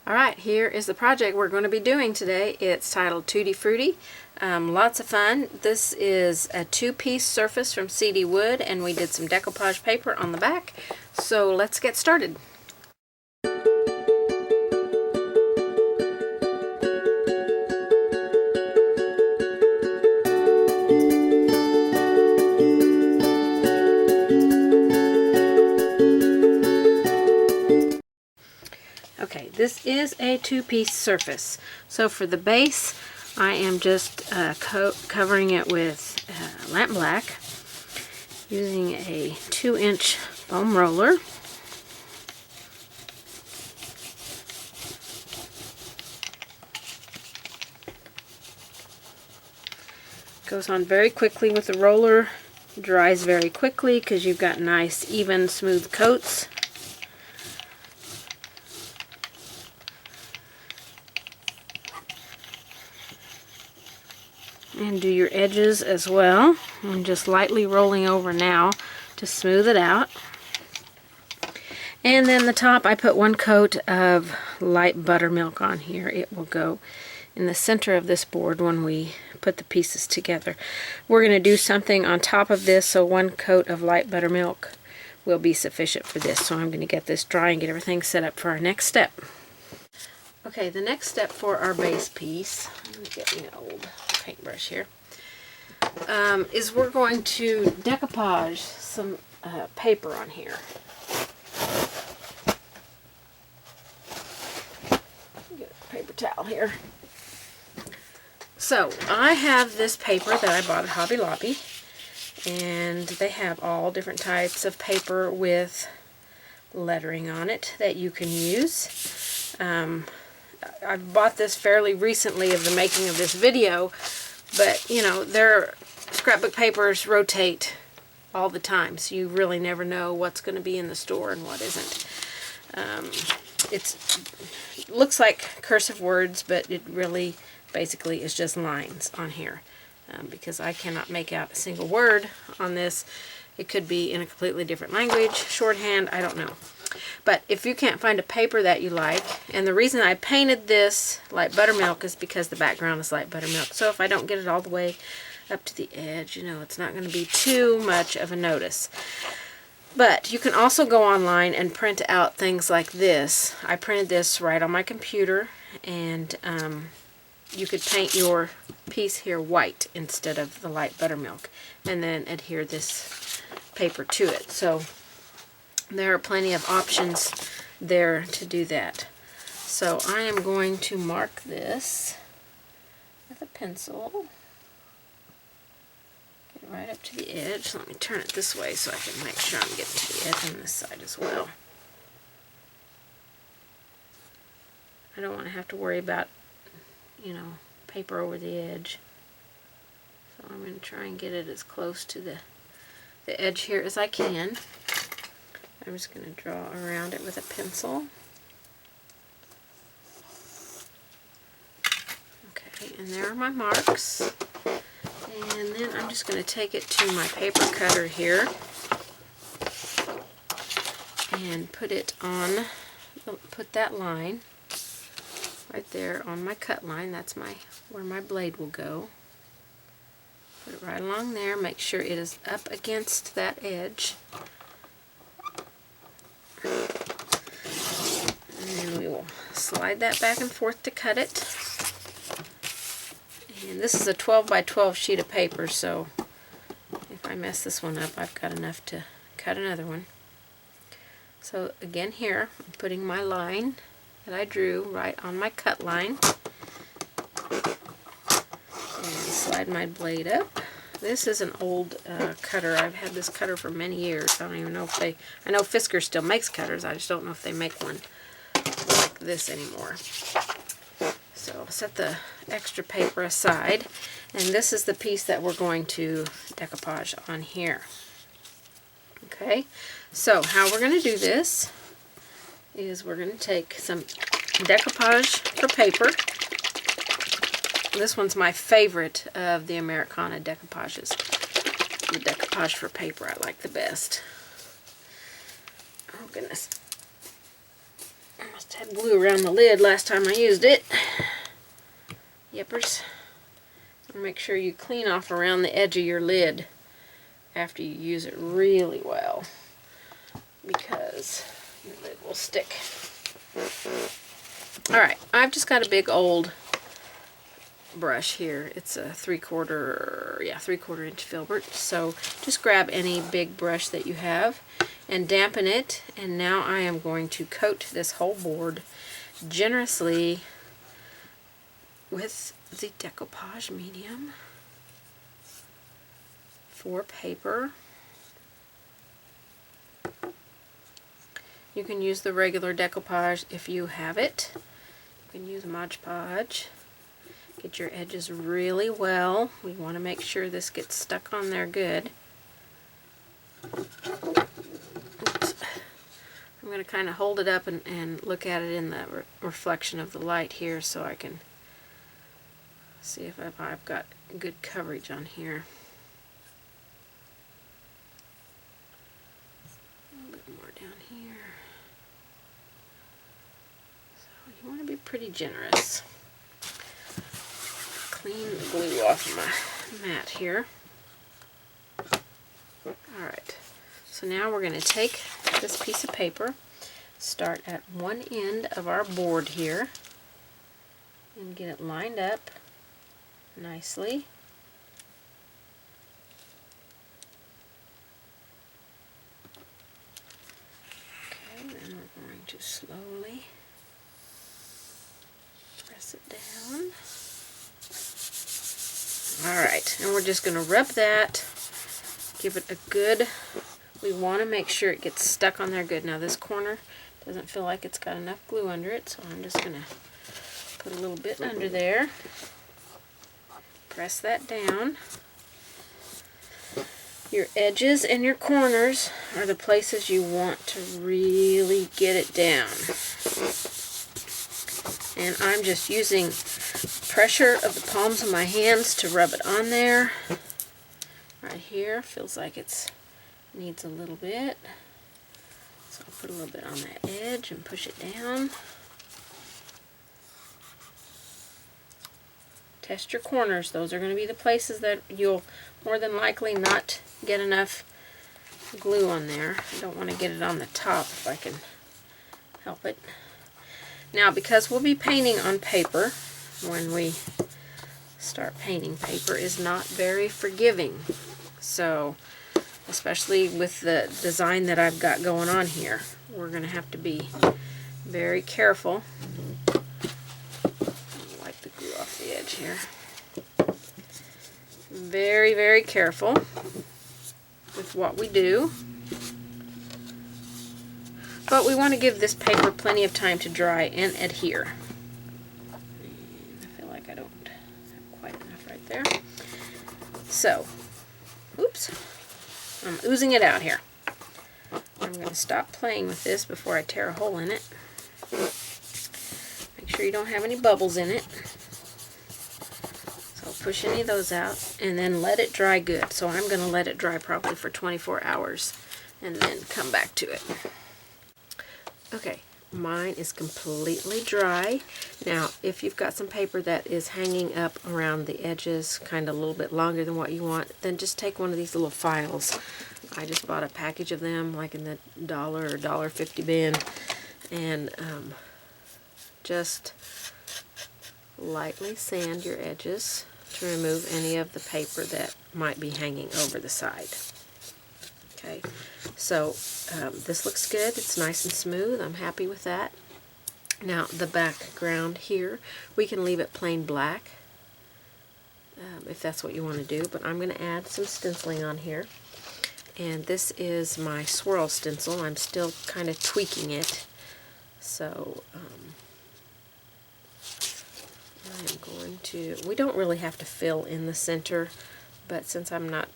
Alright, here is the project we're going to be doing today. It's titled Tutti Fruitti. Lots of fun. This is a two-piece surface from CD Wood, and we did some decoupage paper on the back. So let's get started. Okay, this is a two-piece surface. So for the base, I am just covering it with lamp black using a 2-inch foam roller. Goes on very quickly with the roller, dries very quickly because you've got nice, even, smooth coats. And do your edges as well. I'm just lightly rolling over now to smooth it out. And then the top, I put 1 coat of light buttermilk on here. It will go in the center of this board when we put the pieces together. We're going to do something on top of this, so 1 coat of light buttermilk will be sufficient for this. So I'm going to get this dry and get everything set up for our next step. Okay, the next step for our base piece, let me get me an old paintbrush here, is we're going to decoupage some paper on here. Get a paper towel here. So I have this paper that I bought at Hobby Lobby, and they have all different types of paper with lettering on it that you can use. I bought this fairly recently of the making of this video, but you know, their scrapbook papers rotate all the time, so you really never know what's going to be in the store and what isn't. It looks like cursive words, but it really basically is just lines on here, because I cannot make out a single word on this. It could be in a completely different language, shorthand, I don't know. But if you can't find a paper that you like, and the reason I painted this light buttermilk is because the background is light buttermilk. So if I don't get it all the way up to the edge, you know, it's not going to be too much of a notice. But you can also go online and print out things like this. I printed this right on my computer, and you could paint your piece here white instead of the light buttermilk, and then adhere this paper to it. So there are plenty of options there to do that. So I am going to mark this with a pencil. Get right up to the edge. Let me turn it this way so I can make sure I'm getting to the edge on this side as well. I don't want to have to worry about, you know, paper over the edge. So I'm going to try and get it as close to the edge here as I can. I'm just going to draw around it with a pencil. Okay, and there are my marks. And then I'm just going to take it to my paper cutter here and put it on, put that line right there on my cut line. That's where my blade will go. Put it right along there. Make sure it is up against that edge. And then we will slide that back and forth to cut it. And this is a 12 by 12 sheet of paper, so if I mess this one up, I've got enough to cut another one. So again here, I'm putting my line that I drew right on my cut line. And slide my blade up. This is an old cutter. I've had this cutter for many years. I don't even know if I know Fisker still makes cutters. I just don't know if they make one like this anymore. So I'll set the extra paper aside. And this is the piece that we're going to decoupage on here. Okay, so how we're going to do this is we're going to take some decoupage for paper. This one's my favorite of the Americana decoupages. The decoupage for paper I like the best. Oh goodness. Must have had glue around the lid last time I used it. Yippers. Make sure you clean off around the edge of your lid after you use it really well, because your lid will stick. Alright, I've just got a big old brush here. It's a 3/4 inch filbert. So just grab any big brush that you have and dampen it. And now I am going to coat this whole board generously with the decoupage medium for paper. You can use the regular decoupage if you have it. You can use Mod Podge. Get your edges really well. We want to make sure this gets stuck on there good. Oops. I'm going to kind of hold it up and look at it in the reflection of the light here so I can see if I've got good coverage on here. A little bit more down here. So you want to be pretty generous. Clean the glue off of my mat here. Alright, so now we're going to take this piece of paper, start at one end of our board here, and get it lined up nicely. Okay, then we're going to slowly press it down. Alright, and we're just going to rub that, give it a good, we want to make sure it gets stuck on there good. Now this corner doesn't feel like it's got enough glue under it, so I'm just going to put a little bit under there. Press that down. Your edges and your corners are the places you want to really get it down. And I'm just using pressure of the palms of my hands to rub it on there. Right here, feels like it needs a little bit. So I'll put a little bit on that edge and push it down. Test your corners. Those are going to be the places that you'll more than likely not get enough glue on there. I don't want to get it on the top if I can help it. Now, because we'll be painting on paper, when we start painting, paper is not very forgiving. So, especially with the design that I've got going on here, we're going to have to be very careful. Wipe the glue off the edge here. Very, very careful with what we do. But we want to give this paper plenty of time to dry and adhere. And I feel like I don't have quite enough right there. So, oops, I'm oozing it out here. I'm going to stop playing with this before I tear a hole in it. Make sure you don't have any bubbles in it. So push any of those out and then let it dry good. So I'm going to let it dry probably for 24 hours and then come back to it. Okay, mine is completely dry. Now, if you've got some paper that is hanging up around the edges kind of a little bit longer than what you want, then just take one of these little files. I just bought a package of them, like in the $1 or $1.50 bin, and just lightly sand your edges to remove any of the paper that might be hanging over the side. Okay, so this looks good. It's nice and smooth. I'm happy with that. Now the background here, we can leave it plain black if that's what you want to do, but I'm going to add some stenciling on here. And this is my swirl stencil. I'm still kind of tweaking it. So I'm going to, we don't really have to fill in the center, but since I'm not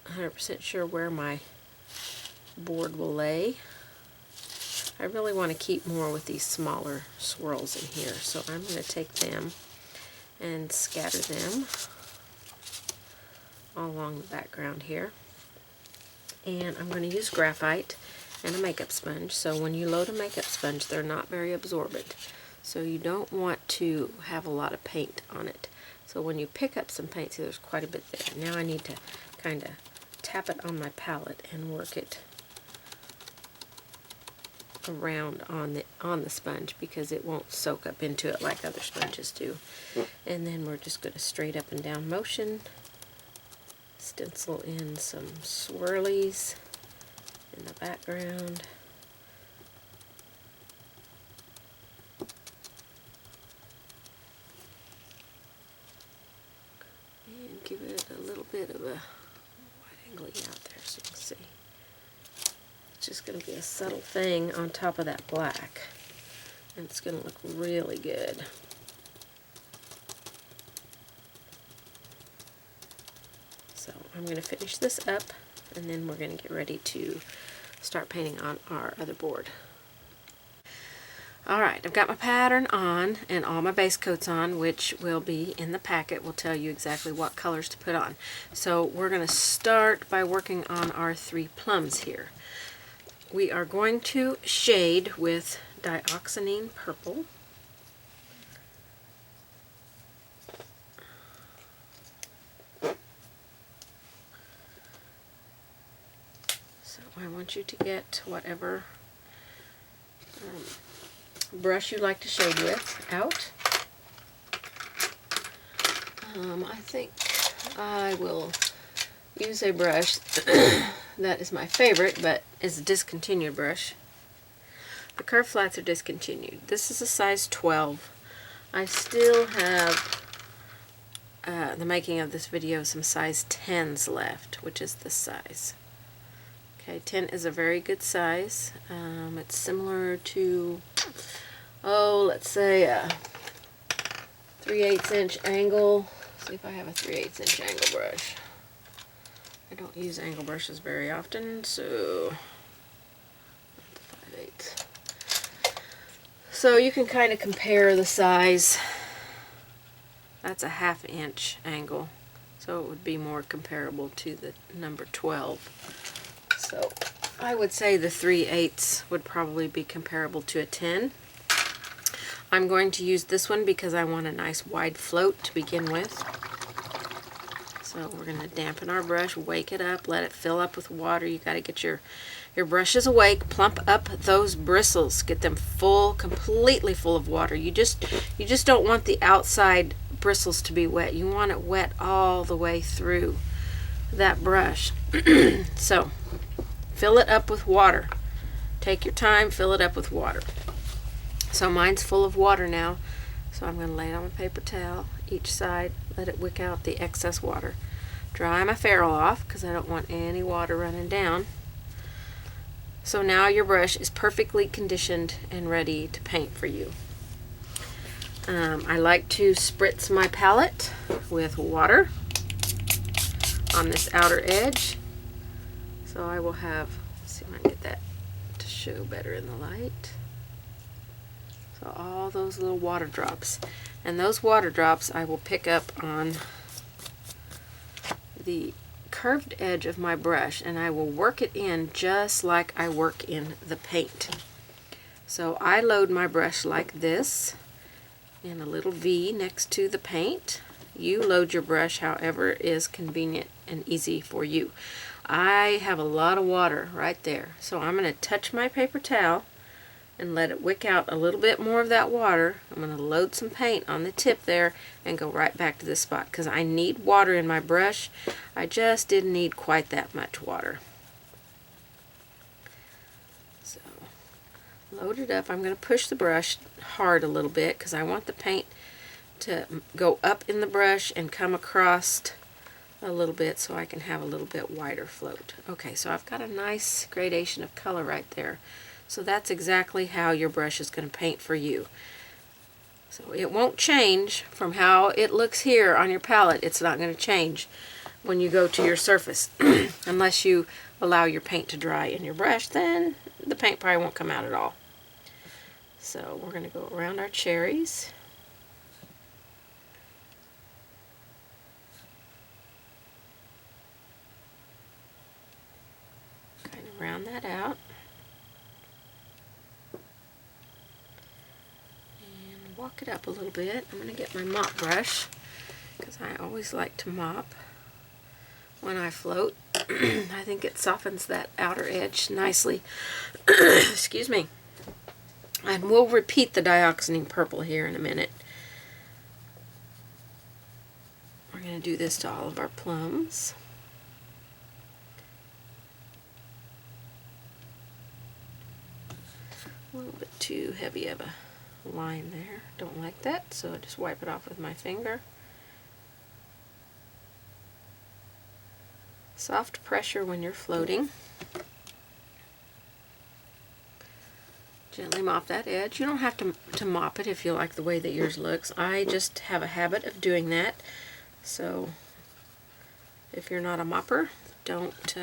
100% sure where my board will lay, I really want to keep more with these smaller swirls in here. So I'm going to take them and scatter them all along the background here. And I'm going to use graphite. and a makeup sponge. So when you load a makeup sponge, they're not very absorbent. So you don't want to have a lot of paint on it. So when you pick up some paint, see there's quite a bit there. Now I need to kind of tap it on my palette and work it around on the sponge, because it won't soak up into it like other sponges do. And then we're just going to straight up and down motion stencil in some swirlies in the background. And give it a little bit of a wide angle out there so you can see. It's just going to be a subtle thing on top of that black, and it's going to look really good. So I'm going to finish this up, and then we're going to get ready to start painting on our other board. Alright, I've got my pattern on and all my base coats on, which will be in the packet. Will tell you exactly what colors to put on. So we're going to start by working on our 3 plums here. We are going to shade with dioxazine purple. So I want you to get whatever brush you like to shade with out. I think I will use a brush that is my favorite, but is a discontinued brush. The curved flats are discontinued. This is a size 12. I still have, the making of this video, some size 10s left, which is this size. Okay, 10 is a very good size. It's similar to, let's say a 3/8 inch angle. Let's see if I have a 3/8 inch angle brush. I don't use angle brushes very often, so 5/8. So you can kind of compare the size. That's a 1/2 inch angle, so it would be more comparable to the number 12. So I would say the 3/8 would probably be comparable to a 10. I'm going to use this one because I want a nice wide float to begin with. So we're going to dampen our brush, wake it up, let it fill up with water. You got to get your brushes awake, plump up those bristles, get them full, completely full of water. You just don't want the outside bristles to be wet. You want it wet all the way through that brush. So fill it up with water. Take your time, fill it up with water. So mine's full of water now, so I'm going to lay it on a paper towel, each side, let it wick out the excess water. Dry my ferrule off because I don't want any water running down. So now your brush is perfectly conditioned and ready to paint for you. I like to spritz my palette with water on this outer edge. So I will have, let's see if I can get that to show better in the light. So all those little water drops. And those water drops I will pick up on the curved edge of my brush, and I will work it in just like I work in the paint. So I load my brush like this in a little V next to the paint. You load your brush however is convenient and easy for you. I have a lot of water right there, so I'm going to touch my paper towel and let it wick out a little bit more of that water. I'm going to load some paint on the tip there and go right back to this spot because I need water in my brush. I just didn't need quite that much water. So load it up. I'm going to push the brush hard a little bit because I want the paint to go up in the brush and come across a little bit so I can have a little bit wider float. Okay, so I've got a nice gradation of color right there. So that's exactly how your brush is going to paint for you. So it won't change from how it looks here on your palette. It's not going to change when you go to your surface. Unless you allow your paint to dry in your brush, then the paint probably won't come out at all. So we're going to go around our cherries. Kind of round that out. walk it up a little bit. I'm going to get my mop brush, because I always like to mop when I float. I think it softens that outer edge nicely. Excuse me. And we'll repeat the dioxazine purple here in a minute. We're going to do this to all of our plums. A little bit too heavy of a line there. Don't like that, so I just wipe it off with my finger. Soft pressure when you're floating. Gently mop that edge. You don't have to mop it if you like the way that yours looks. I just have a habit of doing that. So if you're not a mopper, don't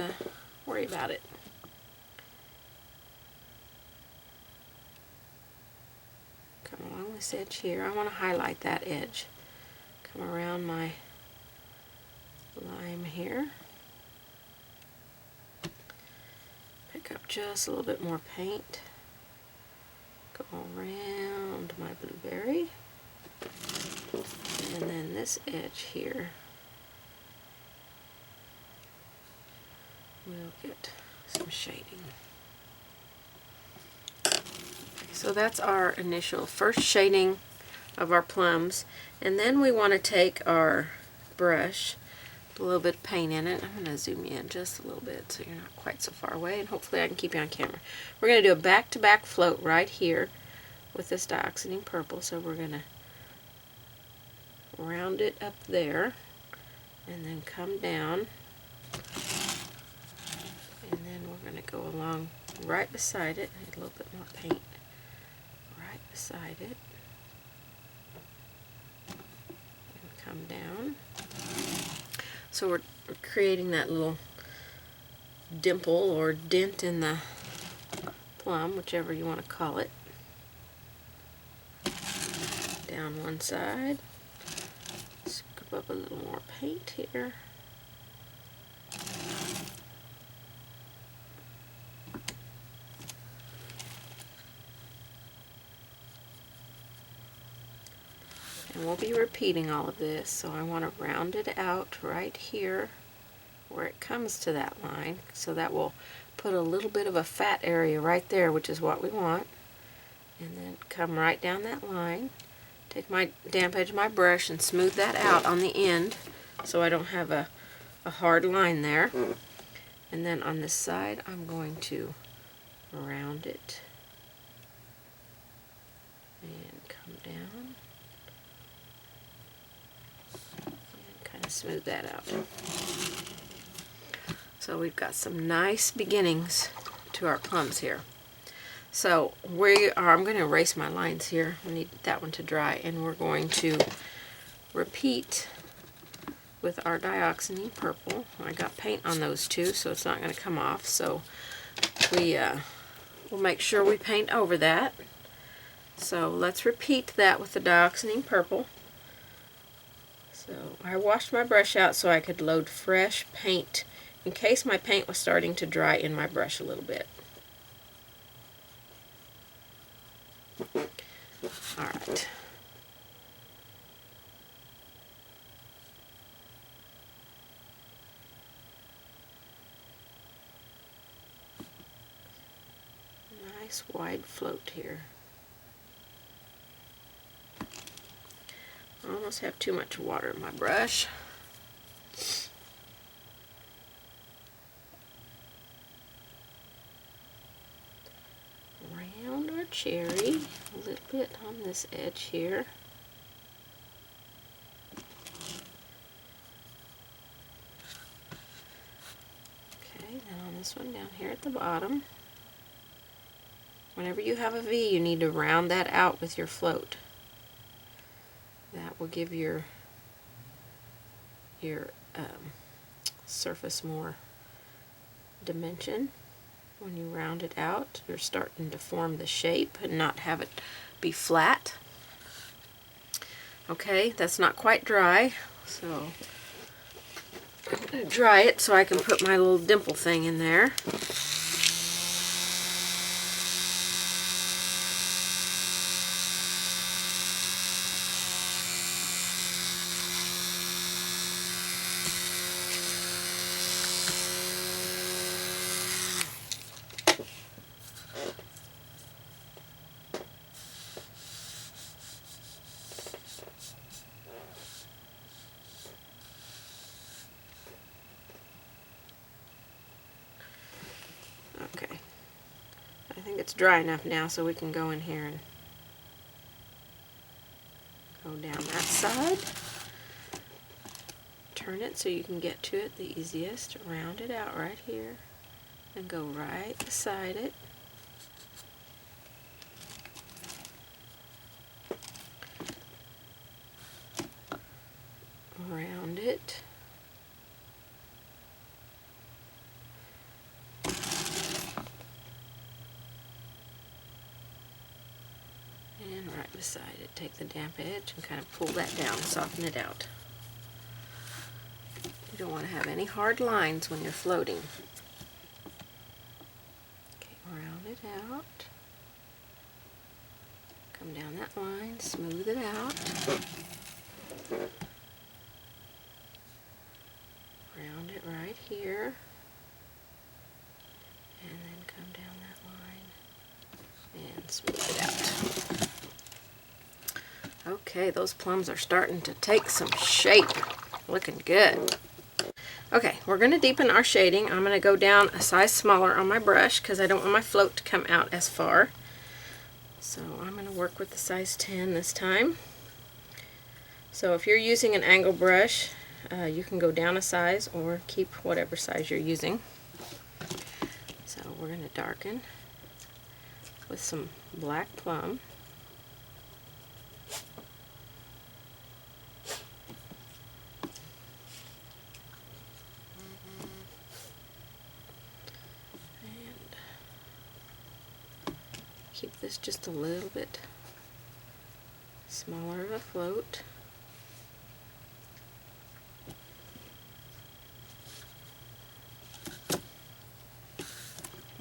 worry about it. Come along this edge here. I want to highlight that edge. Come around my lime here. Pick up just a little bit more paint. Go around my blueberry. And then this edge here, we'll get some shading. So that's our initial first shading of our plums. And then we want to take our brush, put a little bit of paint in it. I'm going to zoom you in just a little bit so you're not quite so far away, and hopefully I can keep you on camera. We're going to do a back-to-back float right here with this dioxazine purple. So we're going to round it up there and then come down, and then we're going to go along right beside it. I need a little bit more paint right beside it, and come down. So we're creating that little dimple or dent in the plum, whichever you want to call it. Down one side. Scoop up a little more paint here. And we'll be repeating all of this, so I want to round it out right here where it comes to that line, so that will put a little bit of a fat area right there, which is what we want. And then come right down that line. Take my damp edge of my brush and smooth that out on the end so I don't have a hard line there. And then on this side I'm going to round it and come down and kind of smooth that out. So we've got some nice beginnings to our plums here. So I'm going to erase my lines here. I need that one to dry, and we're going to repeat with our dioxazine purple. I got paint on those two, so it's not going to come off. So we'll make sure we paint over that. So let's repeat that with the dioxazine purple. So I washed my brush out so I could load fresh paint in case my paint was starting to dry in my brush a little bit. Alright. Nice wide float here. I almost have too much water in my brush. Round our cherry a little bit on this edge here. Okay, then on this one down here at the bottom. Whenever you have a V, you need to round that out with your float. That will give your surface more dimension. When you round it out, you're starting to form the shape and not have it be flat. Okay, that's not quite dry, so I'm going to dry it so I can put my little dimple thing in there. it's dry enough now so we can go in here and go down that side. Turn it so you can get to it the easiest. Round it out right here and go right beside it. Round it. And right beside it, take the damp edge and kind of pull that down, soften it out. You don't want to have any hard lines when you're floating. Okay, round it out. Come down that line, smooth it out. Round it right here. And then come down that line and smooth it out. Okay, those plums are starting to take some shape. Looking good. Okay, we're going to deepen our shading. I'm going to go down a size smaller on my brush because I don't want my float to come out as far. So I'm going to work with the size 10 this time. So if you're using an angle brush, you can go down a size or keep whatever size you're using. So we're going to darken with some black plum. And keep this just a little bit smaller of a float.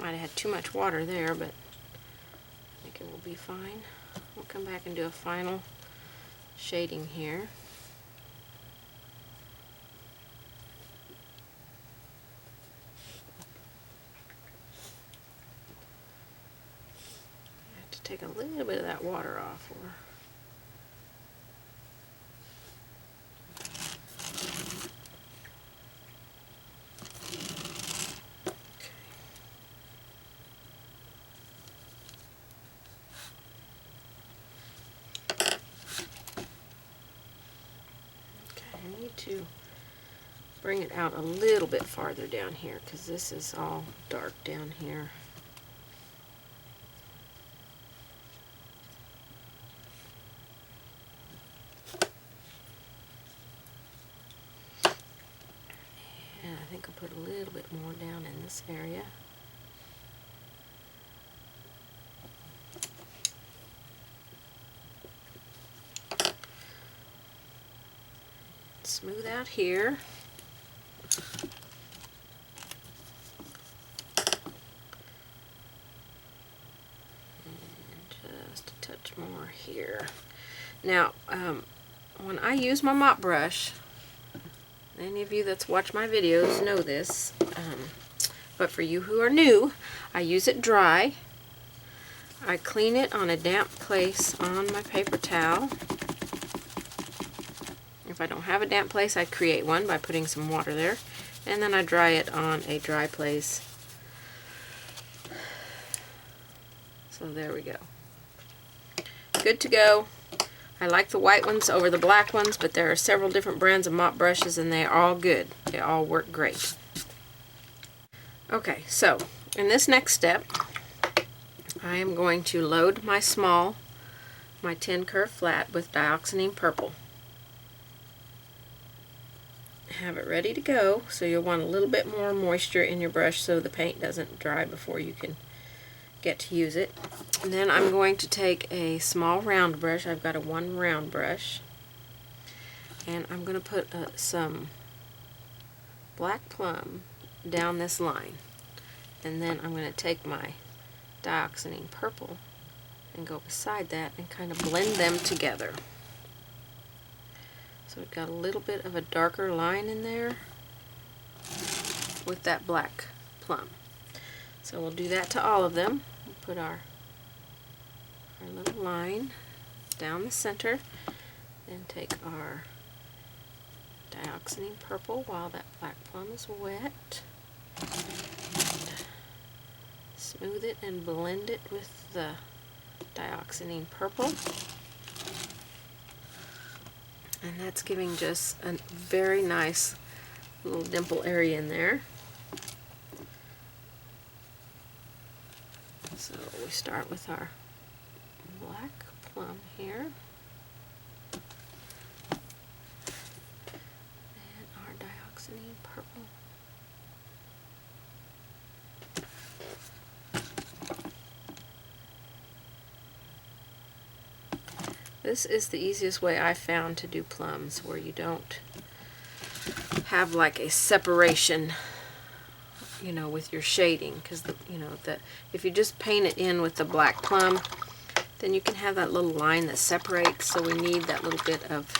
Might have had too much water there, but I think it will be fine. We'll come back and do a final shading here. I have to take a little bit of that water off. I need to bring it out a little bit farther down here because this is all dark down here. And I think I'll put a little bit more down in this area. Smooth out here. And just a touch more here. Now, when I use my mop brush, any of you that's watched my videos know this, but for you who are new, I use it dry. I clean it on a damp place on my paper towel. If I don't have a damp place, I create one by putting some water there, and then I dry it on a dry place. So there we go. Good to go. I like the white ones over the black ones, but there are several different brands of mop brushes and they are all good. They all work great. Okay, so in this next step, I am going to load my 10 curve flat with dioxazine purple. Have it ready to go, so you'll want a little bit more moisture in your brush so the paint doesn't dry before you can get to use it. And then I'm going to take a small round brush. I've got a 1 round brush, and I'm going to put some black plum down this line, and then I'm going to take my dioxazine purple and go beside that and kind of blend them together. So we've got a little bit of a darker line in there with that black plum. So we'll do that to all of them. We'll put our little line down the center, and take our dioxazine purple while that black plum is wet. Smooth it and blend it with the dioxazine purple. And that's giving just a very nice little dimple area in there. So we start with our black plum here. And our dioxazine purple. This is the easiest way I found to do plums, where you don't have like a separation, you know, with your shading, because if you just paint it in with the black plum, then you can have that little line that separates. So we need that little bit of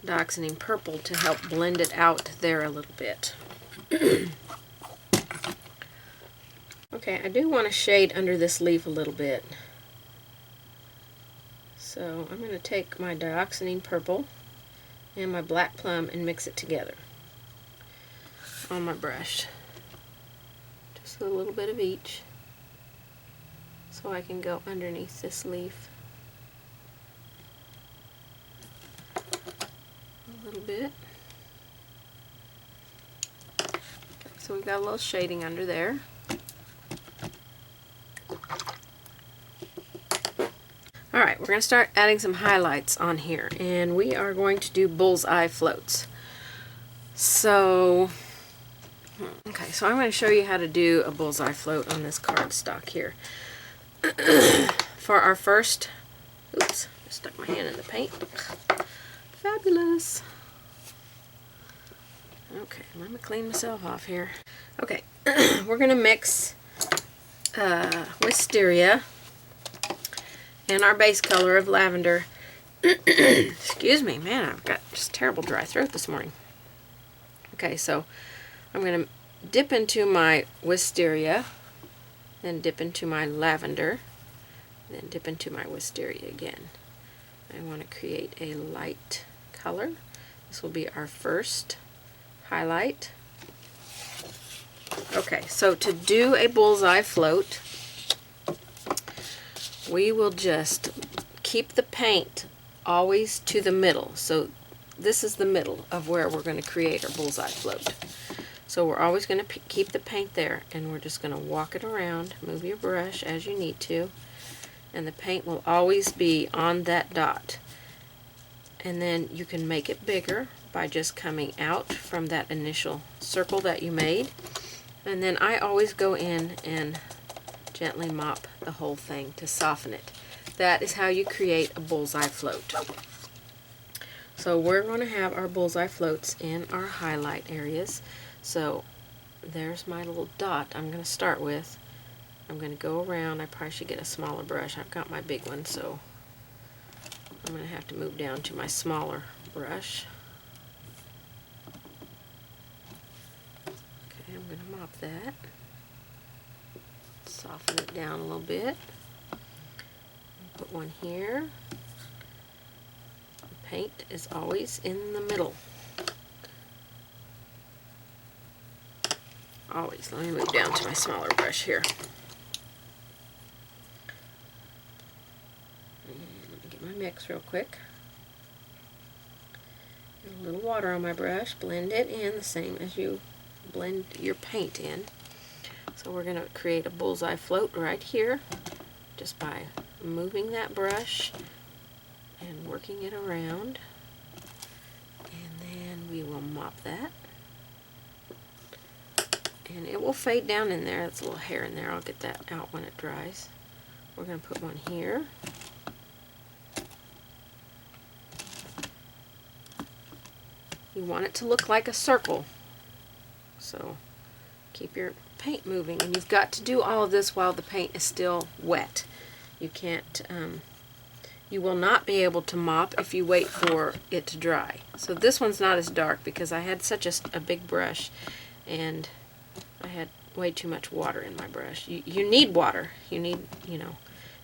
dioxazine purple to help blend it out there a little bit. Okay, I do want to shade under this leaf a little bit. So I'm going to take my dioxazine purple and my black plum and mix it together on my brush. Just a little bit of each, so I can go underneath this leaf. A little bit. Okay, so we've got a little shading under there. Alright, we're going to start adding some highlights on here, and we are going to do bullseye floats. So, okay, so I'm going to show you how to do a bullseye float on this cardstock here. For our first, oops, just stuck my hand in the paint. Fabulous. Okay, let me clean myself off here. Okay, we're going to mix wisteria and our base color of lavender. Excuse me, man, I've got just terrible dry throat this morning. Okay, so I'm going to dip into my wisteria, then dip into my lavender, then dip into my wisteria again. I want to create a light color. This will be our first highlight. Okay, so to do a bullseye float, we will just keep the paint always to the middle. So this is the middle of where we're going to create our bullseye float. So we're always going to keep the paint there, and we're just going to walk it around. Move your brush as you need to, and the paint will always be on that dot. And then you can make it bigger by just coming out from that initial circle that you made. And then I always go in and gently mop the whole thing to soften it. That is how you create a bullseye float. So we're going to have our bullseye floats in our highlight areas. So there's my little dot I'm going to start with. I'm going to go around. I probably should get a smaller brush. I've got my big one, so I'm going to have to move down to my smaller brush. Okay, I'm going to mop that. Soften it down a little bit. Put one here. The paint is always in the middle. Always. Let me move down to my smaller brush here. And let me get my mix real quick. Get a little water on my brush. Blend it in the same as you blend your paint in. So we're going to create a bullseye float right here just by moving that brush and working it around. And then we will mop that. And it will fade down in there. That's a little hair in there. I'll get that out when it dries. We're going to put one here. You want it to look like a circle. So keep your paint moving, and you've got to do all of this while the paint is still wet. You can't, you will not be able to mop if you wait for it to dry. So this one's not as dark because I had such a big brush, and I had way too much water in my brush. You need water. You need,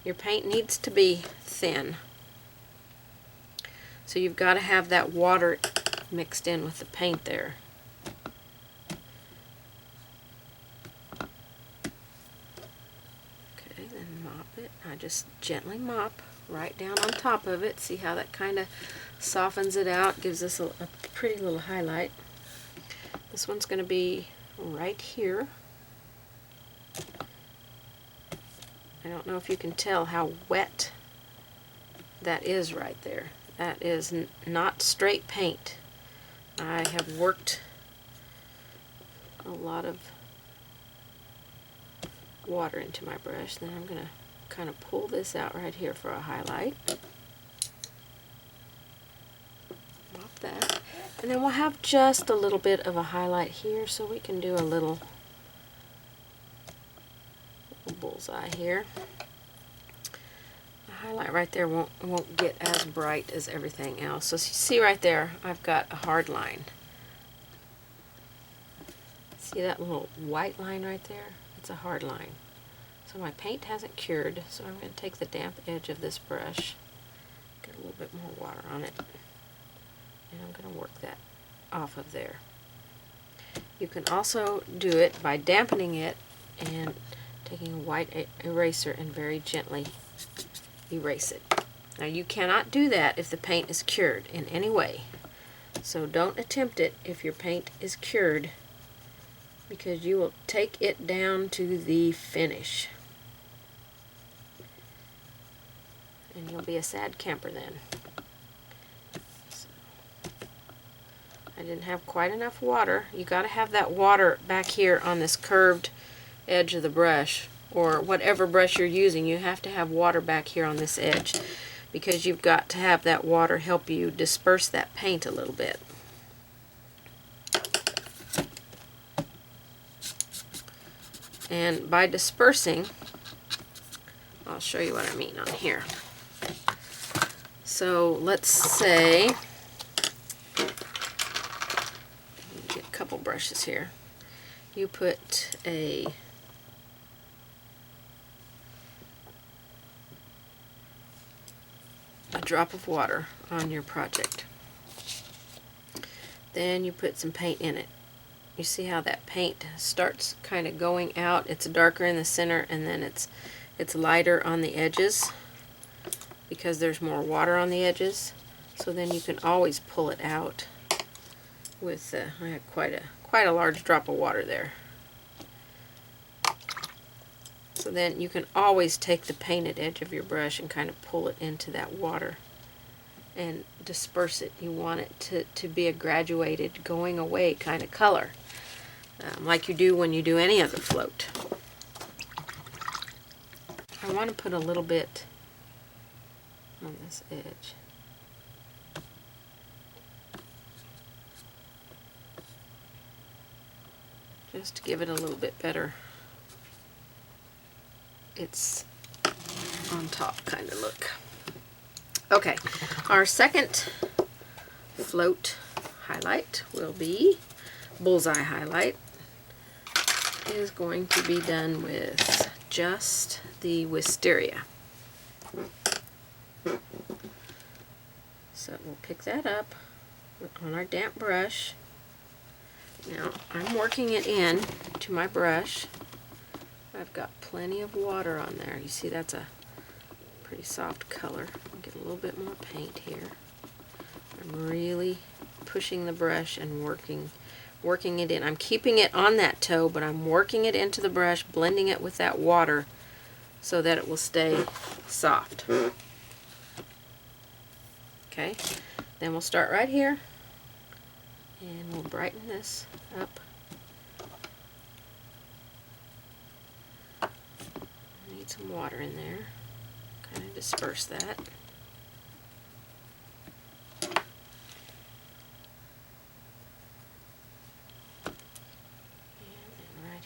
your paint needs to be thin. So you've got to have that water mixed in with the paint there. I just gently mop right down on top of it. See how that kind of softens it out, gives us a pretty little highlight. This one's going to be right here. I don't know if you can tell how wet that is right there. That is not straight paint. I have worked a lot of water into my brush. Then I'm going to kind of pull this out right here for a highlight. Mop that. And then we'll have just a little bit of a highlight here, so we can do a little bullseye here. The highlight right there won't get as bright as everything else. So you see right there, I've got a hard line. See that little white line right there? It's a hard line. So my paint hasn't cured, so I'm going to take the damp edge of this brush, get a little bit more water on it, and I'm going to work that off of there. You can also do it by dampening it and taking a white eraser and very gently erase it. Now you cannot do that if the paint is cured in any way. So don't attempt it if your paint is cured, because you will take it down to the finish. And you'll be a sad camper then. So, I didn't have quite enough water. You got to have that water back here on this curved edge of the brush, or whatever brush you're using. You have to have water back here on this edge, because you've got to have that water help you disperse that paint a little bit. And by dispersing, I'll show you what I mean on here. So let's say, get a couple brushes here. You put a drop of water on your project. Then you put some paint in it. You see how that paint starts kind of going out. It's darker in the center, and then it's lighter on the edges because there's more water on the edges. So then you can always pull it out with I had quite a large drop of water there. So then you can always take the painted edge of your brush and kind of pull it into that water and disperse it. You want it to be a graduated, going away kind of color, like you do when you do any other float. I want to put a little bit on this edge. Just to give it a little bit better, it's on top kind of look. Okay, our second float highlight will be bullseye highlight. Is going to be done with just the wisteria. So we'll pick that up on our damp brush. Now I'm working it in to my brush. I've got plenty of water on there. You see that's a pretty soft color. I'll get a little bit more paint here. I'm really pushing the brush and working it in. I'm keeping it on that toe, but I'm working it into the brush, blending it with that water so that it will stay soft. Okay, then we'll start right here and we'll brighten this up. Need some water in there. Kind of disperse that.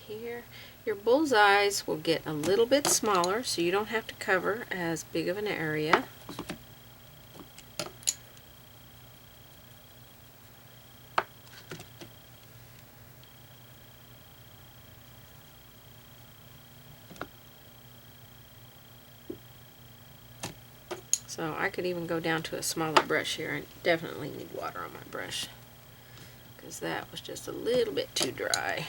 Here. Your bullseyes will get a little bit smaller, so you don't have to cover as big of an area. So I could even go down to a smaller brush here. I definitely need water on my brush because that was just a little bit too dry.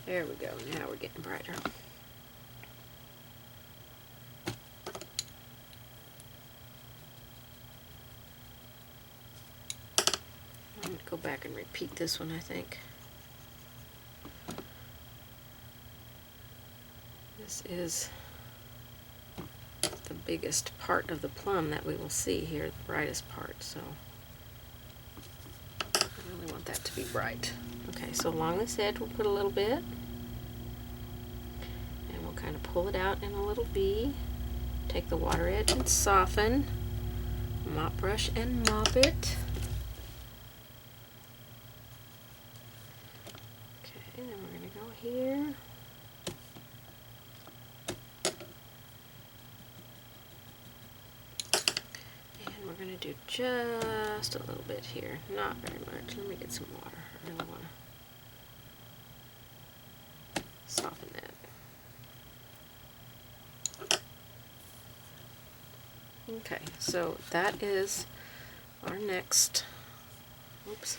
There we go. Now we're getting brighter. go back and repeat this one, I think. This is the biggest part of the plum that we will see here, the brightest part, so I really want that to be bright. Okay, so along this edge we'll put a little bit, and we'll kind of pull it out in a little V. Take the water edge and soften. Mop brush and mop it. Okay, then we're going to go here. And we're going to do just a little bit here. Not very much. Let me get some water. I really want to soften that. Okay, so that is our next, oops,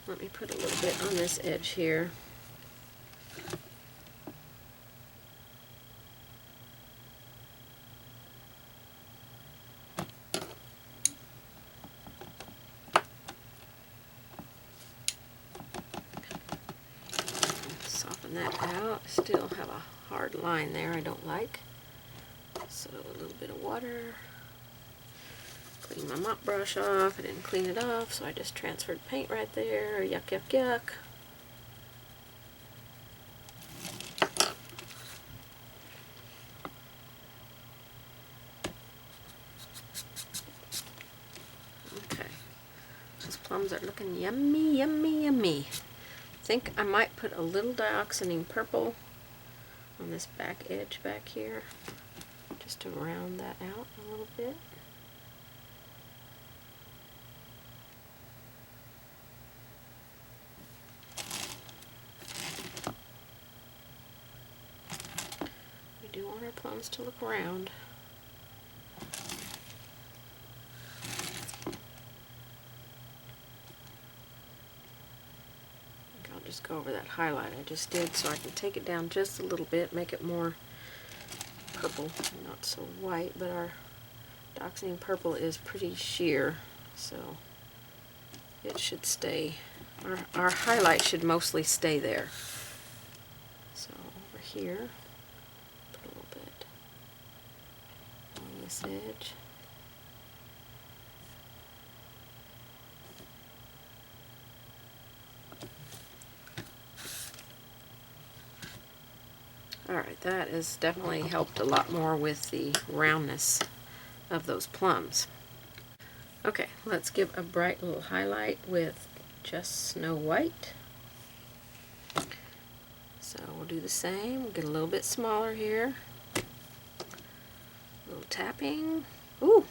let me put a little bit on this edge here. Soften that out. Still have a hard line there I don't like. So a little bit of water. Clean my mop brush off. I didn't clean it off, so I just transferred paint right there. Yuck, yuck, yuck. Okay. Those plums are looking yummy, yummy, yummy. I think I might put a little dioxazine purple on this back edge back here, just to round that out a little bit. We do want our plums to look round. I'll just go over that highlight I just did so I can take it down just a little bit, make it more purple, not so white, but our dioxazine purple is pretty sheer, so it should stay, our highlight should mostly stay there. So over here, put a little bit on this edge. Alright, that has definitely helped a lot more with the roundness of those plums. Okay, let's give a bright little highlight with just Snow White. So we'll do the same. We'll get a little bit smaller here. A little tapping. Ooh!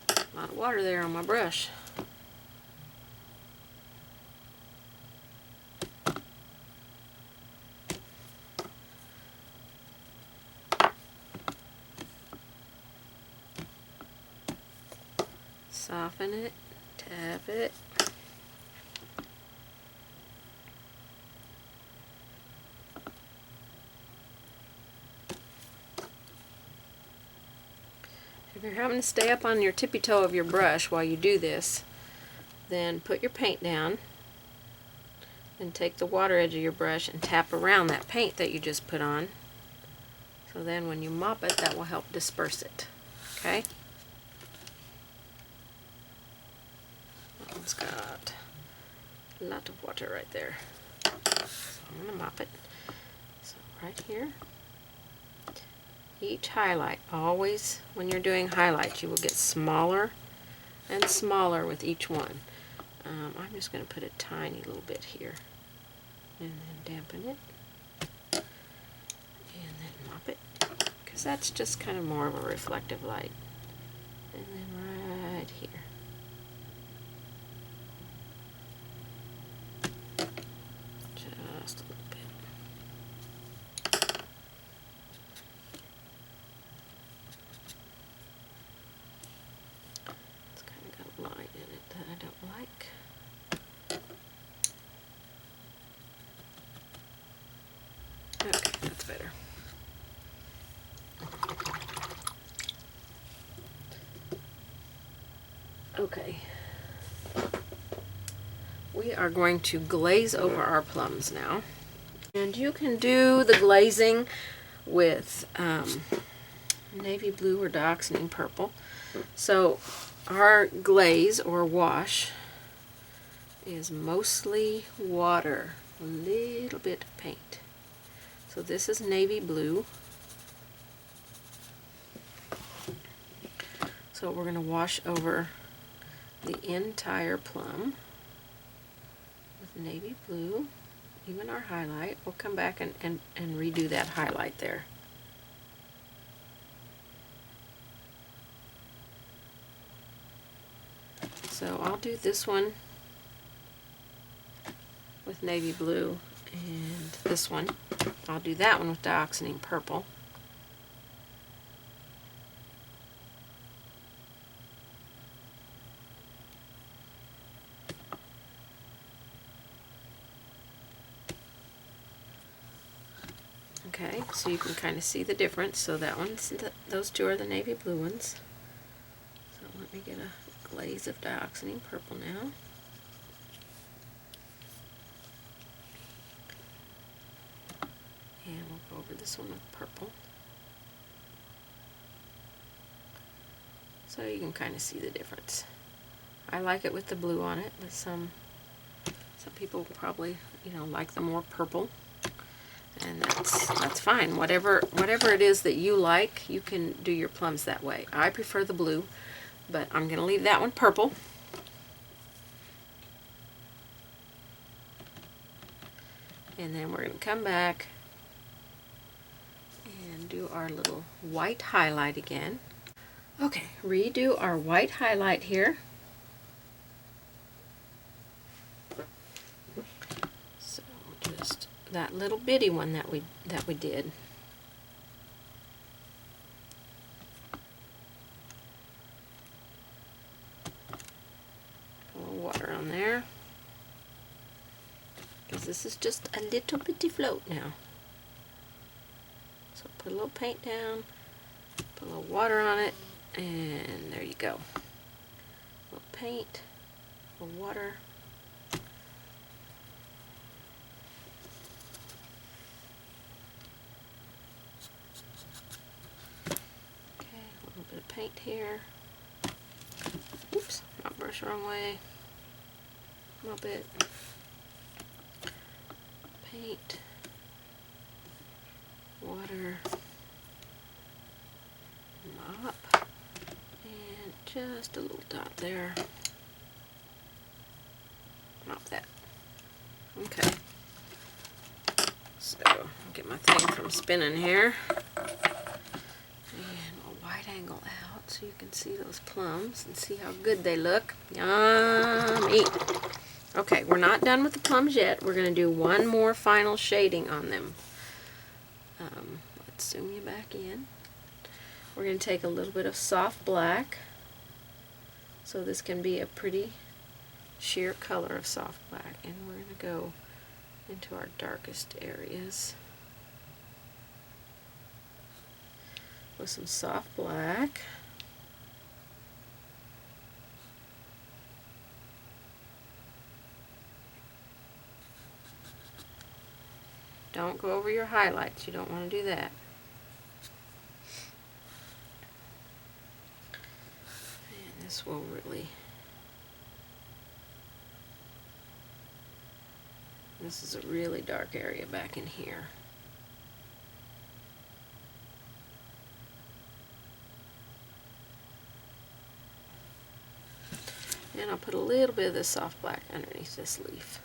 A lot of water there on my brush. Soften it, tap it. If you're having to stay up on your tippy toe of your brush while you do this, then put your paint down and take the water edge of your brush and tap around that paint that you just put on. So then when you mop it, that will help disperse it. Okay? It's got a lot of water right there. So I'm going to mop it. So right here, each highlight, always when you're doing highlights, you will get smaller and smaller with each one. I'm just going to put a tiny little bit here and then dampen it and then mop it, because that's just kind of more of a reflective light. And then right here. Just a little bit. It's kind of got a line in it that I don't like. Okay, that's better. Okay. We are going to glaze over our plums now. And you can do the glazing with navy blue or dioxazine purple. So our glaze or wash is mostly water, a little bit of paint. So this is navy blue. So we're going to wash over the entire plum with navy blue, even our highlight. We'll come back and redo that highlight there. So I'll do this one with navy blue, and this one, I'll do that one with dioxazine purple. Okay, so you can kind of see the difference. So that one's, those two are the navy blue ones. So let me get a glaze of dioxazine purple now. And we'll go over this one with purple. So you can kind of see the difference. I like it with the blue on it, but some people probably, like the more purple. And that's fine. Whatever it is that you like, you can do your plums that way. I prefer the blue, but I'm going to leave that one purple. And then we're going to come back and do our little white highlight again. Okay, redo our white highlight here. So just that little bitty one that we did. A little water on there, because this is just a little bitty float now. So put a little paint down, put a little water on it, and there you go. A little paint, a little water. Paint here. Oops, my brush wrong way. A little bit. Paint. Water. Mop. And just a little dot there. Mop that. Okay. So, I'll get my thing from spinning here. Angle out so you can see those plums and see how good they look. Yummy! Okay, we're not done with the plums yet. We're going to do one more final shading on them. Let's zoom you back in. We're going to take a little bit of soft black. So this can be a pretty sheer color of soft black. And we're going to go into our darkest areas with some soft black. Don't go over your highlights. You don't want to do that. And this will really... This is a really dark area back in here. And I'll put a little bit of this soft black underneath this leaf.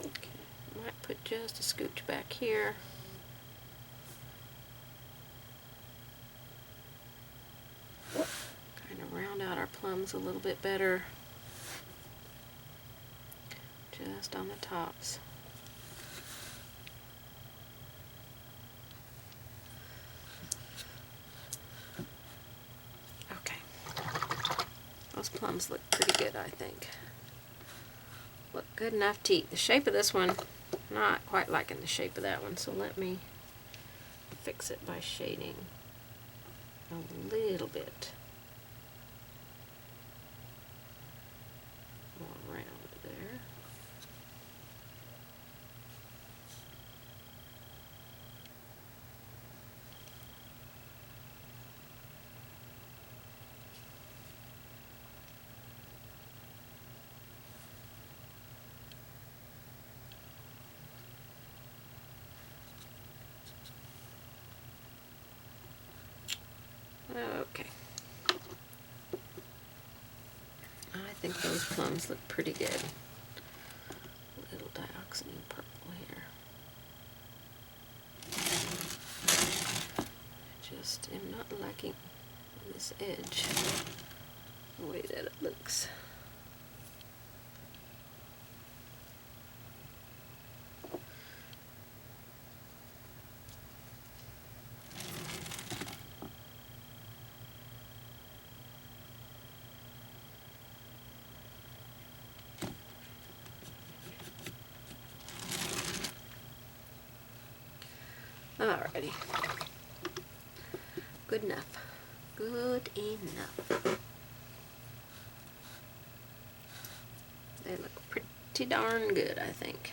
Okay, might put just a scooch back here. Kind of round out our plums a little bit better. Just on the tops. Those plums look pretty good, I think. Look good enough to eat. The shape of this one, not quite liking the shape of that one, so let me fix it by shading a little bit. Okay. I think those plums look pretty good. A little dioxazine purple here. I just am not liking this edge, the way that it looks. Alrighty. Good enough. Good enough. They look pretty darn good, I think.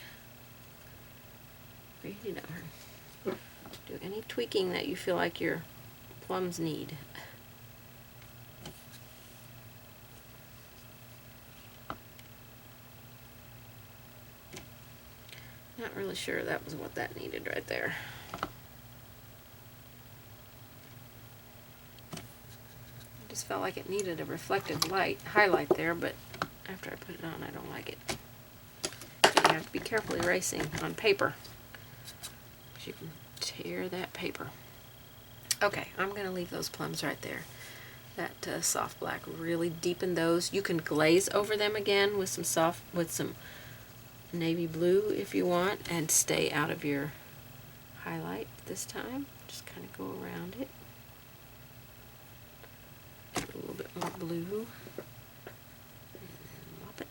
Pretty darn. Do any tweaking that you feel like your plums need. Not really sure that was what that needed right there. Just felt like it needed a reflective light highlight there, but after I put it on, I don't like it. You have to be careful erasing on paper, because you can tear that paper. Okay, I'm going to leave those plums right there. That soft black really deepened those. You can glaze over them again with some navy blue if you want, and stay out of your highlight this time. Just kind of go around it. A little bit more blue, and then mop it.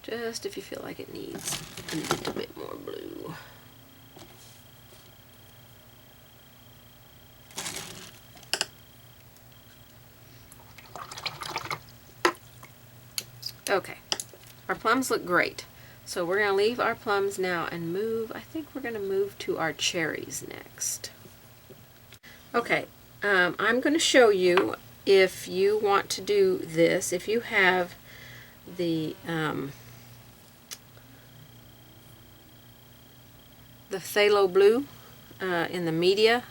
Just if you feel like it needs a little bit more blue. Okay, our plums look great. So we're going to leave our plums now and move, I think we're going to move to our cherries next. Okay, I'm going to show you if you want to do this, if you have the phthalo blue in the media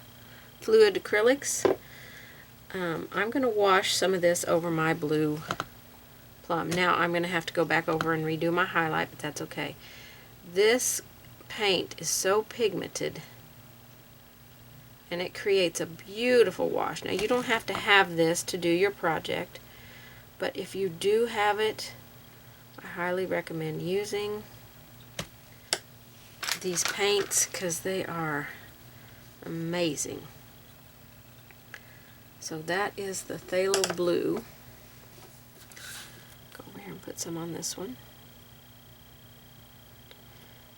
fluid acrylics. I'm going to wash some of this over my blue plum. Now I'm going to have to go back over and redo my highlight, but that's okay. This paint is so pigmented and it creates a beautiful wash. Now you don't have to have this to do your project, but if you do have it, I highly recommend using these paints because they are amazing. So that is the phthalo blue. Go over here and put some on this one.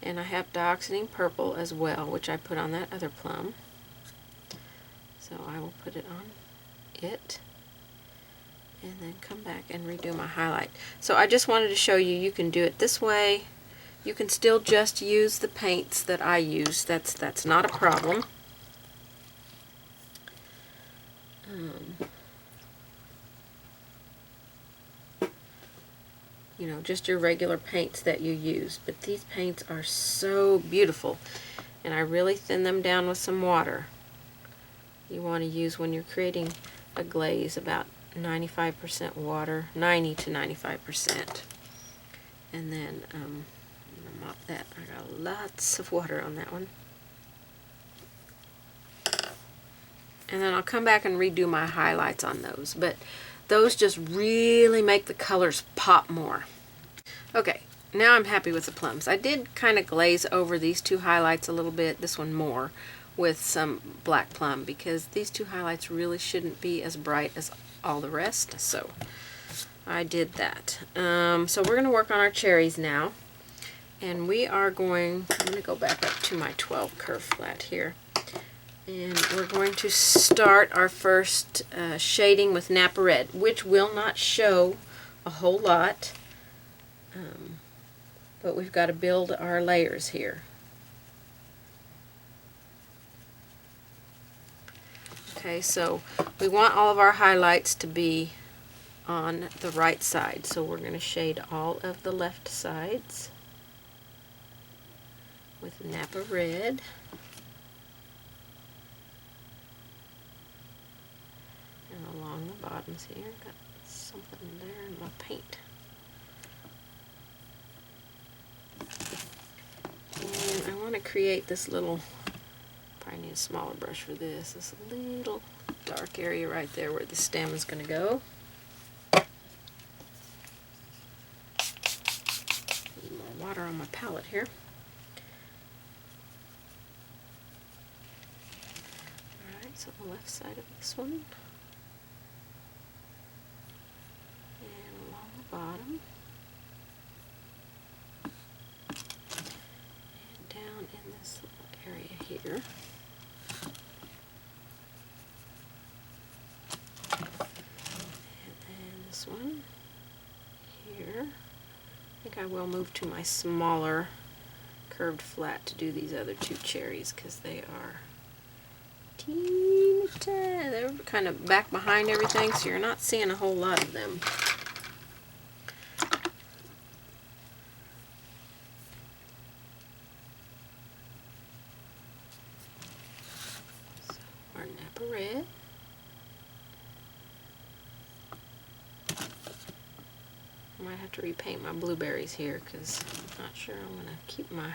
And I have dioxazine purple as well, which I put on that other plum. So I will put it on it. And then come back and redo my highlight. So I just wanted to show you, you can do it this way. You can still just use the paints that I use. That's not a problem. You know, just your regular paints that you use. But these paints are so beautiful. And I really thin them down with some water. You want to use, when you're creating a glaze, about 95% water, 90 to 95%. And then I'm going to mop that. I got lots of water on that one. And then I'll come back and redo my highlights on those. But those just really make the colors pop more. Okay, now I'm happy with the plums. I did kind of glaze over these two highlights a little bit, this one more, with some black plum, because these two highlights really shouldn't be as bright as all the rest. So I did that. So we're going to work on our cherries now. And we are going, I'm going to go back up to my 12 curve flat here. And we're going to start our first shading with Napa Red, which will not show a whole lot, but we've got to build our layers here. Okay, so we want all of our highlights to be on the right side. So we're going to shade all of the left sides with Napa Red. And along the bottoms here, got something there in my paint. And I want to create this little, probably need a smaller brush for this little dark area right there where the stem is going to go. A little more water on my palette here. Alright, so the left side of this one. And along the bottom. And down in this little area here. One here. I think I will move to my smaller curved flat to do these other two cherries because they are teeny tiny. They're kind of back behind everything, so you're not seeing a whole lot of them. So our Napa Red. I might have to repaint my blueberries here because I'm not sure I'm going to keep my...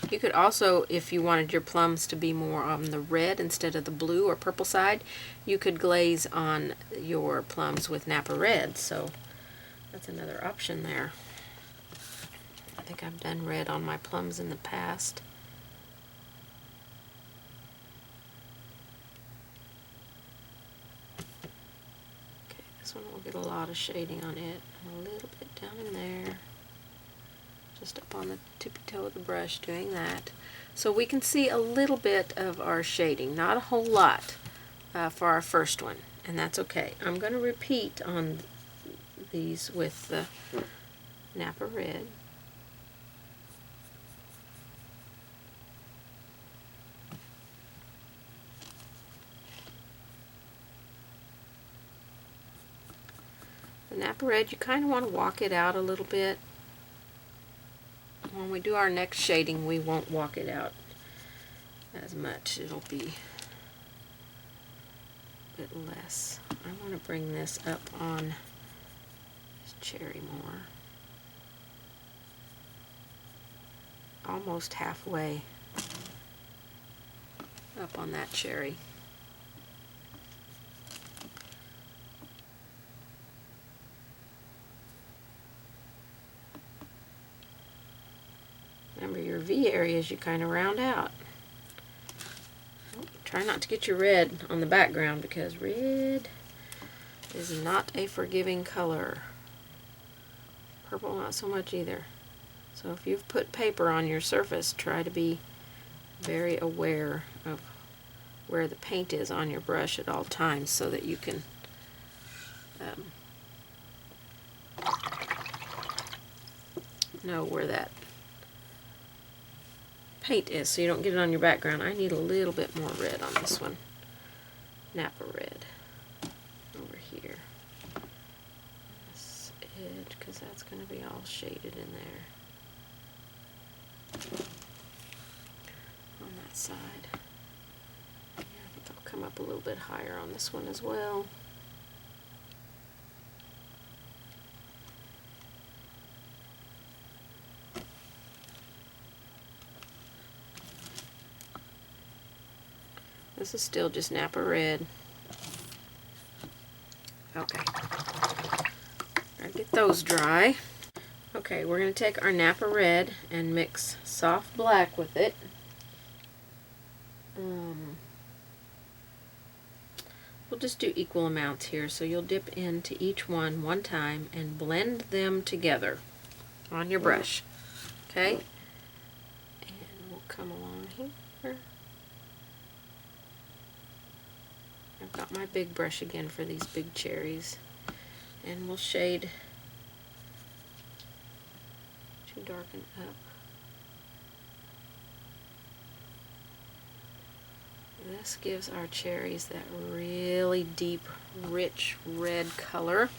You could also, if you wanted your plums to be more on the red instead of the blue or purple side, you could glaze on your plums with Napa Red. So that's another option there. I think I've done red on my plums in the past. This one will get a lot of shading on it, and a little bit down in there, just up on the tippy toe of the brush, doing that. So we can see a little bit of our shading, not a whole lot for our first one, and that's okay. I'm going to repeat on these with the Napa Red. The Napa Red, you kind of want to walk it out a little bit. When we do our next shading, we won't walk it out as much. It'll be a bit less. I want to bring this up on this cherry more. Almost halfway up on that cherry. Remember, your V areas you kind of round out. Try not to get your red on the background because red is not a forgiving color. Purple, not so much either. So if you've put paper on your surface, try to be very aware of where the paint is on your brush at all times so that you can know where that paint is so you don't get it on your background. I need a little bit more red on this one. Napa Red over here. This edge, because that's going to be all shaded in there. On that side. Yeah, I think I'll come up a little bit higher on this one as well. This is still just Napa Red. Okay. Gotta get those dry. Okay, we're going to take our Napa Red and mix soft black with it. We'll just do equal amounts here, so you'll dip into each one time and blend them together on your brush. Okay? And we'll come along here. I've got my big brush again for these big cherries, and we'll shade to darken up. This gives our cherries that really deep, rich red color.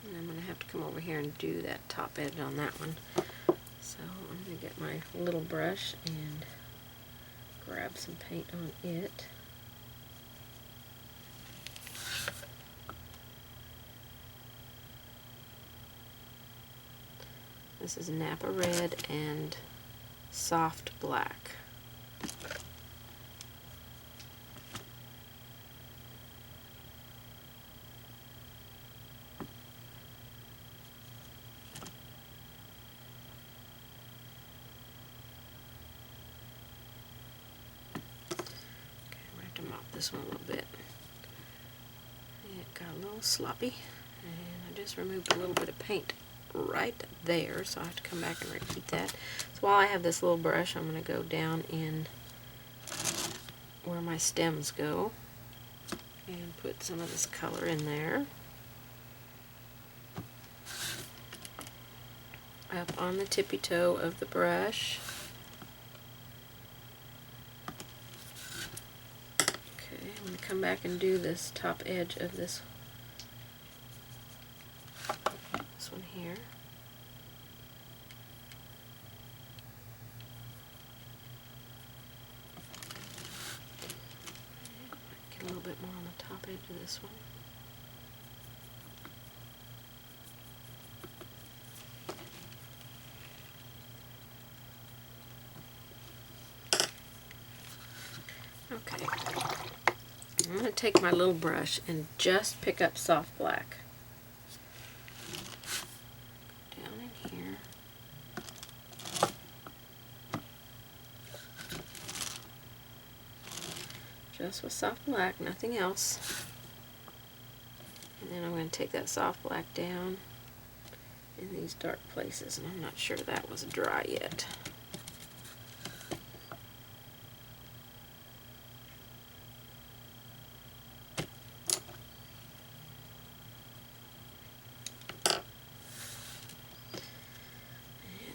And I'm going to have to come over here and do that top edge on that one. So I'm going to get my little brush and grab some paint on it. This is Napa Red and Soft Black. This one a little bit. It got a little sloppy, and I just removed a little bit of paint right there, so I have to come back and repeat that. So while I have this little brush, I'm going to go down in where my stems go and put some of this color in there. Up on the tippy toe of the brush. I'm going to come back and do this top edge of this one here. Get a little bit more on the top edge of this one. Okay. I'm going to take my little brush and just pick up soft black. Down in here. Just with soft black, nothing else. And then I'm going to take that soft black down in these dark places, and I'm not sure that was dry yet.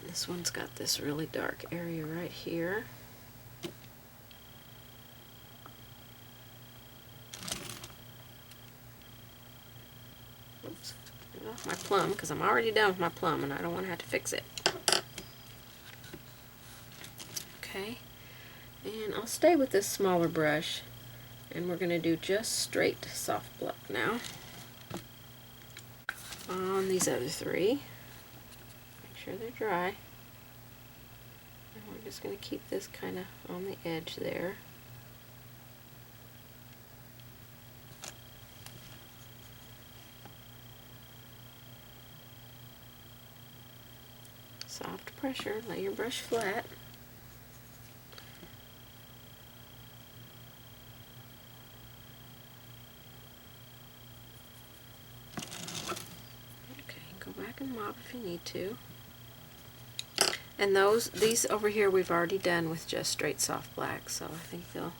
This one's got this really dark area right here. Oops, get off my plum, because I'm already done with my plum and I don't want to have to fix it. Okay, and I'll stay with this smaller brush, and we're going to do just straight soft black now on these other three. Make sure they're dry. And we're just going to keep this kind of on the edge there. Soft pressure, lay your brush flat. Okay, go back and mop if you need to. And these over here we've already done with just straight soft black, so I think they'll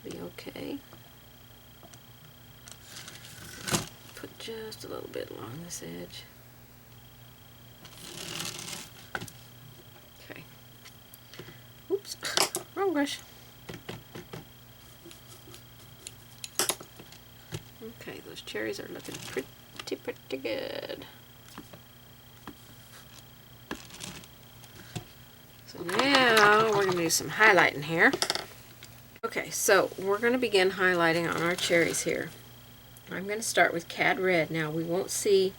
be okay. Put just a little bit along this edge. Okay. Oops, wrong brush. Okay, those cherries are looking pretty good. So now we're going to do some highlighting here. Okay, so we're going to begin highlighting on our cherries here. I'm going to start with Cad Red. Now we won't see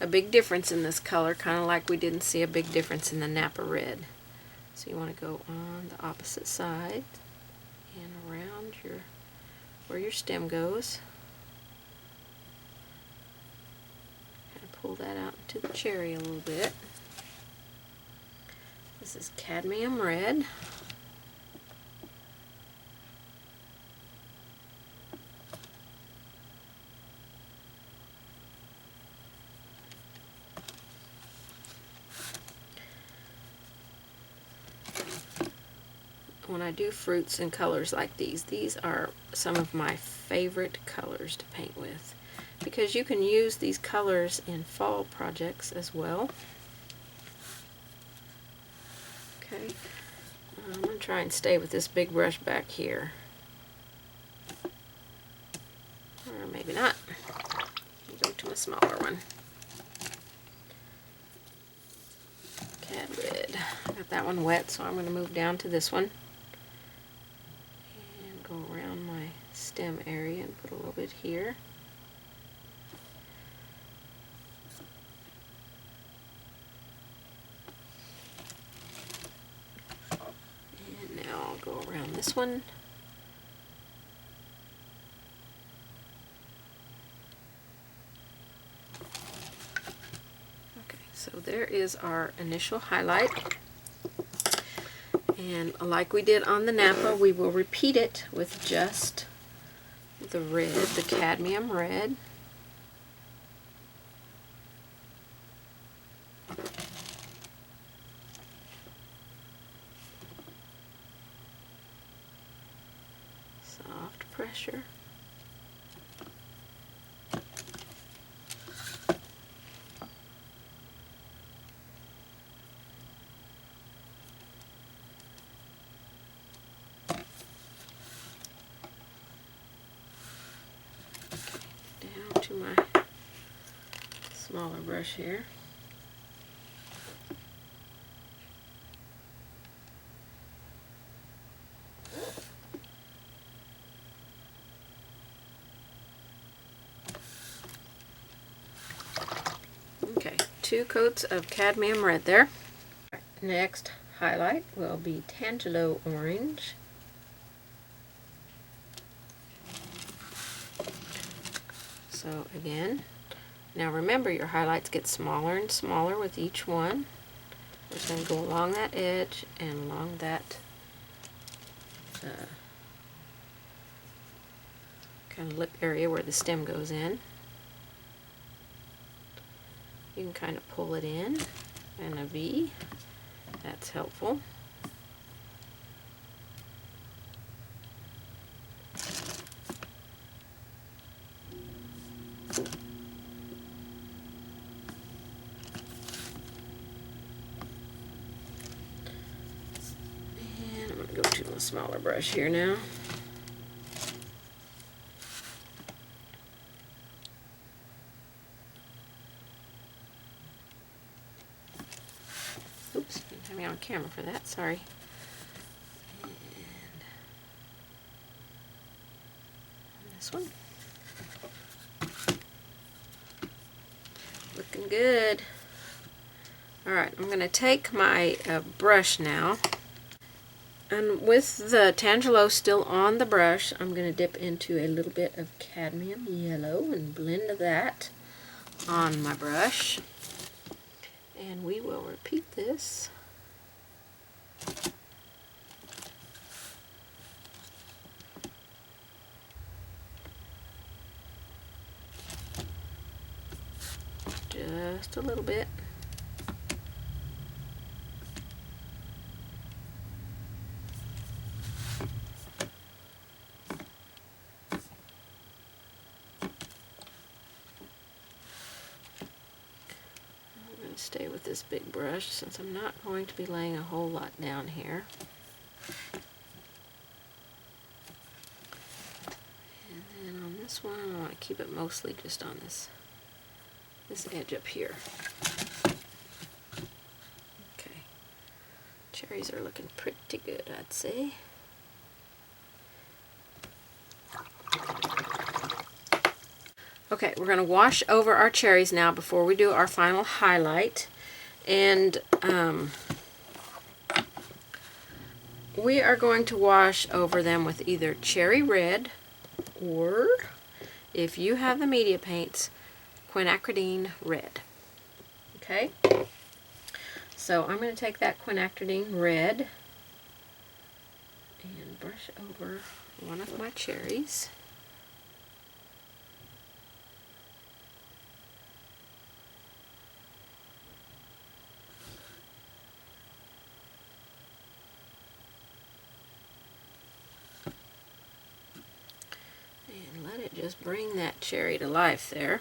a big difference in this color, kind of like we didn't see a big difference in the Napa Red. So you want to go on the opposite side and around where your stem goes. Kind of pull that out into the cherry a little bit. This is Cadmium Red. When I do fruits and colors like these are some of my favorite colors to paint with, because you can use these colors in fall projects as well. Okay, I'm going to try and stay with this big brush back here. Or maybe not. Go to my smaller one. Cad red. I got that one wet, so I'm going to move down to this one. And go around my stem area and put a little bit here. And now I'll go around this one. So there is our initial highlight, and like we did on the Napa, we will repeat it with just the red, the cadmium red. Soft pressure. To my smaller brush here. Okay, 2 coats of cadmium red there. Next highlight will be Tangelo orange. So again, now remember your highlights get smaller and smaller with each one. We're just going to go along that edge and along that kind of lip area where the stem goes in. You can kind of pull it in a V. That's helpful. Go to my smaller brush here now. Oops, didn't have me on camera for that, sorry. And this one. Looking good. Alright, I'm going to take my brush now. And with the Tangelo still on the brush, I'm going to dip into a little bit of cadmium yellow and blend that on my brush. And we will repeat this. Just a little bit. Stay with this big brush since I'm not going to be laying a whole lot down here. And then on this one, I want to keep it mostly just on this edge up here. Okay, cherries are looking pretty good, I'd say. Okay, we're going to wash over our cherries now before we do our final highlight. And we are going to wash over them with either cherry red or, if you have the media paints, quinacridine red. Okay? So I'm going to take that quinacridine red and brush over one of my cherries. just bring that cherry to life there.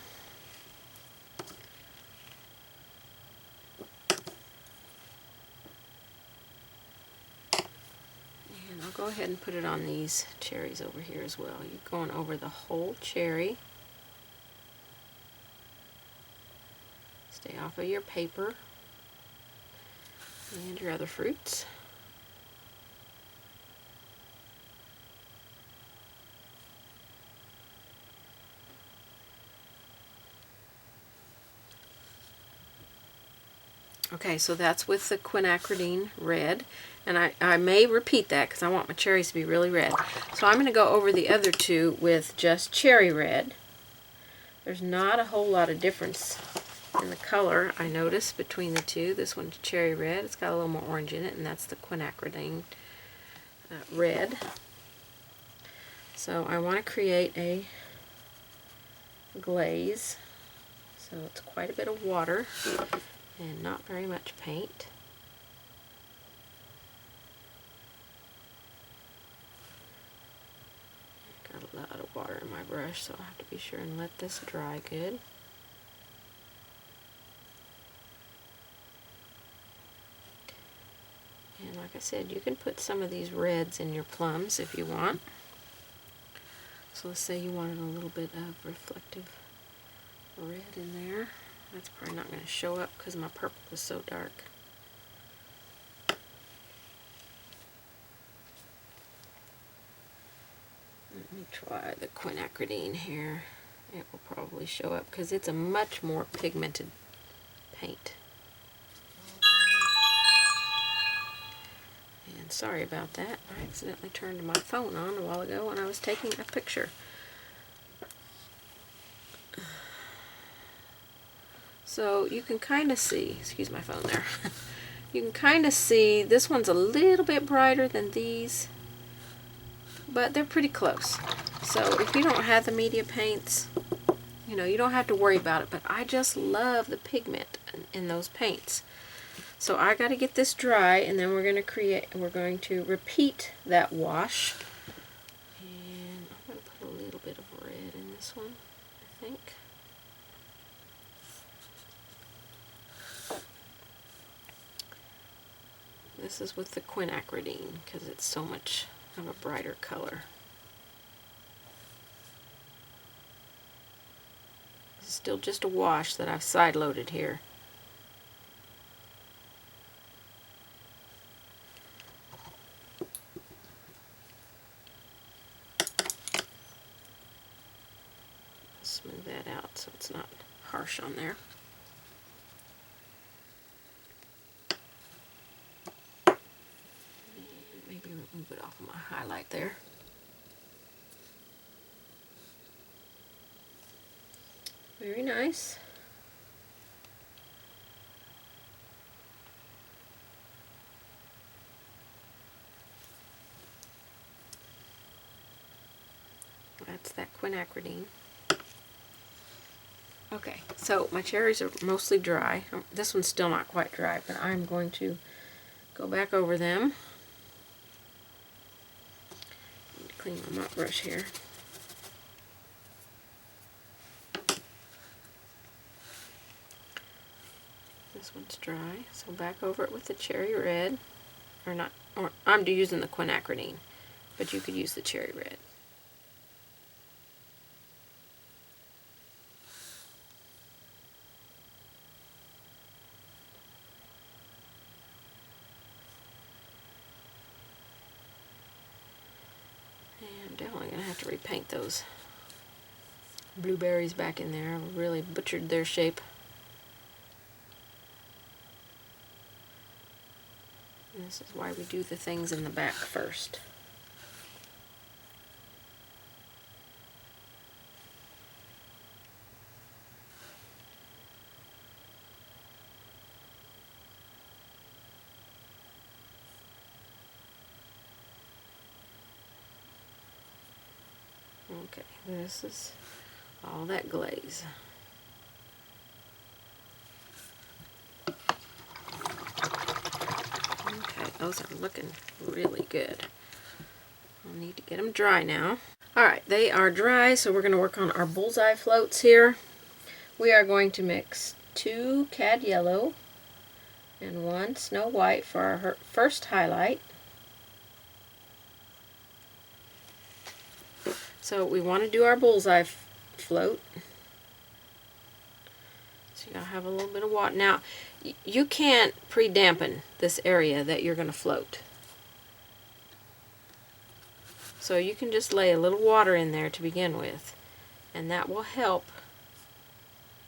And I'll go ahead and put it on these cherries over here as well. You're going over the whole cherry. Stay off of your paper and your other fruits. Okay, so that's with the quinacridine red, and I may repeat that because I want my cherries to be really red. So I'm going to go over the other two with just cherry red. There's not a whole lot of difference in the color, I notice, between the two. This one's cherry red. It's got a little more orange in it, and that's the quinacridine red. So I want to create a glaze. So it's quite a bit of water and not very much paint. Got a lot of water in my brush, so I'll have to be sure and let this dry good. And like I said, you can put some of these reds in your plums if you want. So let's say you wanted a little bit of reflective red in there. That's probably not going to show up because my purple is so dark. Let me try the quinacridine here. It will probably show up because it's a much more pigmented paint. And sorry about that. I accidentally turned my phone on a while ago when I was taking a picture. So you can kind of see, excuse my phone there, you can kind of see this one's a little bit brighter than these, but they're pretty close. So if you don't have the media paints, you know, you don't have to worry about it, but I just love the pigment in those paints. So I got to get this dry, and then we're going to repeat that wash. And I'm going to put a little bit of red in this one, I think. This is with the quinacridine because it's so much of a brighter color. This is still just a wash that I've side loaded here. Smooth that out so it's not harsh on there. Maybe remove it off of my highlight there. Very nice. That's that quinacridine. Okay, so my cherries are mostly dry. This one's still not quite dry, but I'm going to go back over them. Need to clean my mop brush here. This one's dry, so back over it with the cherry red, or I'm using the quinacridine, but you could use the cherry red. And I'm definitely going to have to repaint those blueberries back in there. I really butchered their shape. And this is why we do the things in the back first. Okay, this is all that glaze. Okay, those are looking really good. I'll need to get them dry now. Alright, they are dry, so we're going to work on our bullseye floats here. We are going to mix 2 cad yellow and 1 snow white for our first highlight. So we want to do our bullseye float. So you'll have a little bit of water. Now, you can't pre-dampen this area that you're going to float. So you can just lay a little water in there to begin with, and that will help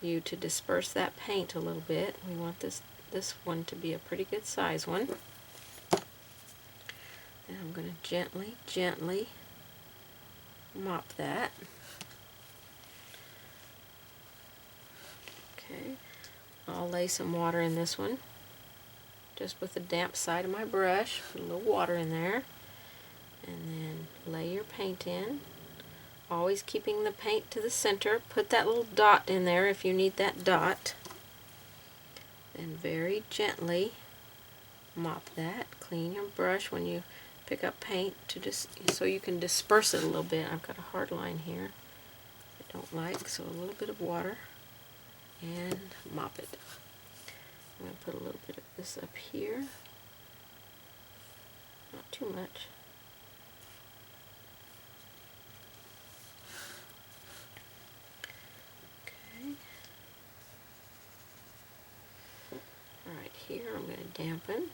you to disperse that paint a little bit. We want this one to be a pretty good size one. And I'm going to gently mop that. Okay, I'll lay some water in this one, just with the damp side of my brush. Put a little water in there, and then lay your paint in. Always keeping the paint to the center. Put that little dot in there if you need that dot. Then very gently mop that. Clean your brush when you pick up paint so you can disperse it a little bit. I've got a hard line here I don't like, so a little bit of water and mop it. I'm going to put a little bit of this up here. Not too much. Alright, here I'm going to dampen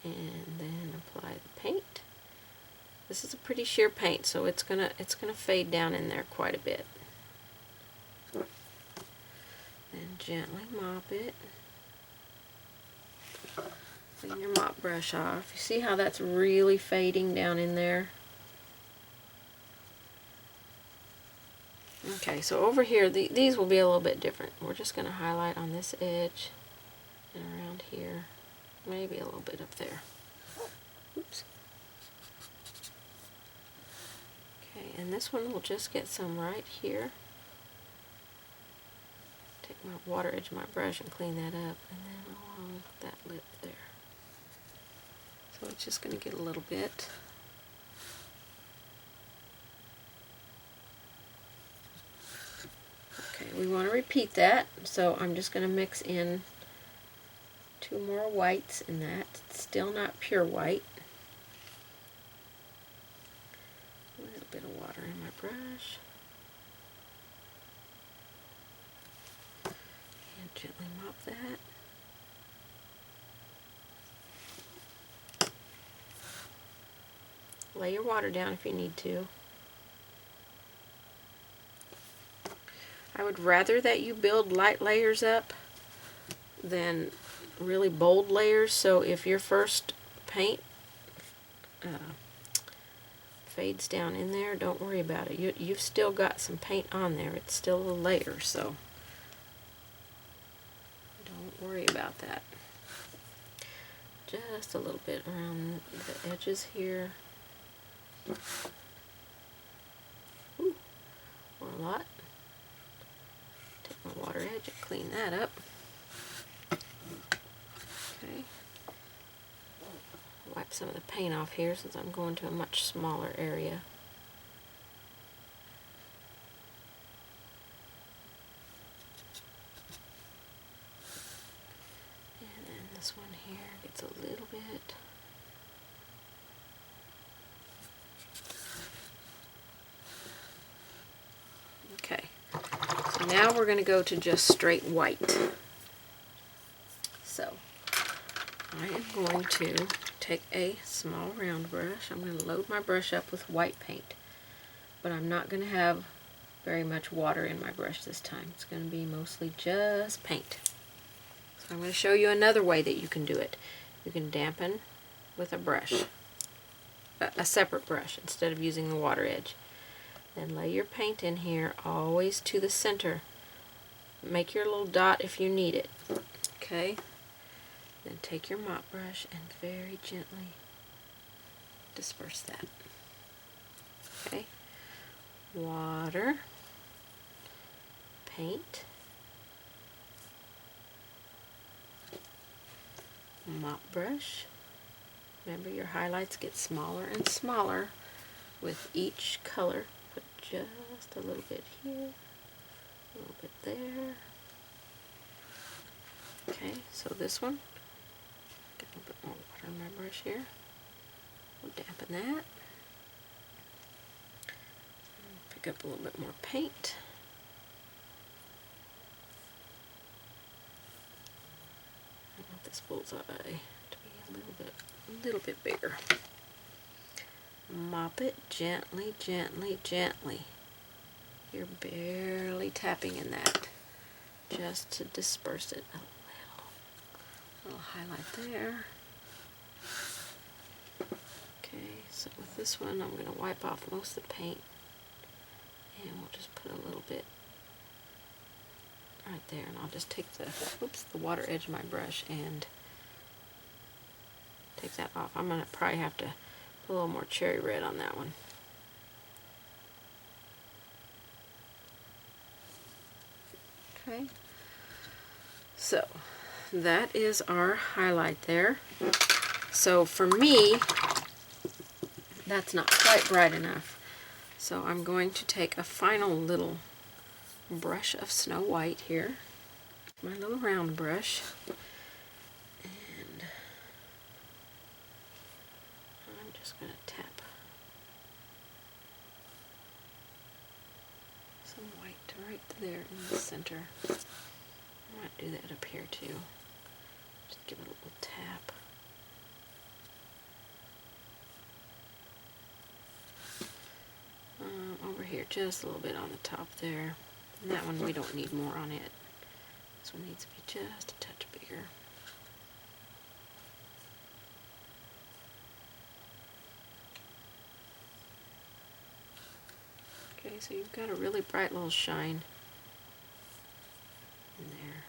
and then apply the paint. This is a pretty sheer paint, so it's gonna fade down in there quite a bit. Then gently mop it. Clean your mop brush off. You see how that's really fading down in there? Okay, so over here, these will be a little bit different. We're just going to highlight on this edge and around here, maybe a little bit up there. Oops. Okay, and this one will just get some right here. Take my water edge of my brush and clean that up, and then along that lip there. So it's just going to get a little bit. Okay, we want to repeat that, so I'm just going to mix in 2 more whites in that. It's still not pure white. A little bit of water in my brush. And gently mop that. Lay your water down if you need to. I would rather that you build light layers up than really bold layers, so if your first paint fades down in there, don't worry about it. You've still got some paint on there. It's still a layer, so don't worry about that. Just a little bit around the edges here. Ooh, or a lot. Take my water edge and clean that up. Okay. Wipe some of the paint off here since I'm going to a much smaller area. And then this one here gets a little bit. Okay. So now we're going to go to just straight white. So I am going to take a small round brush. I'm going to load my brush up with white paint, but I'm not going to have very much water in my brush this time. It's going to be mostly just paint. So I'm going to show you another way that you can do it. You can dampen with a brush, a separate brush, instead of using the water edge. Then lay your paint in here, always to the center. Make your little dot if you need it. Okay? Then take your mop brush and very gently disperse that. Okay? Water, paint, mop brush. Remember, your highlights get smaller and smaller with each color. Put just a little bit here, a little bit there. Okay, so this one, get a little bit more water in my brush here. We'll dampen that. Pick up a little bit more paint. I want this bullseye to be a little bit bigger. Mop it gently, gently, gently. You're barely tapping in that, just to disperse it a little highlight there. Okay, so with this one, I'm going to wipe off most of the paint, and we'll just put a little bit right there, and I'll just take the water edge of my brush and take that off. I'm going to probably have to put a little more cherry red on that one. Okay, so that is our highlight there. So for me, that's not quite bright enough. So I'm going to take a final little brush of Snow White here, my little round brush, and I'm just going to tap some white right there in the center. I might do that up here too. Just give it a little tap. Over here, just a little bit on the top there. And that one we don't need more on it. This one needs to be just a touch bigger. Okay, so you've got a really bright little shine in there.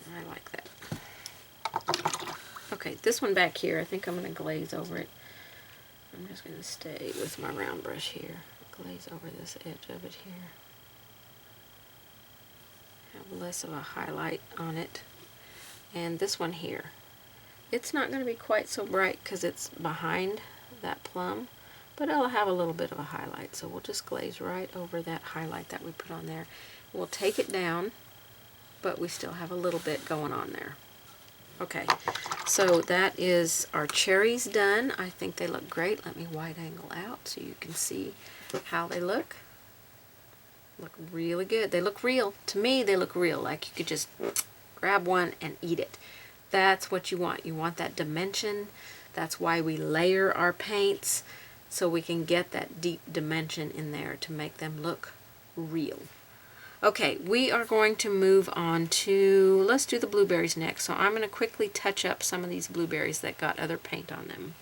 And I like that. Okay, this one back here, I think I'm going to glaze over it. I'm just going to stay with my round brush here. Glaze over this edge of it here. Have less of a highlight on it. And this one here, it's not going to be quite so bright because it's behind that plum, but it'll have a little bit of a highlight. So we'll just glaze right over that highlight that we put on there. We'll take it down, but we still have a little bit going on there. Okay, so that is our cherries done. I think they look great. Let me wide angle out so you can see how they look. Look really good. They look real. To me, they look real, like you could just grab one and eat it. That's what you want. You want that dimension. That's why we layer our paints, so we can get that deep dimension in there to make them look real. Okay, we are going to move on to, let's do the blueberries next. So I'm going to quickly touch up some of these blueberries that got other paint on them.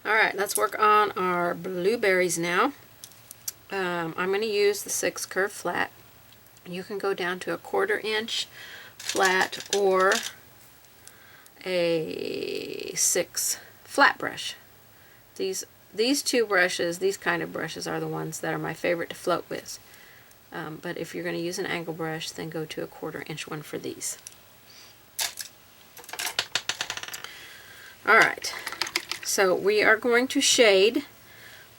Alright, let's work on our blueberries now. I'm going to use the 6 curve flat. You can go down to a 1/4 inch flat or a 6 flat brush. These two brushes, these kind of brushes, are the ones that are my favorite to float with. But if you're going to use an angle brush, then go to a 1/4 inch one for these. Alright, so we are going to shade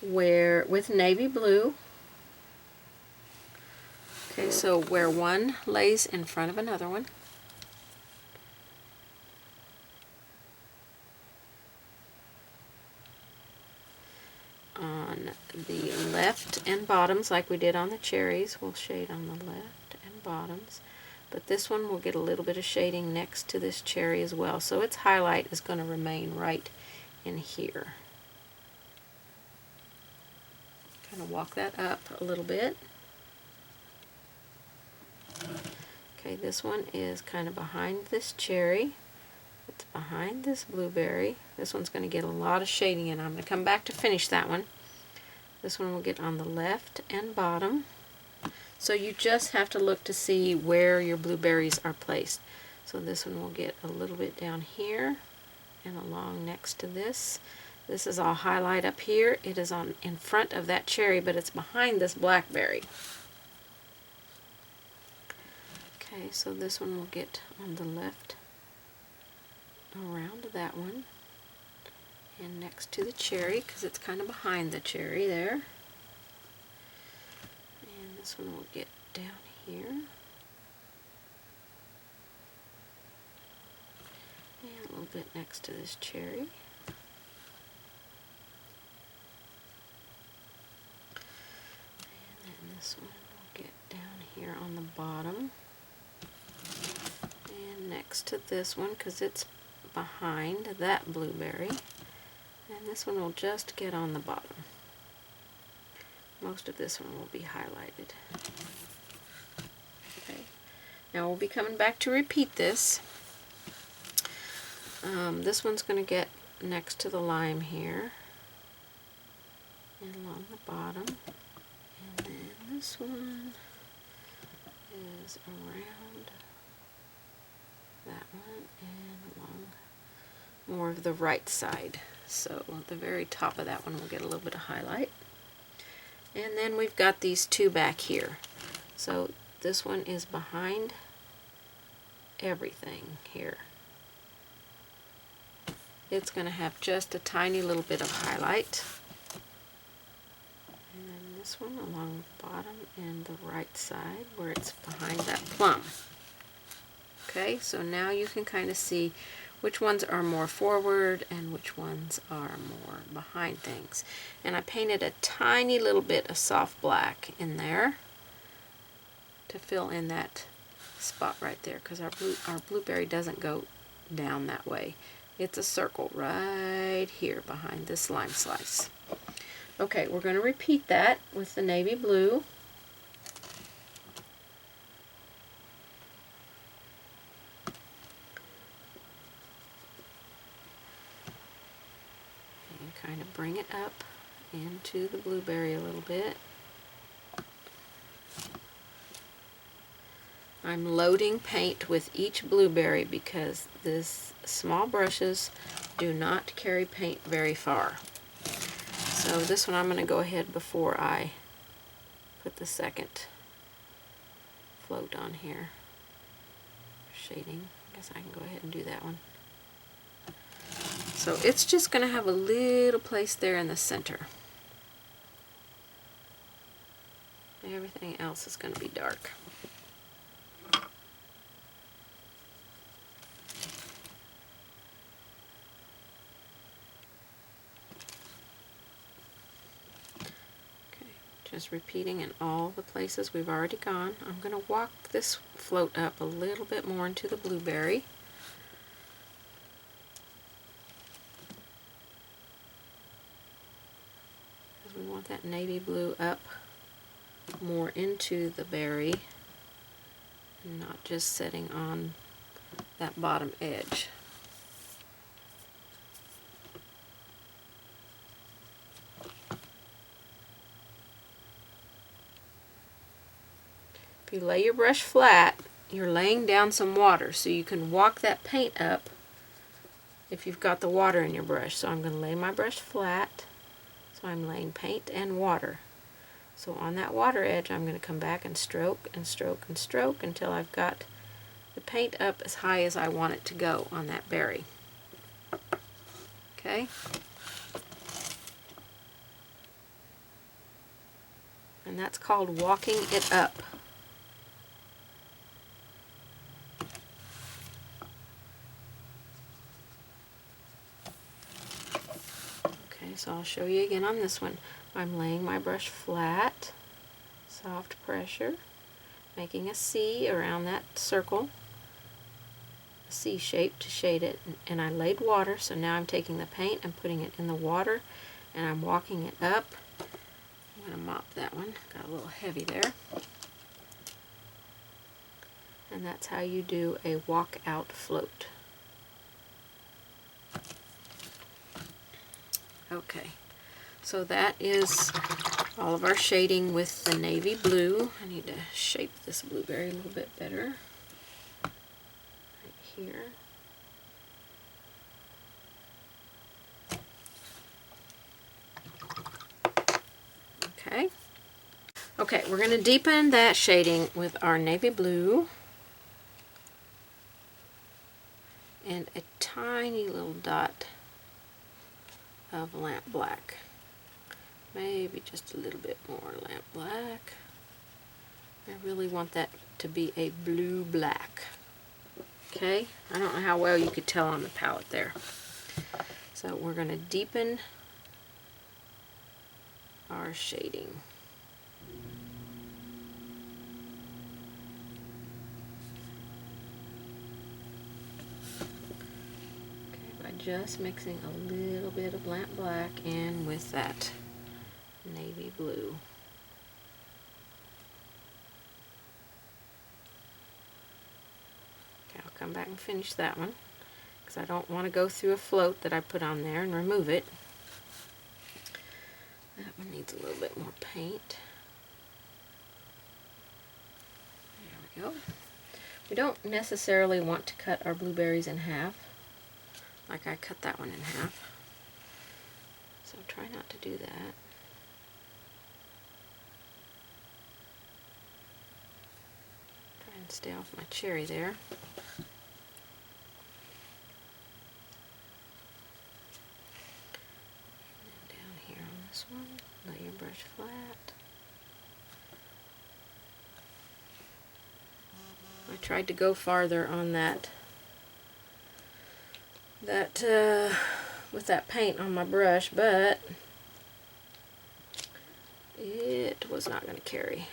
with navy blue. Okay, so where one lays in front of another one. On the left and bottoms, like we did on the cherries, we'll shade on the left and bottoms. But this one will get a little bit of shading next to this cherry as well. So its highlight is going to remain right in here. Kind of walk that up a little bit. Okay, this one is kind of behind this cherry. It's behind this blueberry. This one's going to get a lot of shading in. I'm going to come back to finish that one. This one will get on the left and bottom. So you just have to look to see where your blueberries are placed. So this one will get a little bit down here and along next to this. This is all highlight up here. It is on in front of that cherry, but it's behind this blackberry. Okay, so this one will get on the left around that one and next to the cherry, because it's kind of behind the cherry there. And this one will get down here. And a little bit next to this cherry. And then this one will get down here on the bottom. And next to this one, because it's behind that blueberry. And this one will just get on the bottom. Most of this one will be highlighted. Okay. Now we'll be coming back to repeat this. This one's going to get next to the lime here and along the bottom. And then this one is around that one and along more of the right side. So the very top of that one will get a little bit of highlight. And then we've got these two back here. So this one is behind everything here. It's going to have just a tiny little bit of highlight. And then this one along the bottom and the right side where it's behind that plum. Okay, so now you can kind of see which ones are more forward and which ones are more behind things. And I painted a tiny little bit of soft black in there to fill in that spot right there, because our blueberry doesn't go down that way. It's a circle right here behind this lime slice. Okay, we're going to repeat that with the navy blue. And kind of bring it up into the blueberry a little bit. I'm loading paint with each blueberry because these small brushes do not carry paint very far. So this one I'm going to go ahead before I put the second float on here. Shading. I guess I can go ahead and do that one. So it's just going to have a little place there in the center. Everything else is going to be dark. Just repeating in all the places we've already gone. I'm going to walk this float up a little bit more into the blueberry. Because we want that navy blue up more into the berry and not just sitting on that bottom edge. If you lay your brush flat, you're laying down some water, so you can walk that paint up if you've got the water in your brush. So I'm going to lay my brush flat, so I'm laying paint and water. So on that water edge, I'm going to come back and stroke and stroke and stroke until I've got the paint up as high as I want it to go on that berry. Okay? And that's called walking it up. So I'll show you again on this one. I'm laying my brush flat, soft pressure, making a C around that circle, a C shape to shade it, and I laid water, so now I'm taking the paint and putting it in the water, and I'm walking it up. I'm going to mop that one, got a little heavy there. And that's how you do a walk-out float. Okay, so that is all of our shading with the navy blue. I need to shape this blueberry a little bit better. Right here. Okay. Okay, we're going to deepen that shading with our navy blue. dot of lamp black. Maybe just a little bit more lamp black. I really want that to be a blue black. Okay, I don't know how well you could tell on the palette there. So we're going to deepen our shading. Okay, by just mixing a little bit of lamp black in with that navy blue. Okay, I'll come back and finish that one because I don't want to go through a float that I put on there and remove it. That one needs a little bit more paint. There we go. We don't necessarily want to cut our blueberries in half, like I cut that one in half. So try not to do that. Try and stay off my cherry there. This one, lay your brush flat. I tried to go farther on that with that paint on my brush, but it was not going to carry.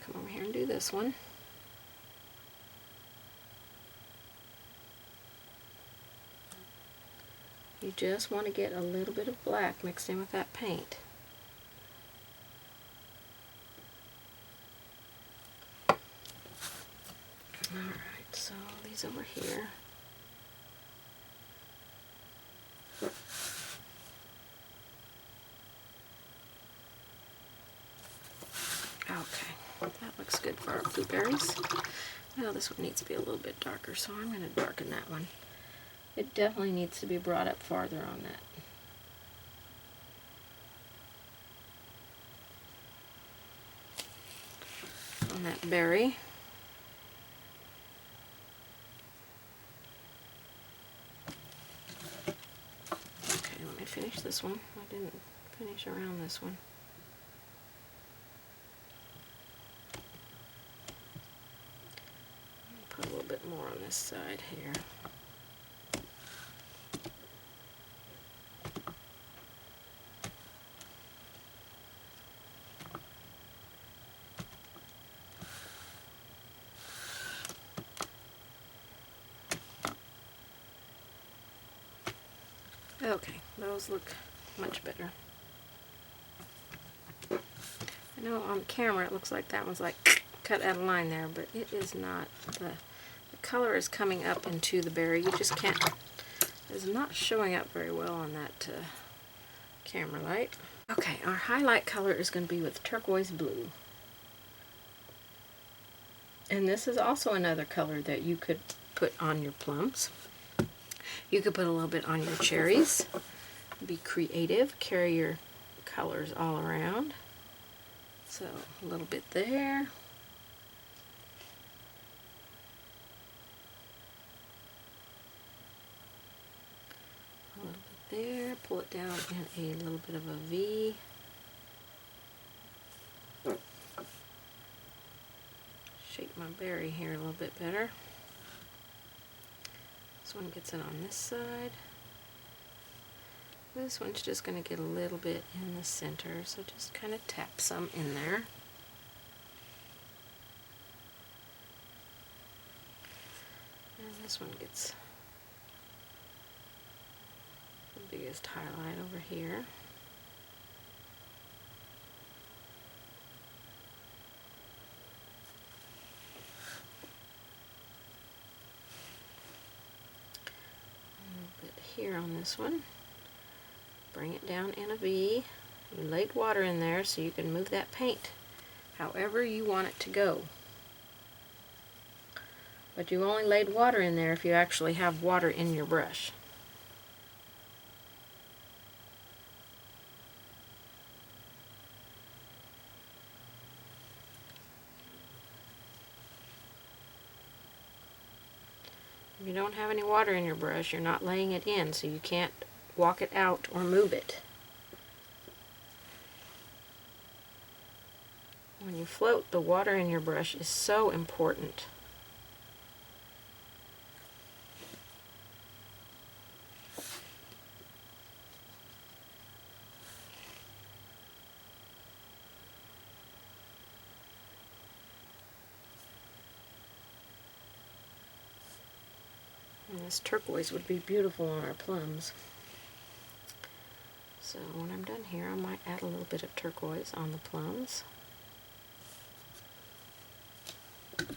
Come over here and do this one. You just want to get a little bit of black mixed in with that paint. Alright, so these over here. Okay. That looks good for our blueberries. Well, this one needs to be a little bit darker, so I'm going to darken that one. It definitely needs to be brought up farther on that berry. Okay, let me finish this one. I didn't finish around this one. Put a little bit more on this side here. Okay, those look much better. I know on camera it looks like that one's like cut out a line there, but it is not. The color is coming up into the berry. You just can't, it's not showing up very well on that camera light. Okay, our highlight color is going to be with turquoise blue. And this is also another color that you could put on your plums. You could put a little bit on your cherries. Be creative, carry your colors all around. So a little bit there. A little bit there. Pull it down in a little bit of a V. Shape my berry here a little bit better. This one gets it on this side. This one's just going to get a little bit in the center, so just kind of tap some in there. And this one gets the biggest highlight over here. Here on this one, bring it down in a V. You laid water in there so you can move that paint however you want it to go. But you only laid water in there if you actually have water in your brush. If you don't have any water in your brush, you're not laying it in, so you can't walk it out or move it. When you float, the water in your brush is so important. And this turquoise would be beautiful on our plums. So when I'm done here, I might add a little bit of turquoise on the plums. Okay,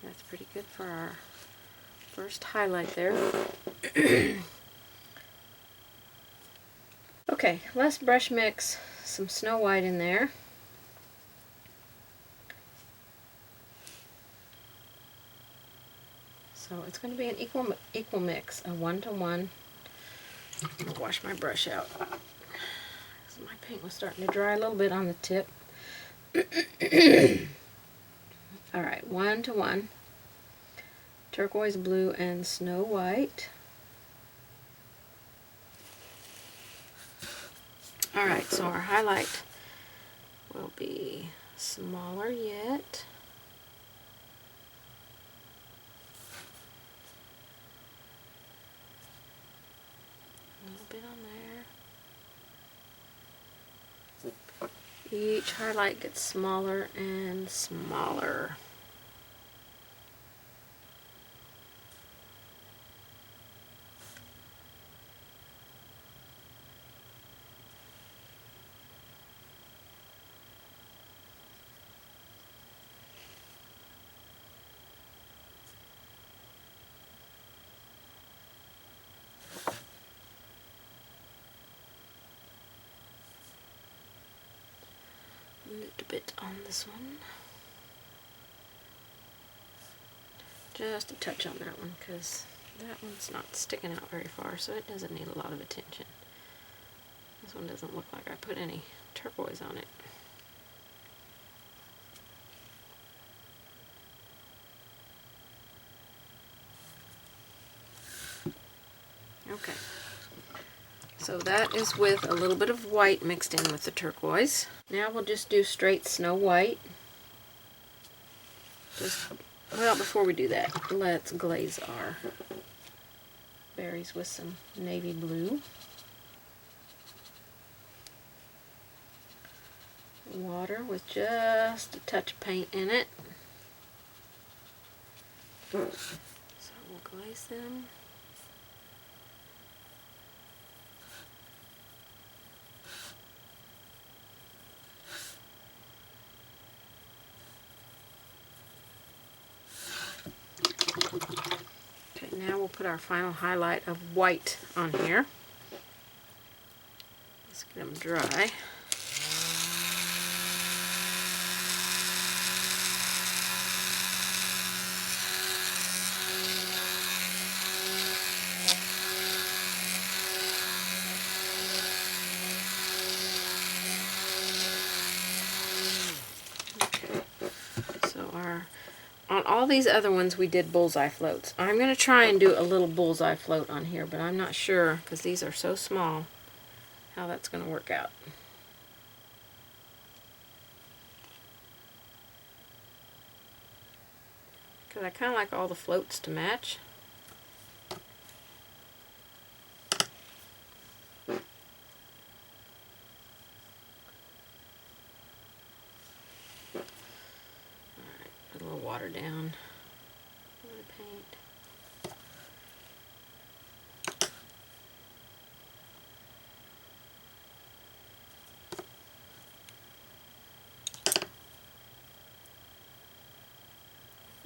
that's pretty good for our first highlight there. Okay, let's brush mix some Snow White in there. So it's going to be an equal mix, a 1-to-1. I'm going to wash my brush out. So my paint was starting to dry a little bit on the tip. Alright, 1-to-1. Turquoise blue and Snow White. Alright, so our highlight will be smaller yet. A little bit on there. Each highlight gets smaller and smaller. A little bit on this one. Just a touch on that one, because that one's not sticking out very far, so it doesn't need a lot of attention. This one doesn't look like I put any turquoise on it. Okay. So that is with a little bit of white mixed in with the turquoise. Now we'll just do straight Snow White. Well, before we do that, let's glaze our berries with some navy blue. Water with just a touch of paint in it. So we'll glaze them. Okay, now we'll put our final highlight of white on here. Let's get them dry. On all these other ones we did bullseye floats. I'm going to try and do a little bullseye float on here, but I'm not sure, because these are so small, how that's going to work out. Because I kind of like all the floats to match. Put a little water down. A little paint.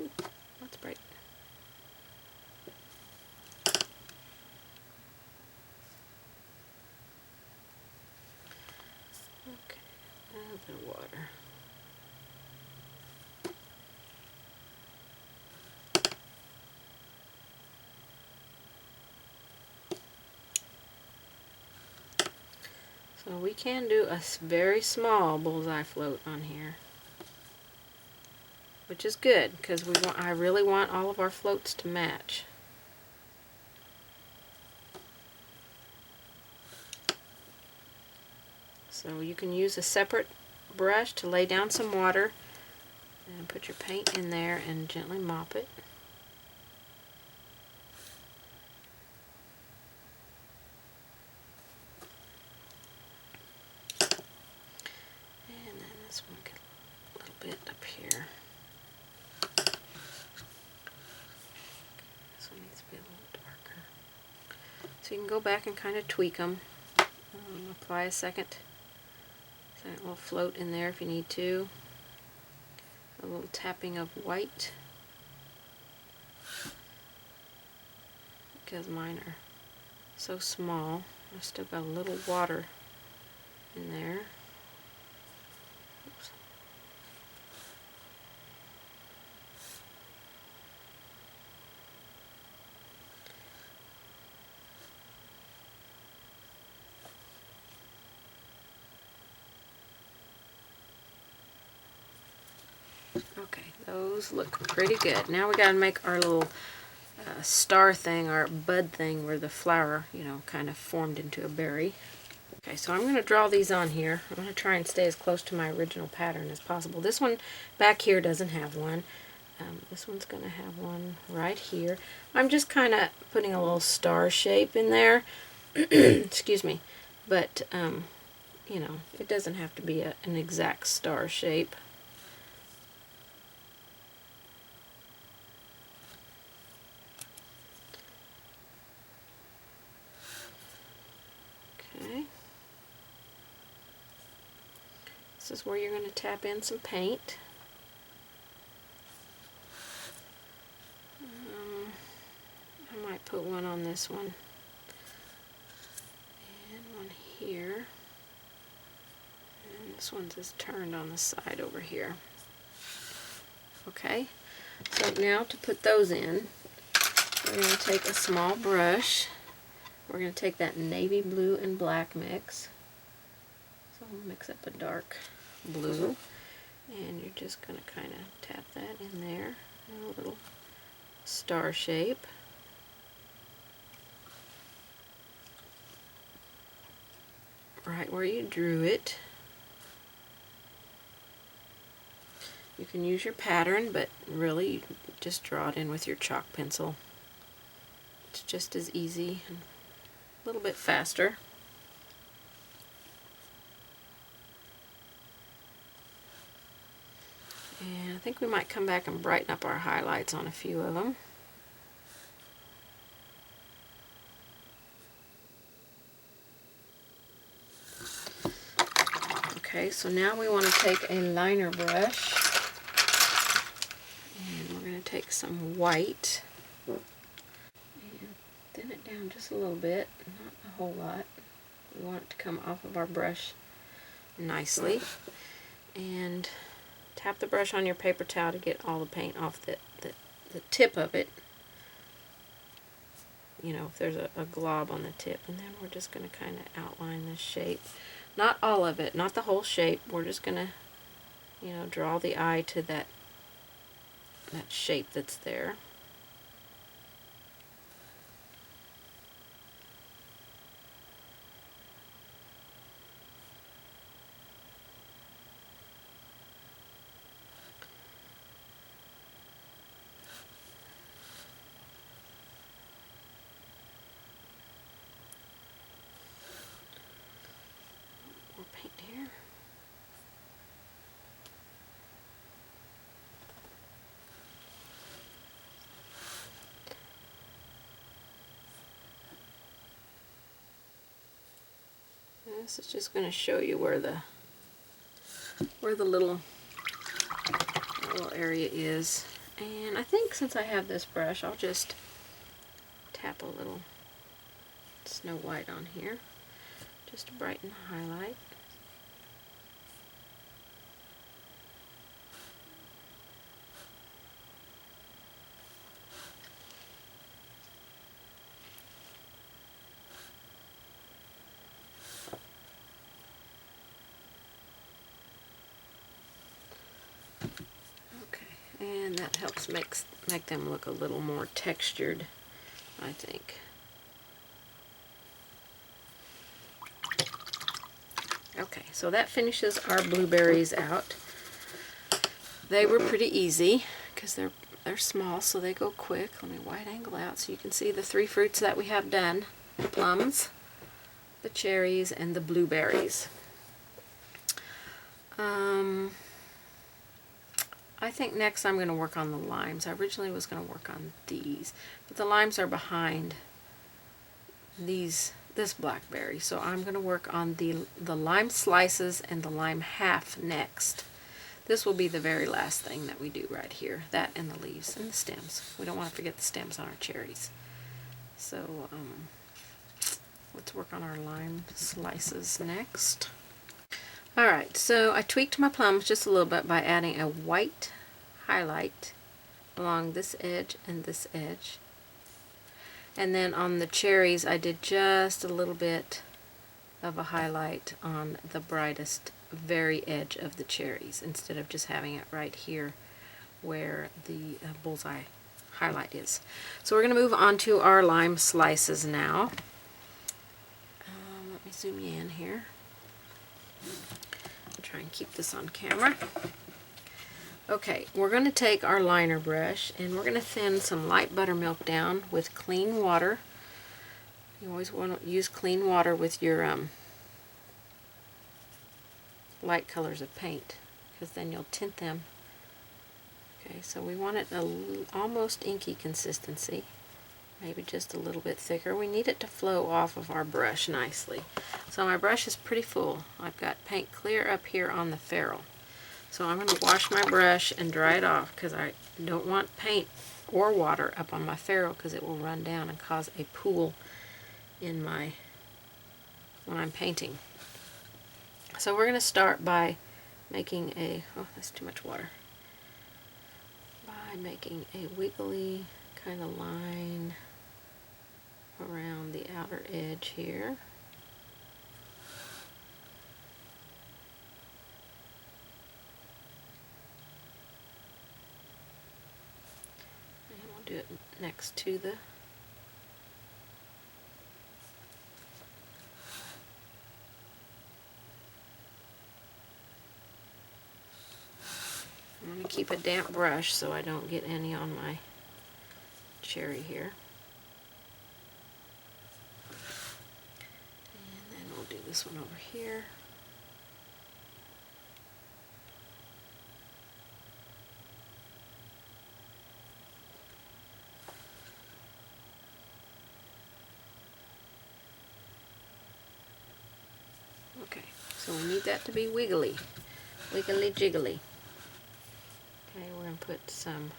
Ooh, that's bright. Okay, a bit of water. So we can do a very small bullseye float on here, which is good because I really want all of our floats to match. So you can use a separate brush to lay down some water and put your paint in there and gently mop it. And then this one get a little bit up here. This one needs to be a little darker. So you can go back and kind of tweak them. Apply a second little float in there if you need to. A little tapping of white, because mine are so small. I've still got a little water in there. Oops. Okay, those look pretty good. Now we gotta make our little star thing, our bud thing, where the flower, you know, kind of formed into a berry. Okay, so I'm going to draw these on here. I'm going to try and stay as close to my original pattern as possible. This one back here doesn't have one. This one's going to have one right here. I'm just kind of putting a little star shape in there. Excuse me. But, you know, it doesn't have to be an exact star shape. Okay. This is where you're going to tap in some paint. I might put one on this one. And one here. And this one's just turned on the side over here. Okay. So now to put those in, we're going to take a small brush. We're going to take that navy blue and black mix. So we'll mix up a dark blue. And you're just going to kind of tap that in there. A little star shape. Right where you drew it. You can use your pattern, but really you just draw it in with your chalk pencil. It's just as easy and a little bit faster. And I think we might come back and brighten up our highlights on a few of them. Okay, so now we want to take a liner brush, and we're going to take some white and thin it down just a little bit, not a whole lot. We want it to come off of our brush nicely, and tap the brush on your paper towel to get all the paint off the tip of it. You know, if there's a glob on the tip, and then we're just going to kind of outline this shape. Not all of it, not the whole shape. We're just going to, you know, draw the eye to that shape that's there. More paint here. This is just going to show you where the little area is. And I think since I have this brush, I'll just tap a little Snow White on here just to brighten the highlight. And that helps make them look a little more textured, I think. Okay, so that finishes our blueberries out. They were pretty easy because they're small, so they go quick. Let me wide angle out so you can see the three fruits that we have done: the plums, the cherries, and the blueberries. I think next I'm going to work on the limes. I originally was going to work on these, but the limes are behind this blackberry, so I'm going to work on the lime slices and the lime half next. This will be the very last thing that we do right here, that and the leaves and the stems. We don't want to forget the stems on our cherries. So let's work on our lime slices next. Alright, so I tweaked my plums just a little bit by adding a white highlight along this edge and this edge. And then on the cherries, I did just a little bit of a highlight on the brightest very edge of the cherries instead of just having it right here where the bullseye highlight is. So we're going to move on to our lime slices now. Let me zoom you in here. I'll try and keep this on camera. Okay, we're going to take our liner brush and we're going to thin some light buttermilk down with clean water. You always want to use clean water with your light colors of paint, because then you'll tint them. Okay, so we want it almost inky consistency, maybe just a little bit thicker. We need it to flow off of our brush nicely. So my brush is pretty full. I've got paint clear up here on the ferrule. So I'm going to wash my brush and dry it off because I don't want paint or water up on my ferrule because it will run down and cause a pool in when I'm painting. So we're going to start by making oh, that's too much water. By making a wiggly kind of line around the outer edge here. And we'll do it next to the I'm going to keep a damp brush so I don't get any on my cherry here. And then we'll do this one over here. Okay, so we need that to be wiggly, wiggly jiggly. Okay, we're going to put some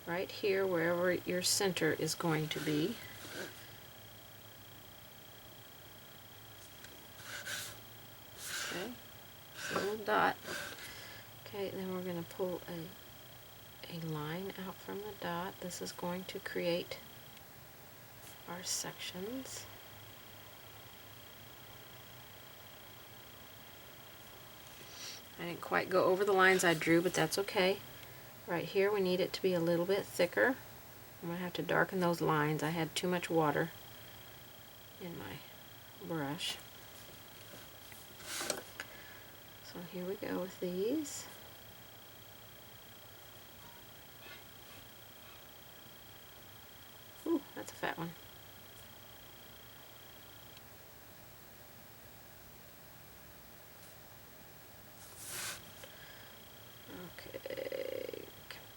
right here wherever your center is going to be. Okay, a little dot. Okay, then we're going to pull a line out from the dot. This is going to create our sections. I didn't quite go over the lines I drew, but that's okay. Right here we need it to be a little bit thicker. I'm going to have to darken those lines. I had too much water in my brush. So here we go with these. Ooh, that's a fat one. Okay,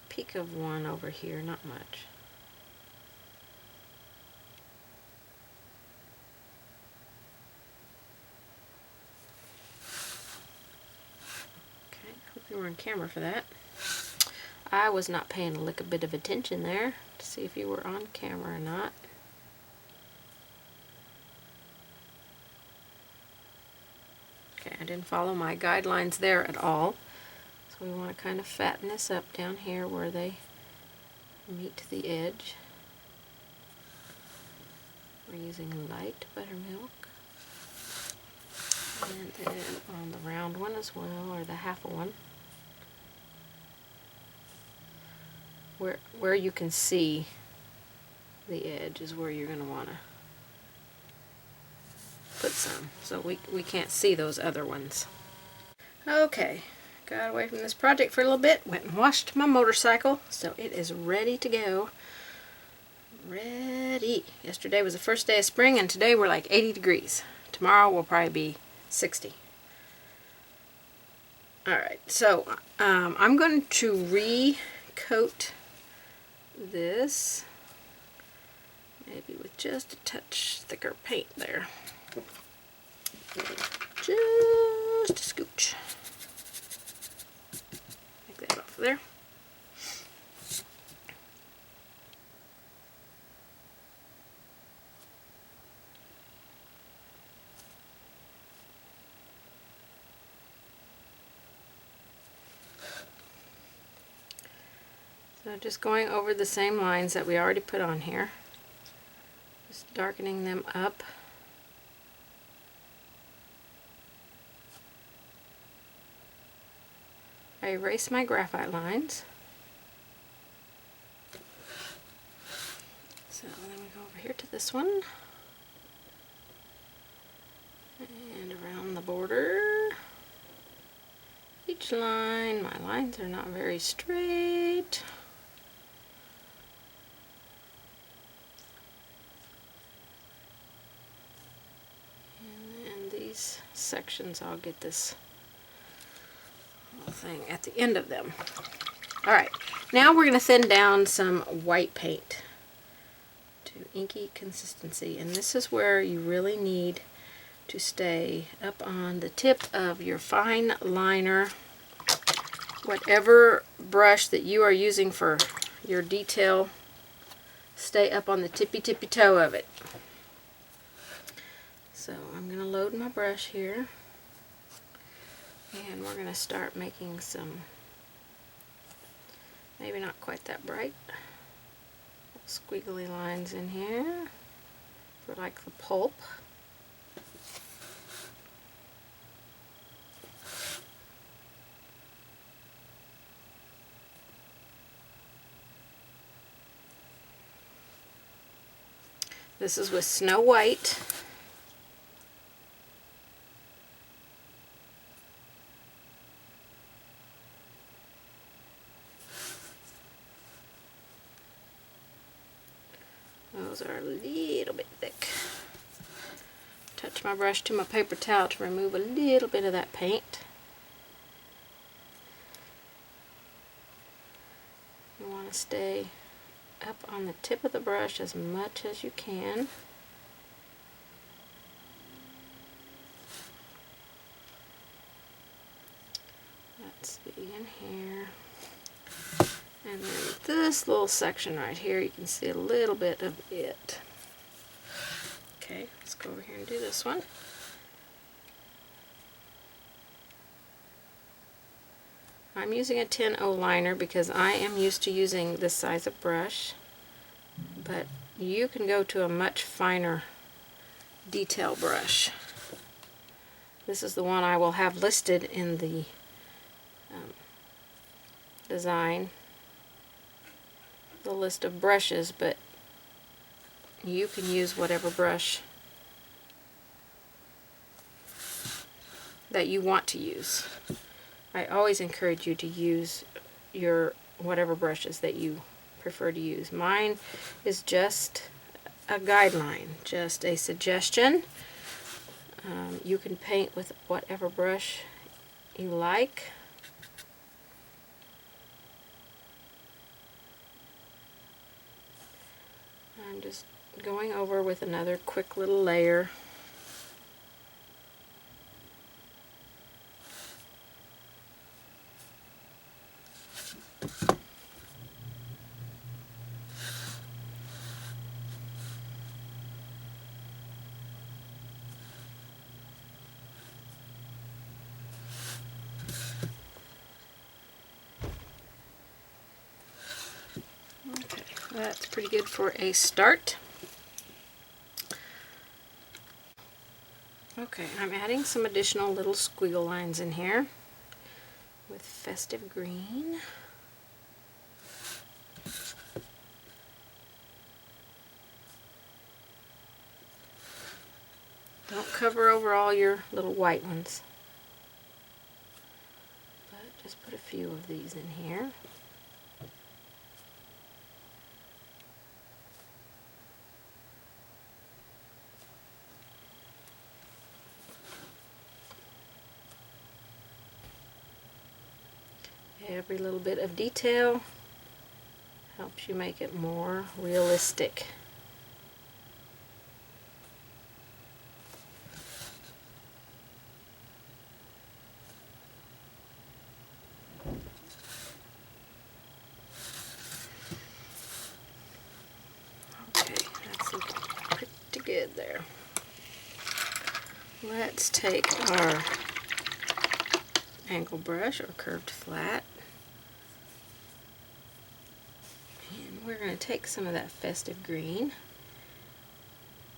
peak of one over here, not much. Okay, hope you were on camera for that. I was not paying a lick a bit of attention there to see if you were on camera or not. Okay, I didn't follow my guidelines there at all. So we want to kind of fatten this up down here where they meet the edge. We're using light buttermilk. And then on the round one as well, or the half one. where you can see the edge is where you're going to want to put some, so we can't see those other ones. Okay, got away from this project for a little bit, went and washed my motorcycle, so it is ready to go. Ready. Yesterday was the first day of spring, and today we're like 80 degrees. Tomorrow will probably be 60. Alright, so I'm going to re-coat this, maybe with just a touch thicker paint there. Just a scooch. Take that off of there. So just going over the same lines that we already put on here, just darkening them up. I erase my graphite lines. So then we go over here to this one, and around the border. Each line, my lines are not very straight. Sections, I'll get this little thing at the end of them. Alright, now we're going to thin down some white paint to inky consistency, and this is where you really need to stay up on the tip of your fine liner. Whatever brush that you are using for your detail, stay up on the tippy toe of it. So I'm going to load my brush here, and we're going to start making some, maybe not quite that bright, squiggly lines in here for like the pulp. This is with Snow White. Those are a little bit thick. Touch my brush to my paper towel to remove a little bit of that paint. You want to stay up on the tip of the brush as much as you can. Let's be in here. And then this little section right here, you can see a little bit of it. Okay, let's go over here and do this one. I'm using a 10-0 liner because I am used to using this size of brush, but you can go to a much finer detail brush. This is the one I will have listed in the design, the list of brushes, but you can use whatever brush that you want to use. I always encourage you to use your whatever brushes that you prefer to use. Mine is just a guideline, just a suggestion. You can paint with whatever brush you like. I'm just going over with another quick little layer. Okay, that's pretty good for a start. Okay, I'm adding some additional little squiggle lines in here with festive green. cover over all your little white ones. But just put a few of these in here. Every little bit of detail helps you make it more realistic. Okay, that's looking pretty good there. Let's take our angle brush or curved flat, and we're going to take some of that festive green.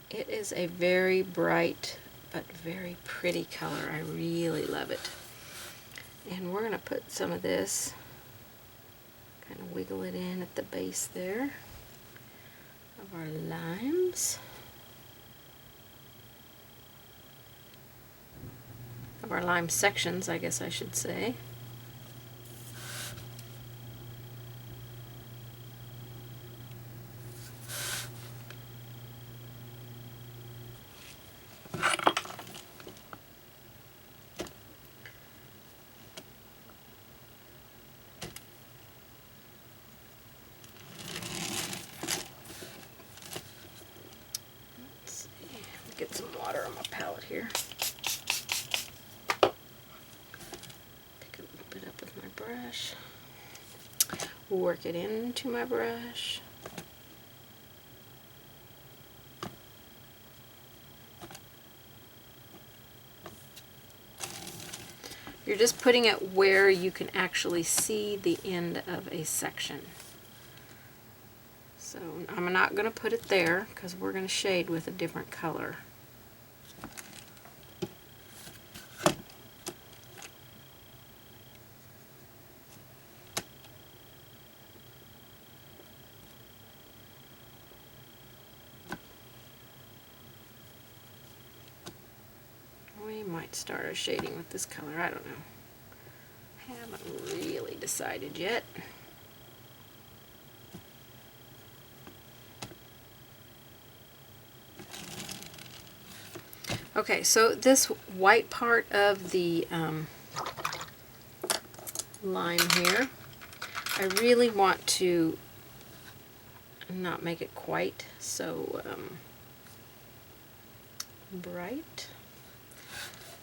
It is a very bright but very pretty color. I really love it. And we're going to put some of this, kind of wiggle it in at the base there of our limes. Of our lime sections, I guess I should say. Let's see, get some water on my palette here. Brush. Work it into my brush. You're just putting it where you can actually see the end of a section. So I'm not going to put it there because we're going to shade with a different color. We might start our shading with this color, I don't know. Haven't really decided yet. Okay, so this white part of the lime here, I really want to not make it quite so bright.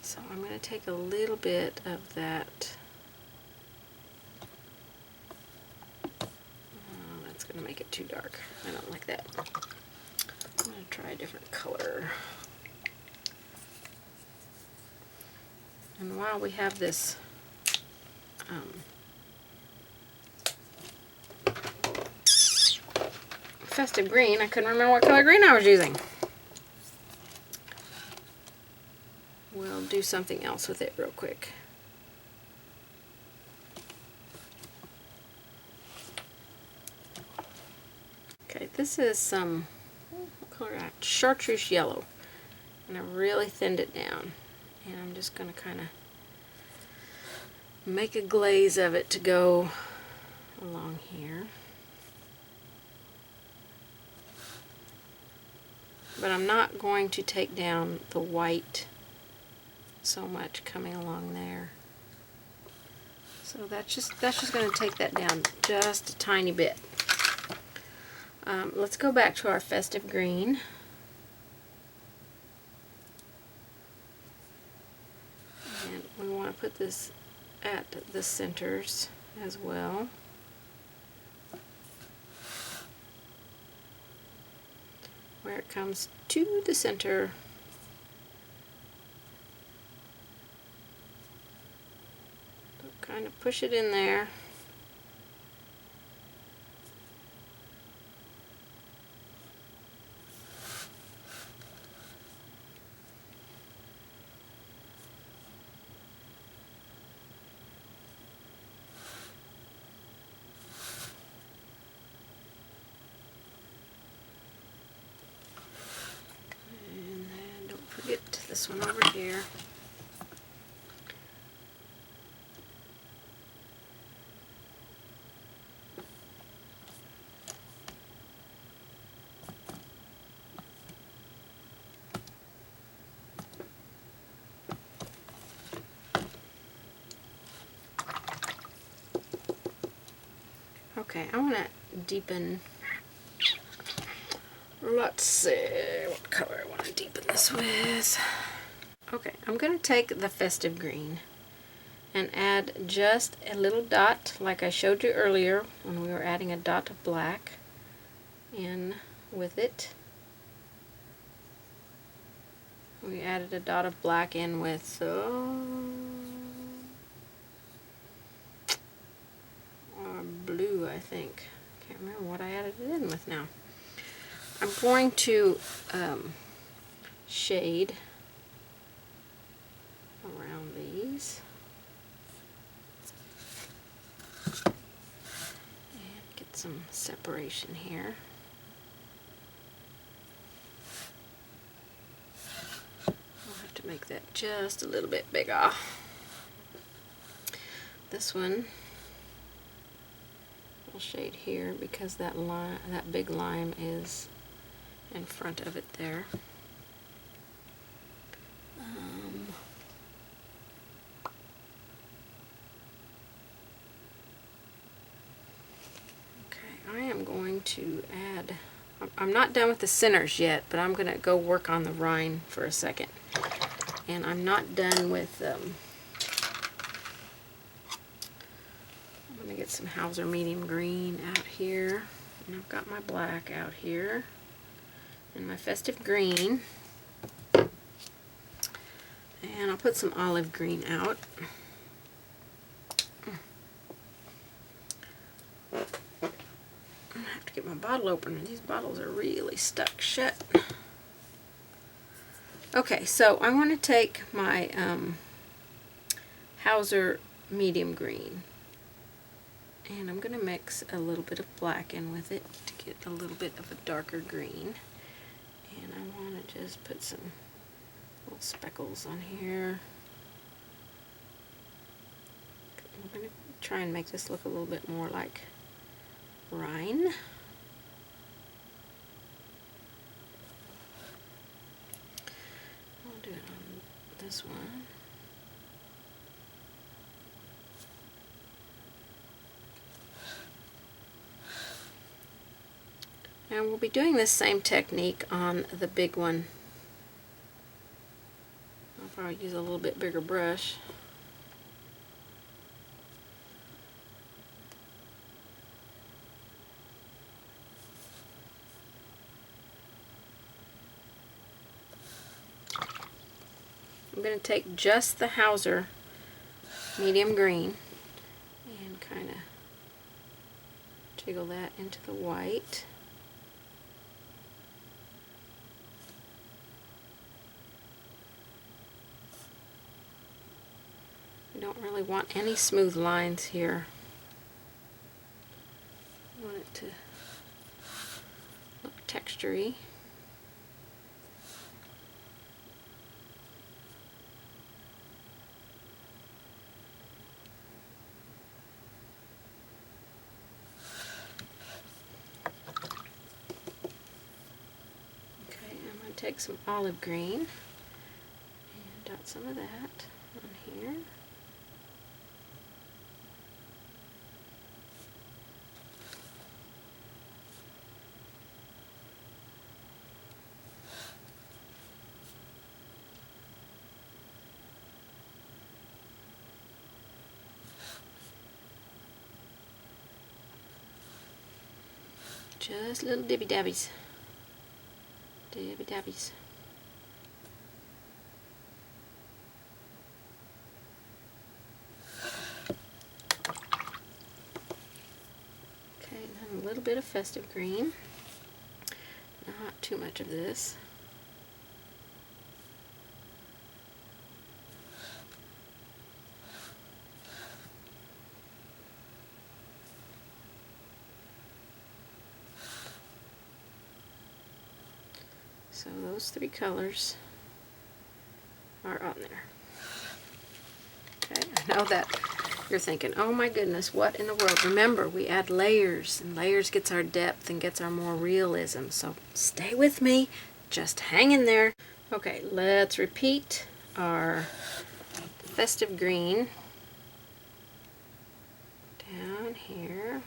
So I'm going to take a little bit of that. Oh, that's going to make it too dark. I don't like that. I'm going to try a different color. And while we have this festive green, I couldn't remember what color green I was using. We'll do something else with it real quick. Okay, this is some, what color is that? Chartreuse yellow. And I really thinned it down. And I'm just going to kind of make a glaze of it to go along here. But I'm not going to take down the white so much coming along there. So that's just going to take that down just a tiny bit. Let's go back to our festive green. And we want to put this at the centers as well. Where it comes to the center. Kind of push it in there. this one over here. Okay, I want to deepen. Let's see what color I want to deepen this with. Okay, I'm going to take the festive green and add just a little dot like I showed you earlier when we were adding a dot of black in with it. We added a dot of black in with blue, I think. Can't remember what I added it in with now. I'm going to shade around these and get some separation here. I'll have to make that just a little bit bigger. This one I'll shade here because that big lime is in front of it there. Okay, I am going to add, I'm not done with the centers yet, but I'm going to go work on the rind for a second. And I'm not done with, I'm going to get some Hauser medium green out here. And I've got my black out here. And my festive green. And I'll put some olive green out. I have to get my bottle opener. These bottles are really stuck shut. Okay, so I want to take my Hauser medium green. And I'm going to mix a little bit of black in with it to get a little bit of a darker green. And I want to just put some little speckles on here. I'm going to try and make this look a little bit more like rind. I'll do it on this one. And we'll be doing this same technique on the big one. I'll probably use a little bit bigger brush. I'm going to take just the Hauser medium green and kind of jiggle that into the white. I don't really want any smooth lines here. I want it to look textury. Okay, I'm going to take some olive green and dot some of that on here. Just little dibby dabbies. Dibby dabbies. Okay, then a little bit of festive green. Not too much of this. So those three colors are on there. Okay, I know that you're thinking, oh my goodness, what in the world? Remember, we add layers, and layers gets our depth and gets our more realism. So stay with me, just hang in there. Okay, let's repeat our festive green down here.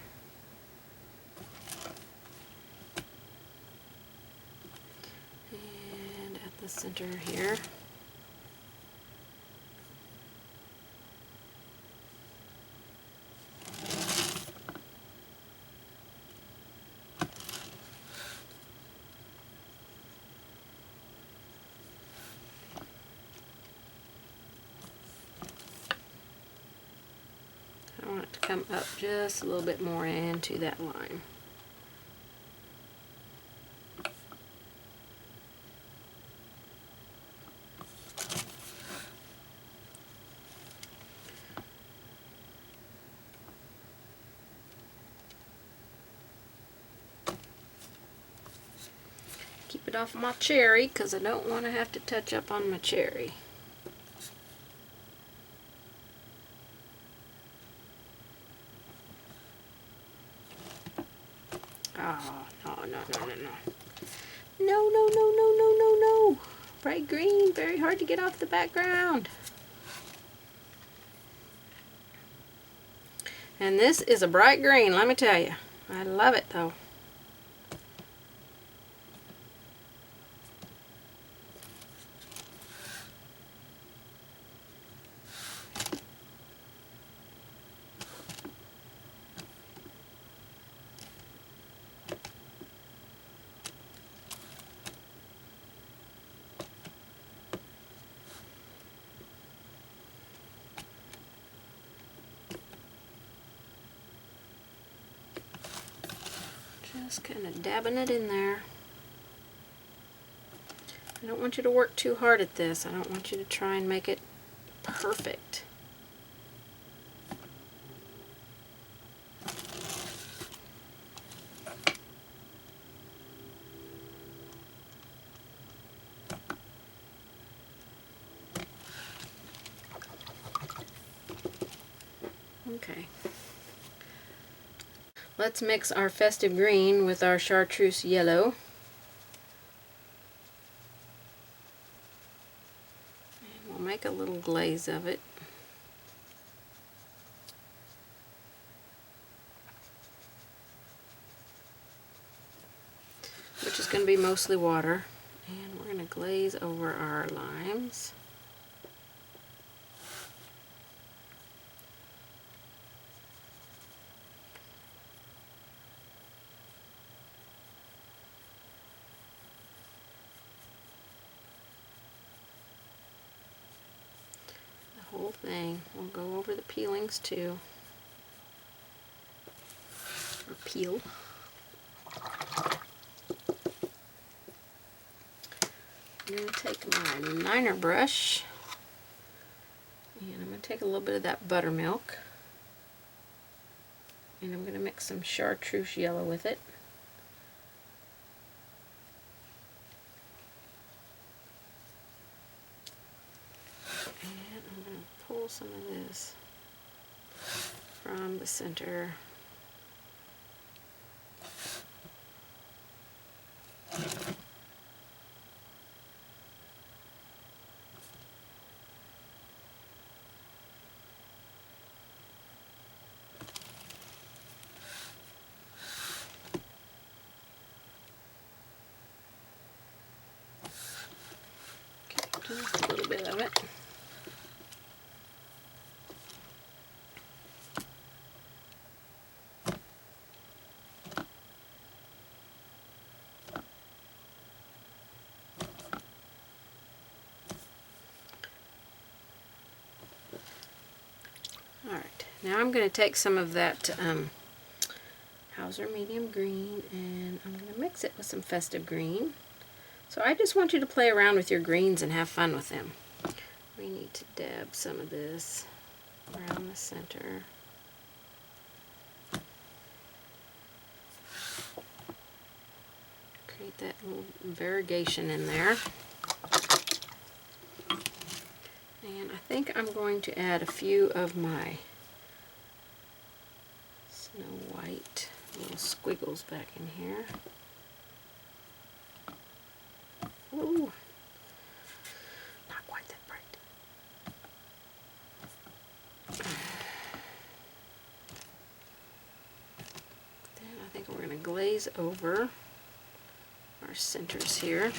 And at the center here. I want it to come up just a little bit more into that line. Keep it off my cherry because I don't want to have to touch up on my cherry. Oh, no, no, no, no, no. No, no, no, no, no, no, no. Bright green, very hard to get off the background. And this is a bright green, let me tell you. I love it though. Just kind of dabbing it in there. I don't want you to work too hard at this. I don't want you to try and make it perfect. Okay. Let's mix our festive green with our chartreuse yellow. And we'll make a little glaze of it. Which is going to be mostly water. And we're going to glaze over our limes. Whole thing. We'll go over the peelings too. Or peel. I'm going to take my liner brush and I'm going to take a little bit of that buttermilk and I'm going to mix some chartreuse yellow with it. Pull some of this from the center. Okay, just a little bit of it. Alright, now I'm going to take some of that Hauser medium green and I'm going to mix it with some festive green. So I just want you to play around with your greens and have fun with them. We need to dab some of this around the center. Create that little variegation in there. And I think I'm going to add a few of my Snow White little squiggles back in here. Ooh, not quite that bright. Then I think we're going to glaze over our centers here.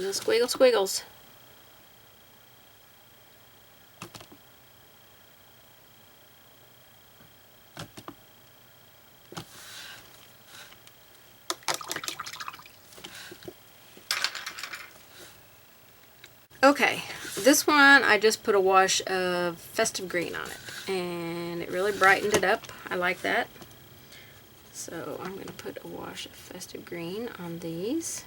Little squiggles. Okay, this one I just put a wash of festive green on it, and it really brightened it up. I like that. So I'm going to put a wash of festive green on these.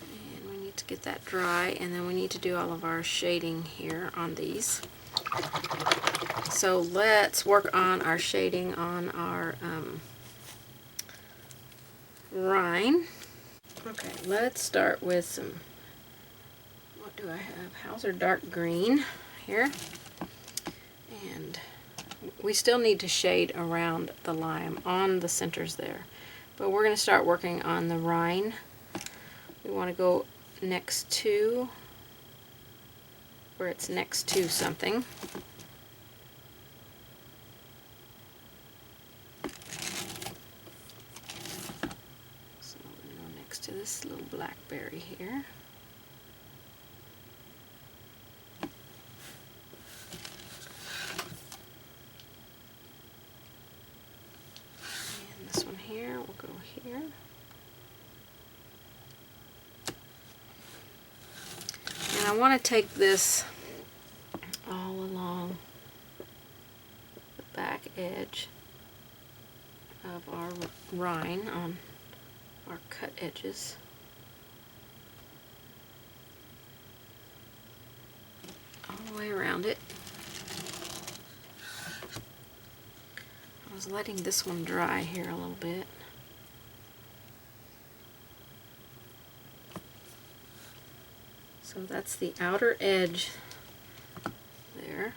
And we need to get that dry, and then we need to do all of our shading here on these. So let's work on our shading on our rind. Okay, let's start with some, what do I have? Hauser dark green here. And we still need to shade around the lime on the centers there. But we're going to start working on the rind. We want to go next to, where it's next to something. To this little blackberry here. And this one here will go here. And I want to take this all along the back edge of our rind on our cut edges. All the way around it. I was letting this one dry here a little bit. So that's the outer edge there.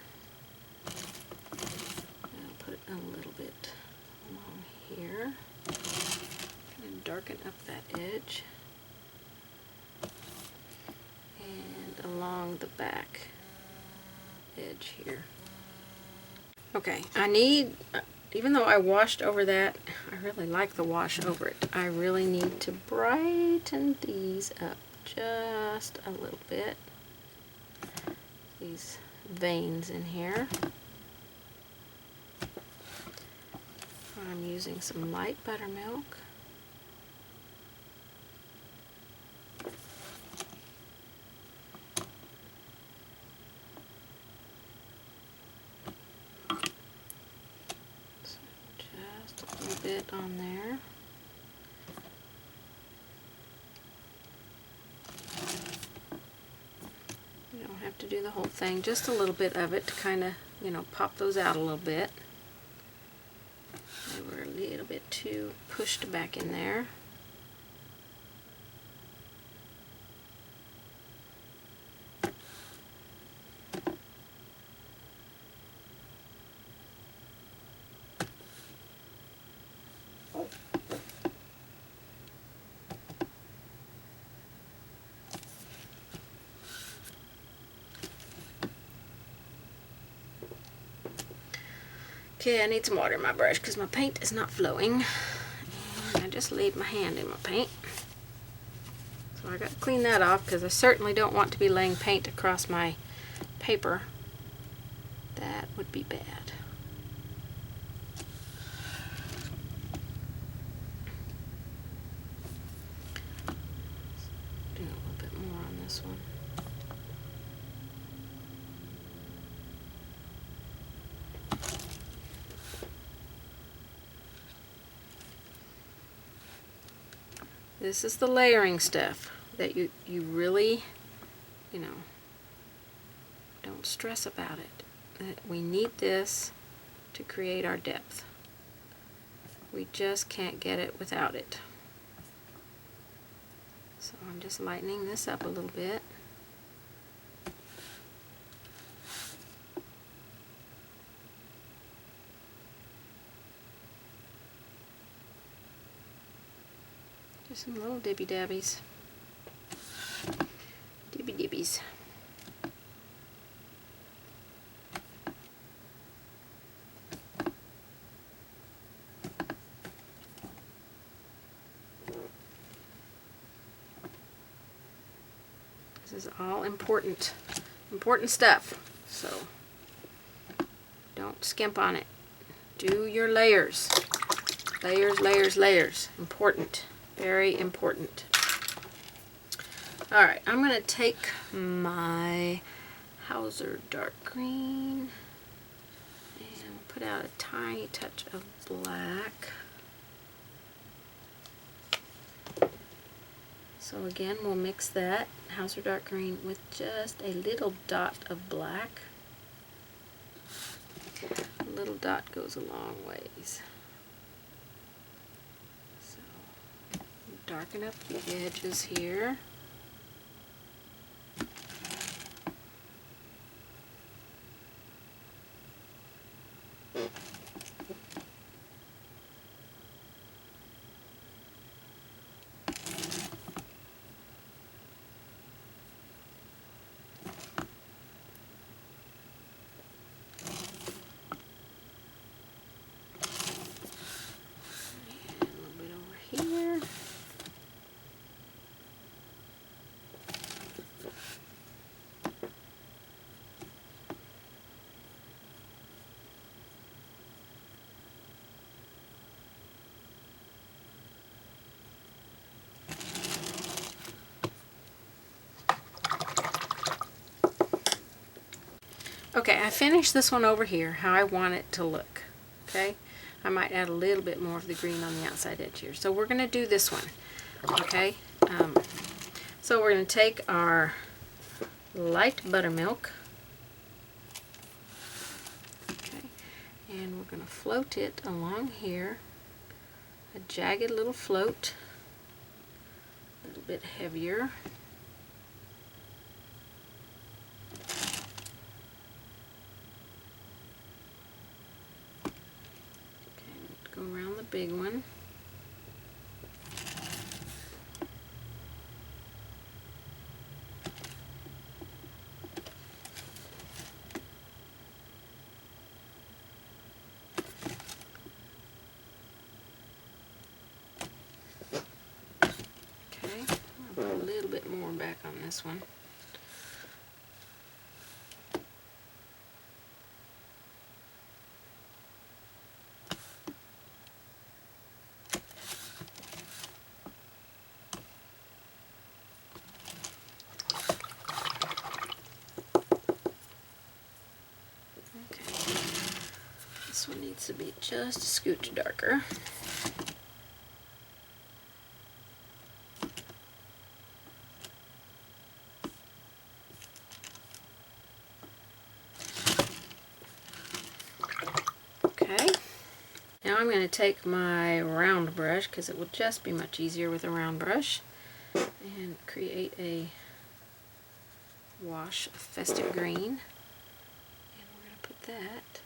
I'll put a little bit along here. Darken up that edge and along the back edge here. Okay, I need, even though I washed over that, I really like the wash over it. I really need to brighten these up just a little bit. These veins in here. I'm using some light buttermilk. Bit on there. You don't have to do the whole thing, just a little bit of it to kind of, you know, pop those out a little bit. They were a little bit too pushed back in there. Okay, I need some water in my brush because my paint is not flowing. And I just laid my hand in my paint. So I got to clean that off because I certainly don't want to be laying paint across my paper. That would be bad. Do a little bit more on this one. This is the layering stuff that you really, you know, don't stress about it. We need this to create our depth. We just can't get it without it. So I'm just lightening this up a little bit. Just some little dibby dabbies. Dibby dibbies. This is all important stuff, so don't skimp on it. Do your layers. Layers, layers, layers. Important. Very important. Alright, I'm going to take my Hauser dark green and put out a tiny touch of black. So again, we'll mix that Hauser dark green with just a little dot of black. A little dot goes a long ways. So darken up the edges here. Okay, I finished this one over here, how I want it to look. Okay, I might add a little bit more of the green on the outside edge here. So we're going to do this one. Okay, so we're going to take our light buttermilk. Okay, and we're going to float it along here. A jagged little float, a little bit heavier. Go around the big one. Okay, I'll put a little bit more back on this one. This one needs to be just a scooch darker. Okay, now I'm going to take my round brush, because it will just be much easier with a round brush, and create a wash of festive green. And we're going to put that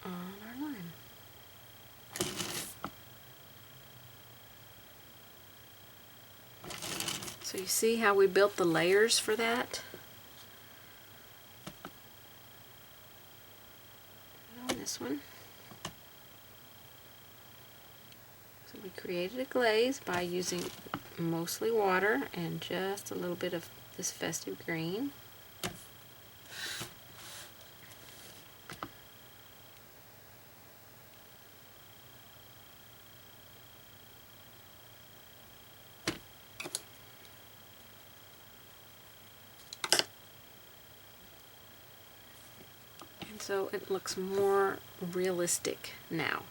on our lime. So you see how we built the layers for that? On this one. So we created a glaze by using mostly water and just a little bit of this festive green. So it looks more realistic now.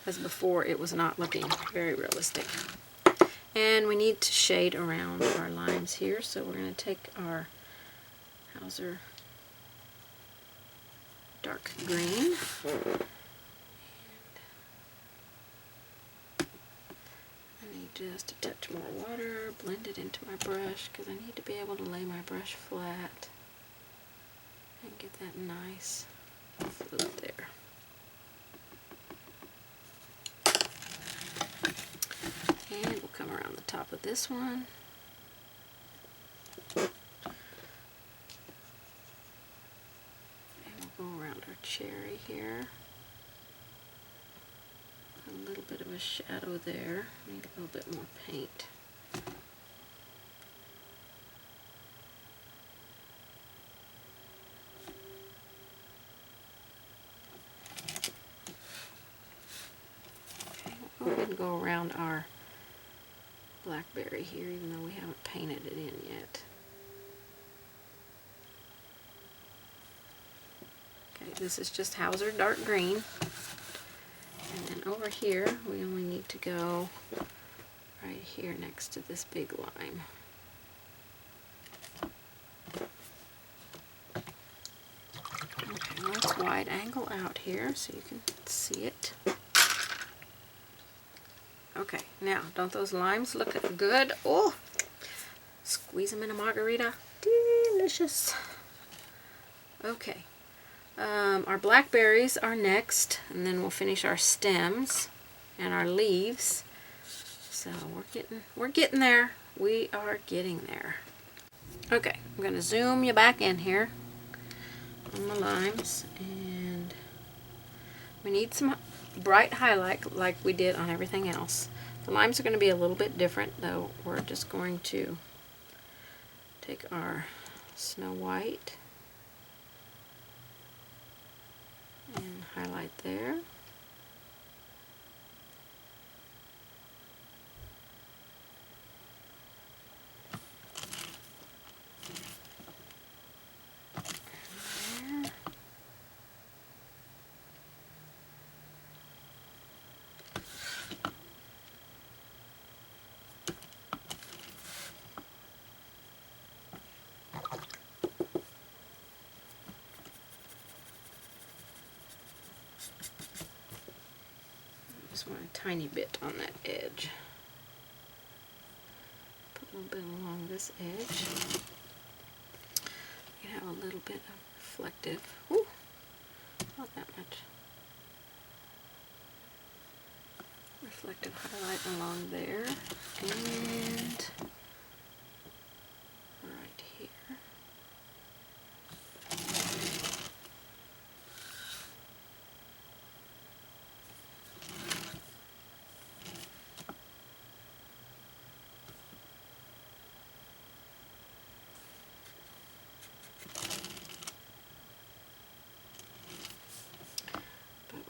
as before it was not looking very realistic. And we need to shade around our lines here, so we're going to take our Hauser dark green. I need just a touch more water, blend it into my brush, because I need to be able to lay my brush flat and get that nice float there. And we'll come around the top of this one. And we'll go around our cherry here. A little bit of a shadow there. Need a little bit more paint. Okay, we'll go ahead and go around our blackberry here, even though we haven't painted it in yet. Okay, this is just Hauser dark green. And then over here, we only need to go right here next to this big lime. Okay, let's wide angle out here so you can see it. Okay, now, don't those limes look good? Oh, squeeze them in a margarita. Delicious. Okay. Our blackberries are next, and then we'll finish our stems and our leaves. So we're getting there. We are getting there. Okay, I'm going to zoom you back in here on the limes, and we need some bright highlight like we did on everything else. The limes are going to be a little bit different, though. We're just going to take our Snow White and highlight there. There. Just want a tiny bit on that edge. Put a little bit along this edge. You have a little bit of reflective. Ooh, not that much. Reflective highlight along there and right here.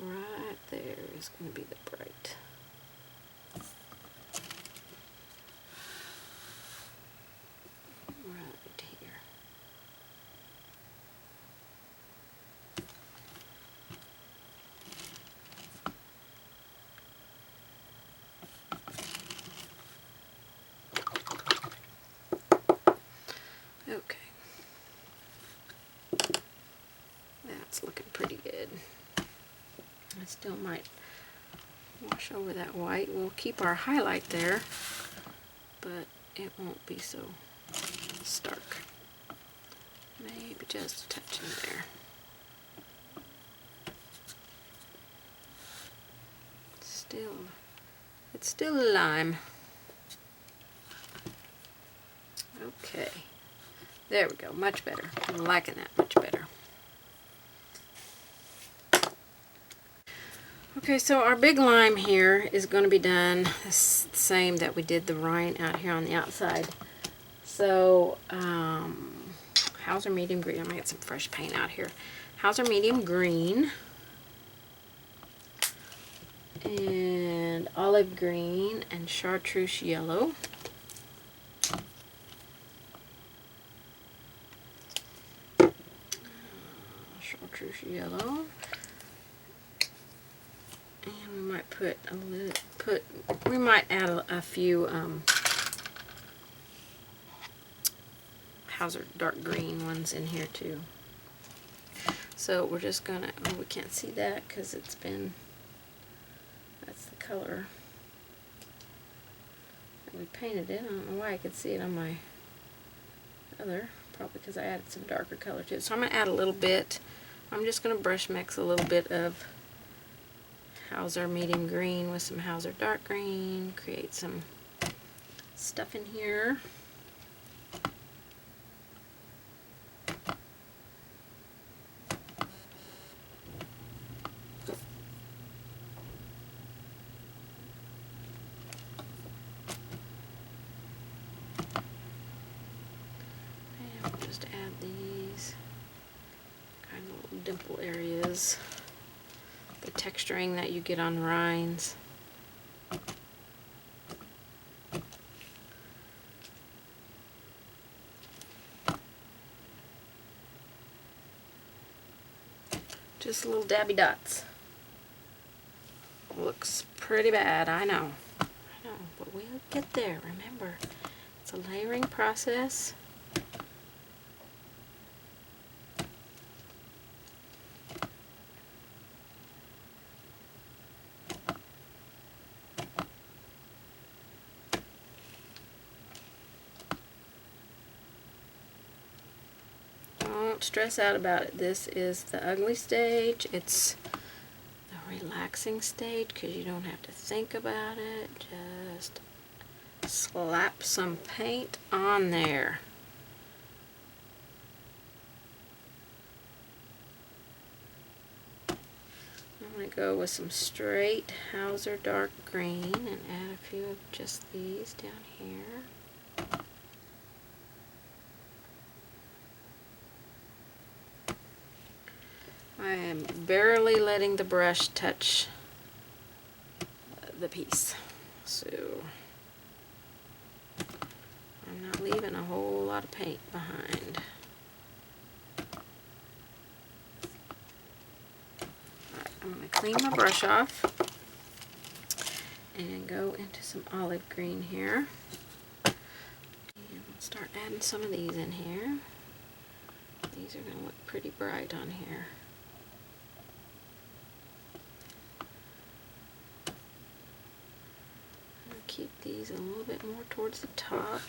Right there is going to be the bright. Right here. Okay. That's looking pretty good. I still might wash over that white. We'll keep our highlight there, but it won't be so stark. Maybe just a touch in there. It's still a lime. Okay. There we go. Much better. I'm liking that much better. Okay, so our big lime here is going to be done the same that we did the rind out here on the outside. So, Hauser medium green. I'm going to get some fresh paint out here. Hauser medium green. And olive green and chartreuse yellow. Chartreuse yellow. And we might put a little, we might add a few Hauser dark green ones in here too. So we're just gonna, oh, we can't see that because it's been, that's the color that we painted it. I don't know why I could see it on my other, probably because I added some darker color to it. So I'm gonna add a little bit. I'm just gonna brush mix a little bit of Hauser medium green with some Hauser dark green, create some stuff in here. Just add these kind of little dimple areas, the texturing that you get on rinds. Just little dabby dots. Looks pretty bad, I know, but we'll get there. Remember, it's a layering process. Don't stress out about it. This is the ugly stage. It's the relaxing stage because you don't have to think about it. Just slap some paint on there. I'm going to go with some straight Hauser dark green and add a few of just these down here. I am barely letting the brush touch the piece, so I'm not leaving a whole lot of paint behind. Alright, I'm going to clean my brush off and go into some olive green here. And we'll start adding some of these in here. These are going to look pretty bright on here. Keep these a little bit more towards the top.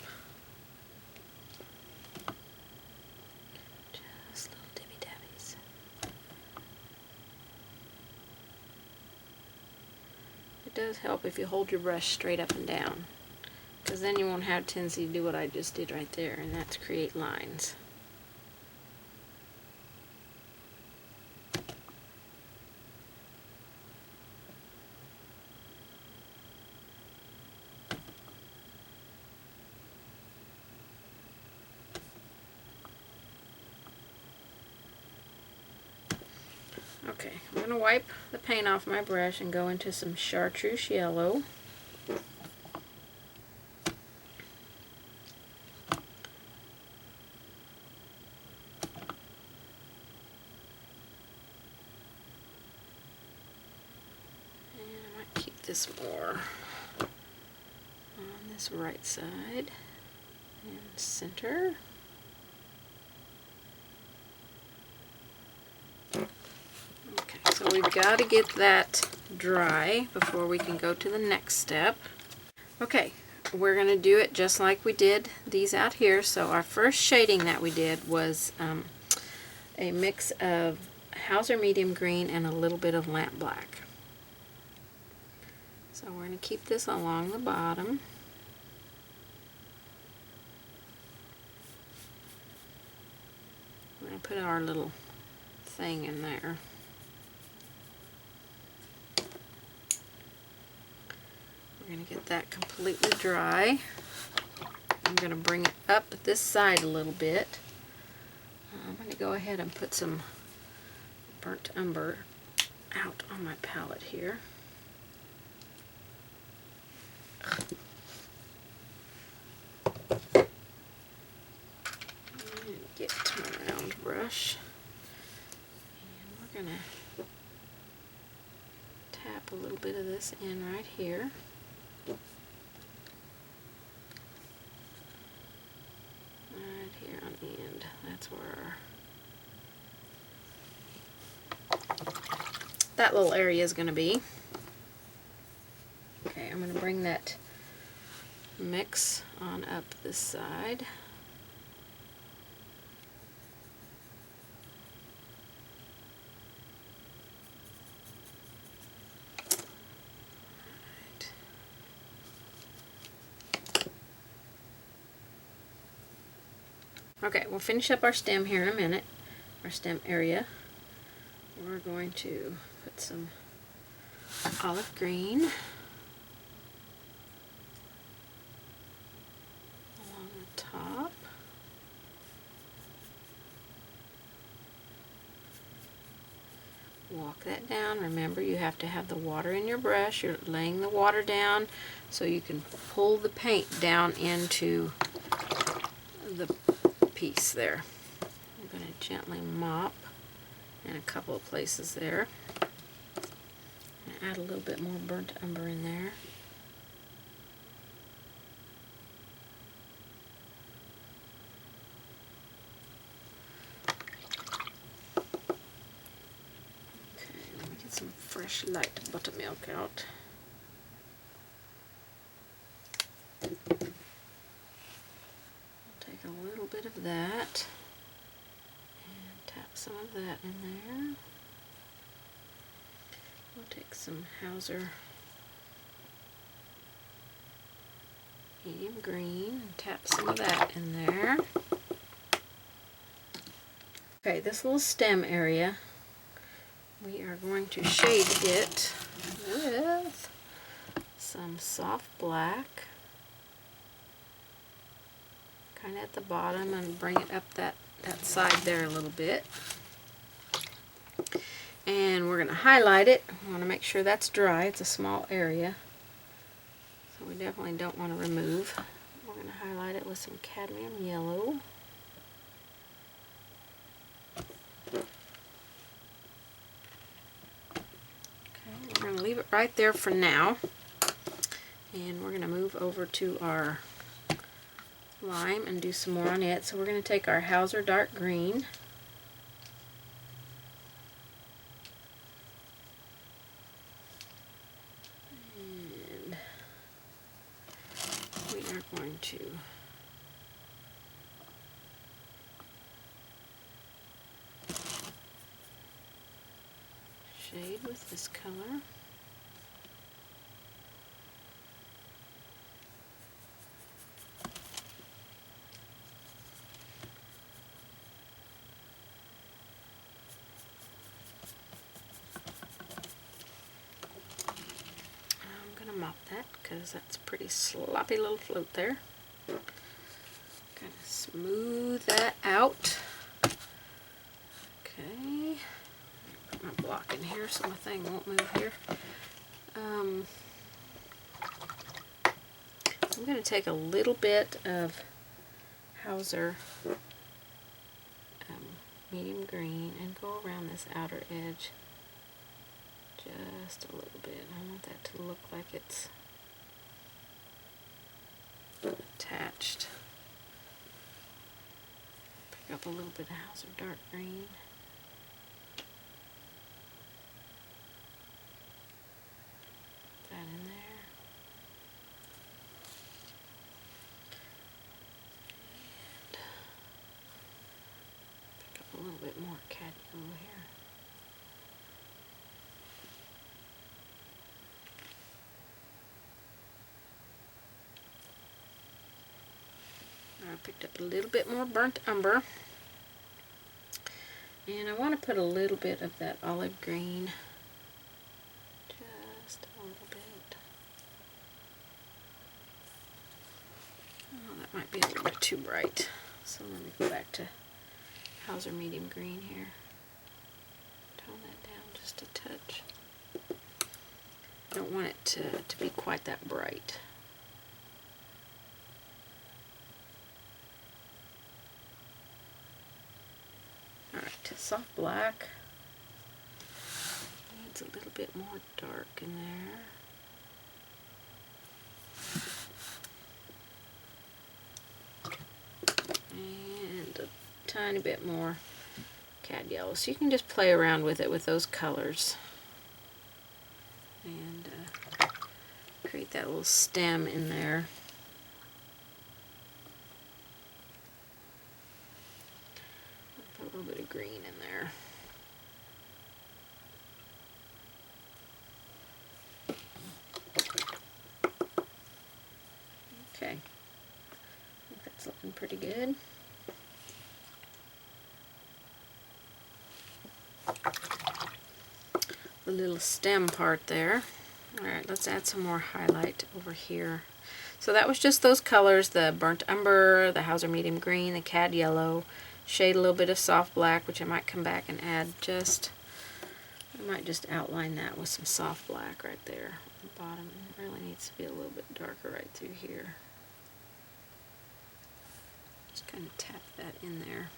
Just little dibby dabbies. It does help if you hold your brush straight up and down, because then you won't have a tendency to do what I just did right there, and that's create lines. Okay, I'm going to wipe the paint off my brush and go into some chartreuse yellow. And I might keep this more on this right side and center. So we've got to get that dry before we can go to the next step. Okay, we're going to do it just like we did these out here. So our first shading that we did was a mix of Hauser medium green and a little bit of lamp black. So we're going to keep this along the bottom. We're going to put our little thing in there. We're going to get that completely dry. I'm going to bring it up this side a little bit. I'm going to go ahead and put some burnt umber out on my palette here. And get my round brush. And we're going to tap a little bit of this in right here. Right here on the end. That's where that little area is going to be. Okay, I'm going to bring that mix on up this side. Okay, we'll finish up our stem here in a minute, our stem area. We're going to put some olive green along the top. Walk that down. Remember, you have to have the water in your brush. You're laying the water down so you can pull the paint down into the piece there. I'm going to gently mop in a couple of places there. I'm going to add a little bit more burnt umber in there. Okay, let me get some fresh light buttermilk out. Take a little bit of that and tap some of that in there. We'll take some Hauser medium green and tap some of that in there. Okay, this little stem area, we are going to shade it with some soft black. Kind of at the bottom, and bring it up that side there a little bit. And we're going to highlight it. I want to make sure that's dry. It's a small area, so we definitely don't want to remove. We're going to highlight it with some cadmium yellow. Okay, we're going to leave it right there for now. And we're going to move over to our lime and do some more on it. So we're going to take our Hauser dark green and we are going to shade with this color. Mop that because that's a pretty sloppy little float there. Kind of smooth that out. Okay, put my block in here so my thing won't move here. I'm going to take a little bit of Hauser medium green and go around this outer edge. Just a little bit. I want that to look like it's attached. Pick up a little bit of Hauser dark green. Put that in there. And pick up a little bit more cadmium here. I picked up a little bit more burnt umber, and I want to put a little bit of that olive green, just a little bit. Oh, that might be a little bit too bright, so let me go back to Hauser medium green here. Tone that down just a touch. I don't want it to be quite that bright. Alright, soft black. Need needs a little bit more dark in there. And a tiny bit more cad yellow. So you can just play around with it with those colors. And create that little stem in there. Put a little bit of green in there. Okay, I think that's looking pretty good. The little stem part there. Alright, let's add some more highlight over here. So that was just those colors, the burnt umber, the Hauser medium green, the cad yellow, shade a little bit of soft black, which I might come back and add just, I might just outline that with some soft black right there at the bottom. It really needs to be a little bit darker right through here. Just kind of tap that in there.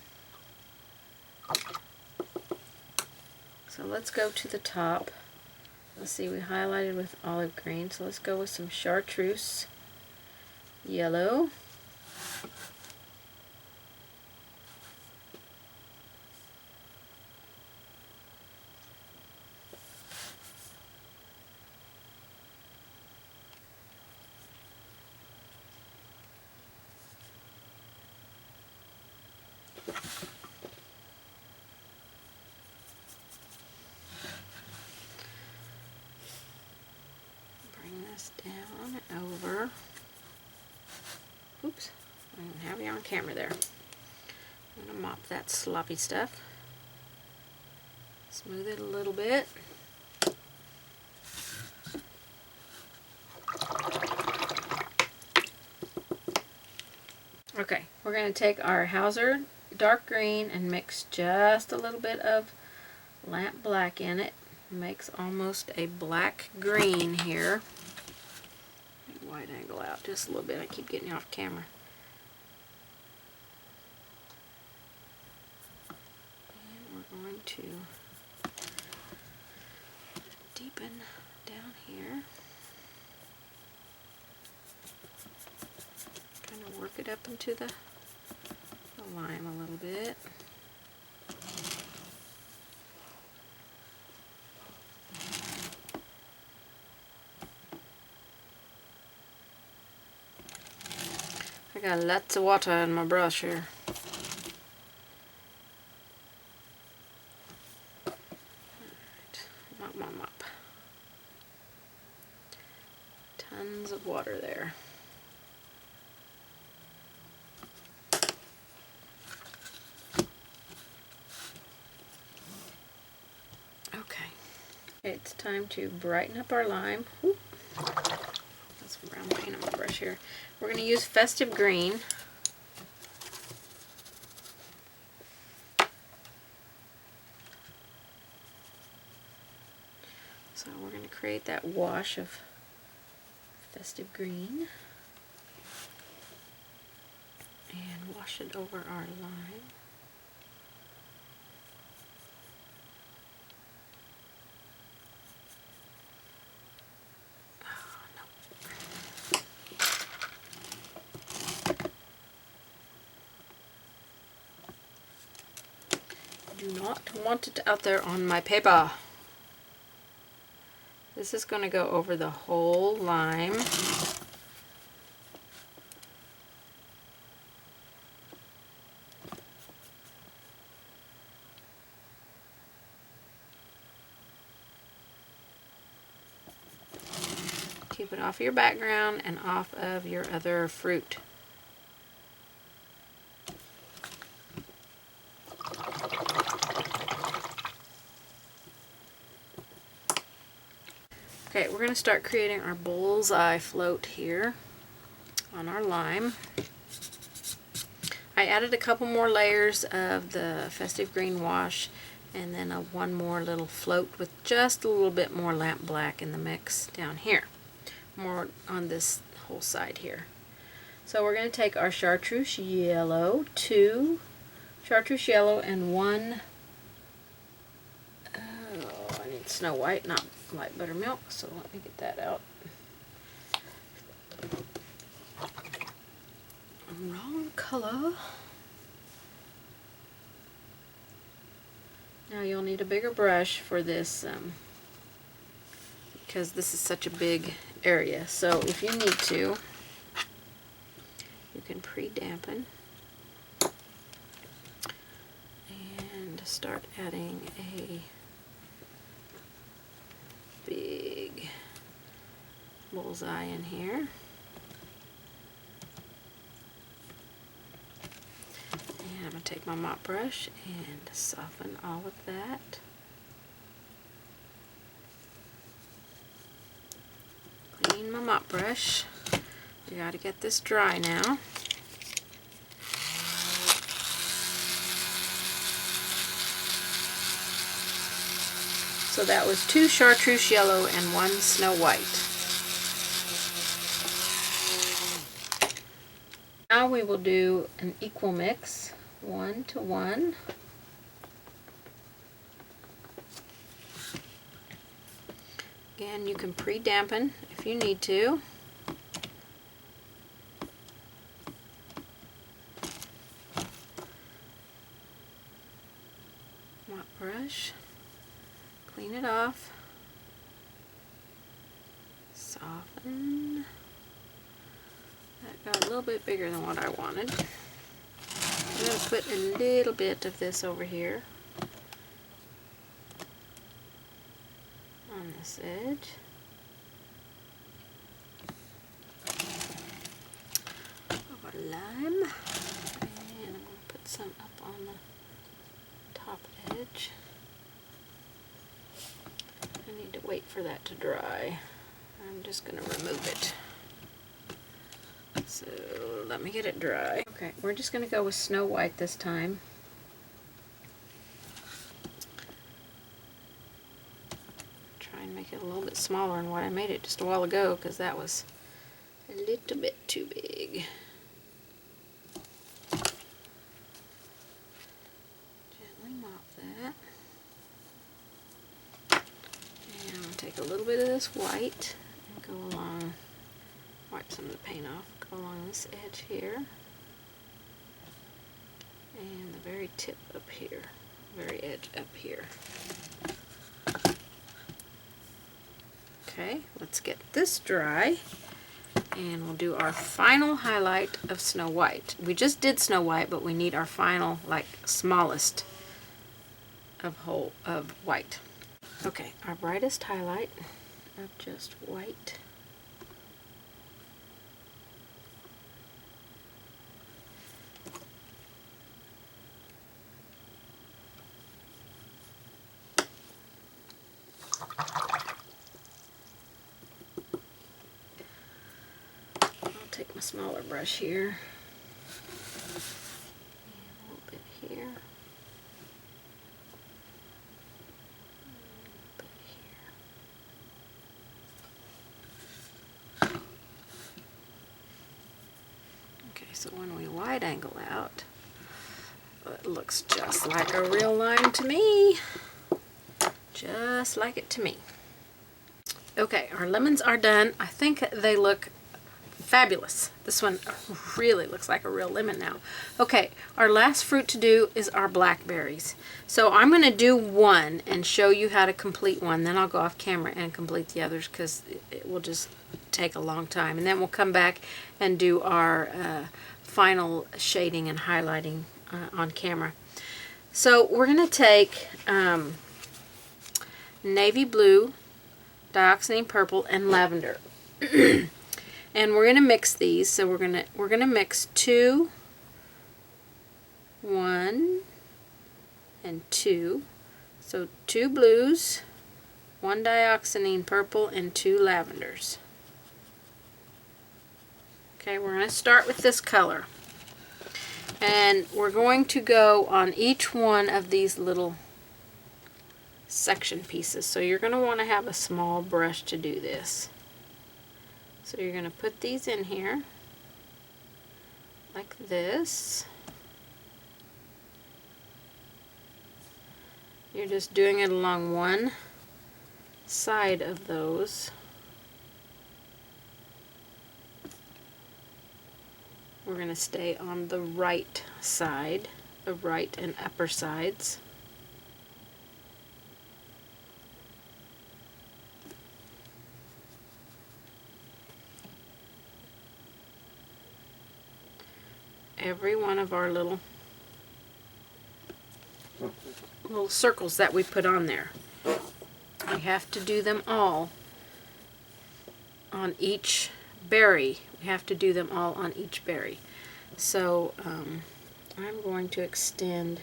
So let's go to the top. Let's see, we highlighted with olive green, so let's go with some chartreuse yellow. Down and over. Oops, I don't have you on camera there. I'm going to mop that sloppy stuff. Smooth it a little bit. Okay, we're going to take our Hauser dark green and mix just a little bit of lamp black in it. Makes almost a black green here. Wide angle out just a little bit. I keep getting off camera. And we're going to deepen down here. Kind of work it up into the lime a little bit. I got lots of water in my brush here. Alright, mop, mop, mop. Tons of water there. Okay, it's time to brighten up our lime. Whoop. Got some brown paint on my brush here. We're going to use Festive Green. So we're going to create that wash of Festive Green and wash it over our lime. Do not want it out there on my paper. This is going to go over the whole lime. Keep it off your background and off of your other fruit. Okay, we're going to start creating our bullseye float here on our lime. I added a couple more layers of the Festive Green wash and then one more little float with just a little bit more lamp black in the mix down here. More on this whole side here. So we're going to take our chartreuse yellow, 2 chartreuse yellow and 1, oh, I need need Snow White, not light buttermilk, so let me get that out. Wrong color. Now you'll need a bigger brush for this because this is such a big area. So if you need to, you can pre-dampen and start adding a big bullseye in here. And I'm going to take my mop brush and soften all of that. Clean my mop brush. You got to get this dry now. So that was 2 chartreuse yellow and 1 Snow White. Now we will do an equal mix, 1 to 1. Again, you can pre-dampen if you need to. Mop brush, clean it off, soften. That got a little bit bigger than what I wanted. I'm going to put a little bit of this over here on this edge. Of our lime. And I'm going to put some up on the top edge. I need to wait for that to dry. I'm just going to remove it. So let me get it dry. Okay, we're just going to go with Snow White this time. Try and make it a little bit smaller than what I made it just a while ago, because that was a little bit too big. Gently mop that. And I'm going to take a little bit of this white and go along, wipe some of the paint off, go along this edge here, and the very tip up here, very edge up here. Okay, let's get this dry, and we'll do our final highlight of Snow White. We just did Snow White, but we need our final, like, smallest of white. Okay, our brightest highlight of just white. Take my smaller brush here, and a little bit here, a little bit here. Okay, so when we wide angle out, it looks just like a real line to me. Just like it to me. Okay, our lemons are done. I think they look fabulous. This one really looks like a real lemon now. Okay, our last fruit to do is our blackberries. So I'm going to do one and show you how to complete one. Then I'll go off camera and complete the others, because it will just take a long time. And then we'll come back and do our final shading and highlighting on camera. So we're going to take navy blue, dioxazine purple, and lavender. And we're going to mix these. So we're going to mix 2, 1, and 2. So 2 blues, 1 dioxazine purple, and 2 lavenders. Okay, we're going to start with this color. And we're going to go on each one of these little section pieces. So you're going to want to have a small brush to do this. So you're going to put these in here like this. You're just doing it along one side of those. We're going to stay on the right side, the right and upper sides. Every one of our little circles that we put on there, we have to do them all on each berry. We have to do them all on each berry. So I'm going to extend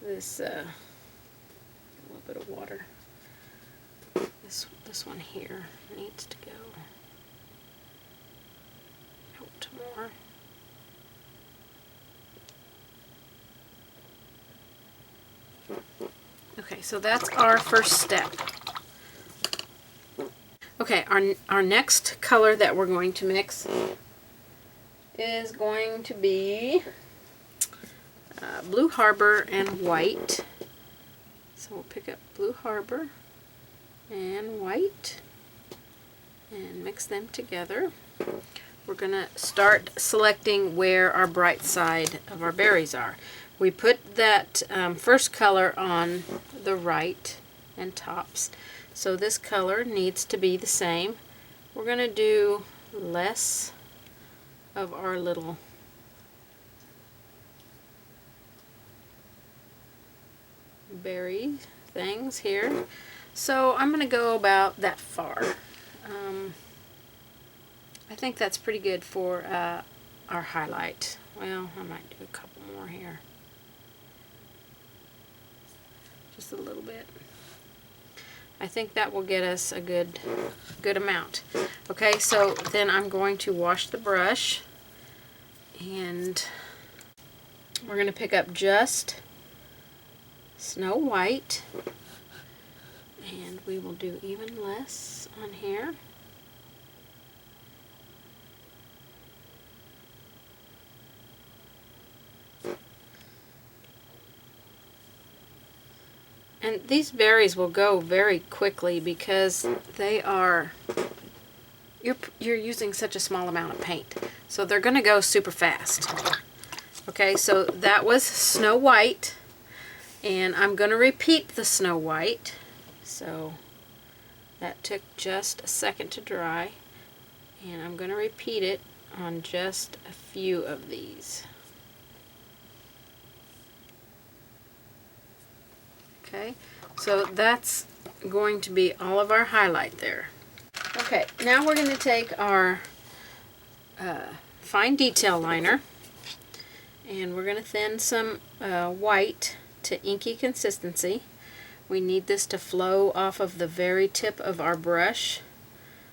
this a little bit of water. This one here needs to go out more. Okay, so that's our first step. Okay, our next color that we're going to mix is going to be Blue Harbor and white. So we'll pick up Blue Harbor and white and mix them together. We're going to start selecting where our bright side of our berries are. We put that first color on the right and tops. So this color needs to be the same. We're going to do less of our little berry things here. So I'm going to go about that far. I think that's pretty good for our highlight. Well, I might do a couple more here. Just a little bit. I think that will get us a good amount. Okay, so then I'm going to wash the brush, and we're going to pick up just Snow White, and we will do even less on here. And these berries will go very quickly because they are, you're using such a small amount of paint. So they're going to go super fast. Okay, so that was Snow White. And I'm going to repeat the Snow White. So that took just a second to dry. And I'm going to repeat it on just a few of these. Okay, so that's going to be all of our highlight there. Okay, now we're going to take our fine detail liner, and we're going to thin some white to inky consistency. We need this to flow off of the very tip of our brush,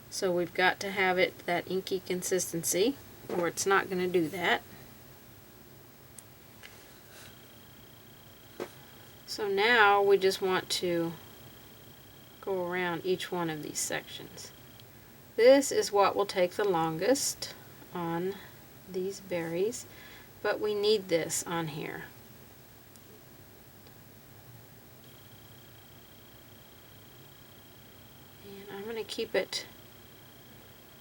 so we've got to have it that inky consistency, or it's not going to do that. So now we just want to go around each one of these sections. This is what will take the longest on these berries, but we need this on here. And I'm going to keep it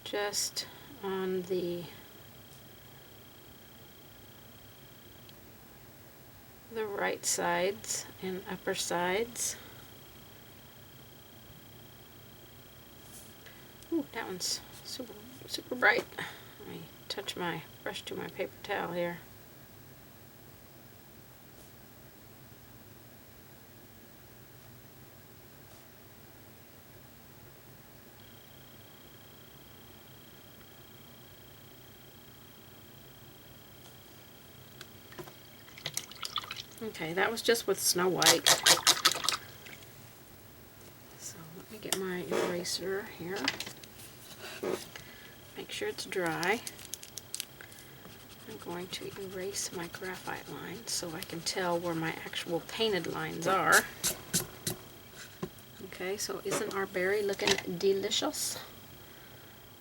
just on the right sides and upper sides. Ooh, that one's super bright. Let me touch my brush to my paper towel here. Okay, that was just with Snow White. So let me get my eraser here. Make sure it's dry. I'm going to erase my graphite lines so I can tell where my actual painted lines are. Okay, so isn't our berry looking delicious?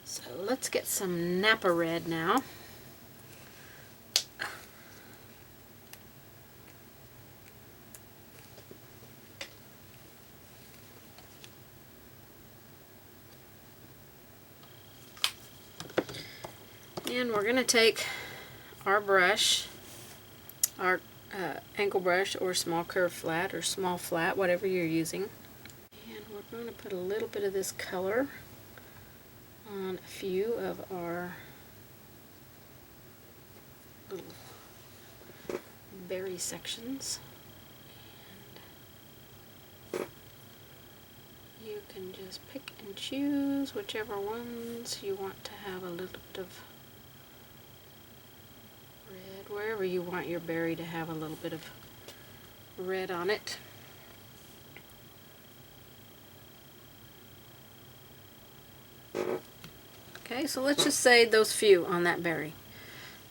So let's get some Napa Red now. And we're going to take our brush, our angle brush or small curve flat or small flat, whatever you're using. And we're going to put a little bit of this color on a few of our little berry sections. And you can just pick and choose whichever ones you want to have a little bit of red, wherever you want your berry to have a little bit of red on it. Okay, so let's just say those few on that berry,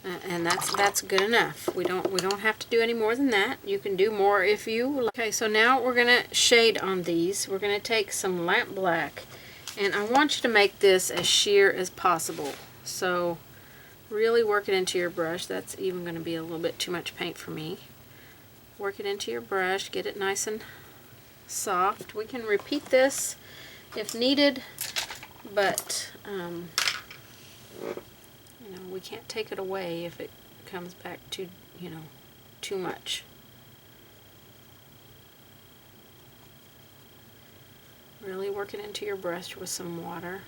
and that's good enough. We don't have to do any more than that. You can do more if you like. Okay, so now we're gonna shade on these. We're gonna take some lamp black, and I want you to make this as sheer as possible. So really work it into your brush. That's even going to be a little bit too much paint for me. Work it into your brush, get it nice and soft. We can repeat this if needed, but you know, we can't take it away if it comes back to, you know, too much. Really work it into your brush with some water.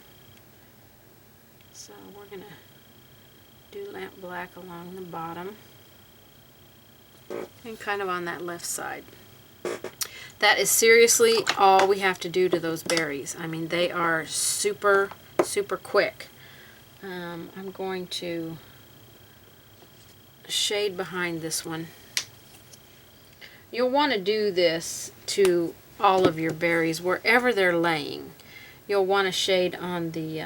So we're going to do lamp black along the bottom and kind of on that left side. That is seriously all we have to do to those berries. I mean, they are super quick. I'm going to shade behind this one. You'll want to do this to all of your berries wherever they're laying. You'll want to shade on the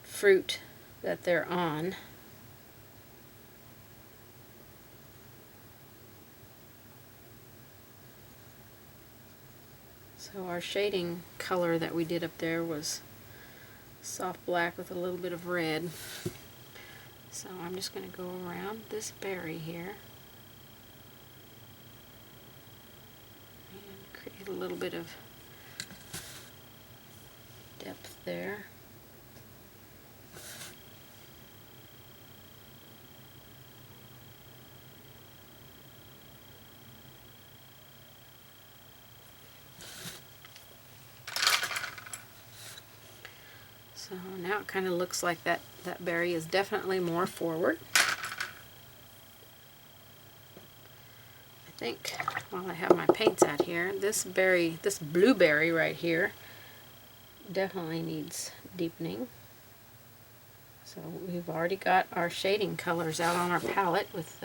fruit that they're on. So our shading color that we did up there was soft black with a little bit of red. So I'm just going to go around this berry here and create a little bit of depth there. So now it kind of looks like that berry is definitely more forward. I think while I have my paints out here, this blueberry right here definitely needs deepening. So we've already got our shading colors out on our palette with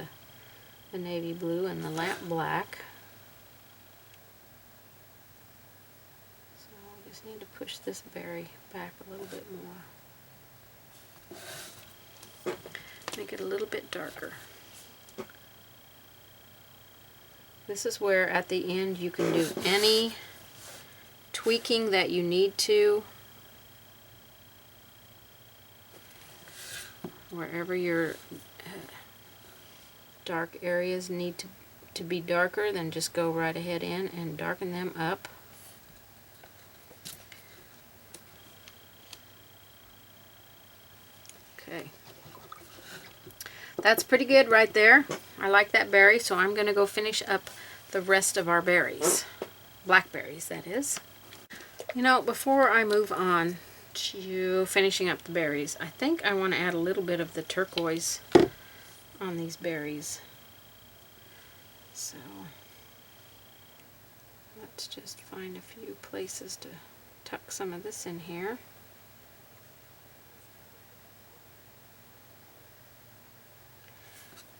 the navy blue and the lamp black. Need to push this berry back a little bit more. Make it a little bit darker. This is where at the end you can do any tweaking that you need to. Wherever your dark areas need to be darker, then just go right ahead in and darken them up. Okay, that's pretty good right there. I like that berry, so I'm going to go finish up the rest of our berries. Blackberries, that is. You know, before I move on to finishing up the berries, I think I want to add a little bit of the turquoise on these berries. So let's just find a few places to tuck some of this in here.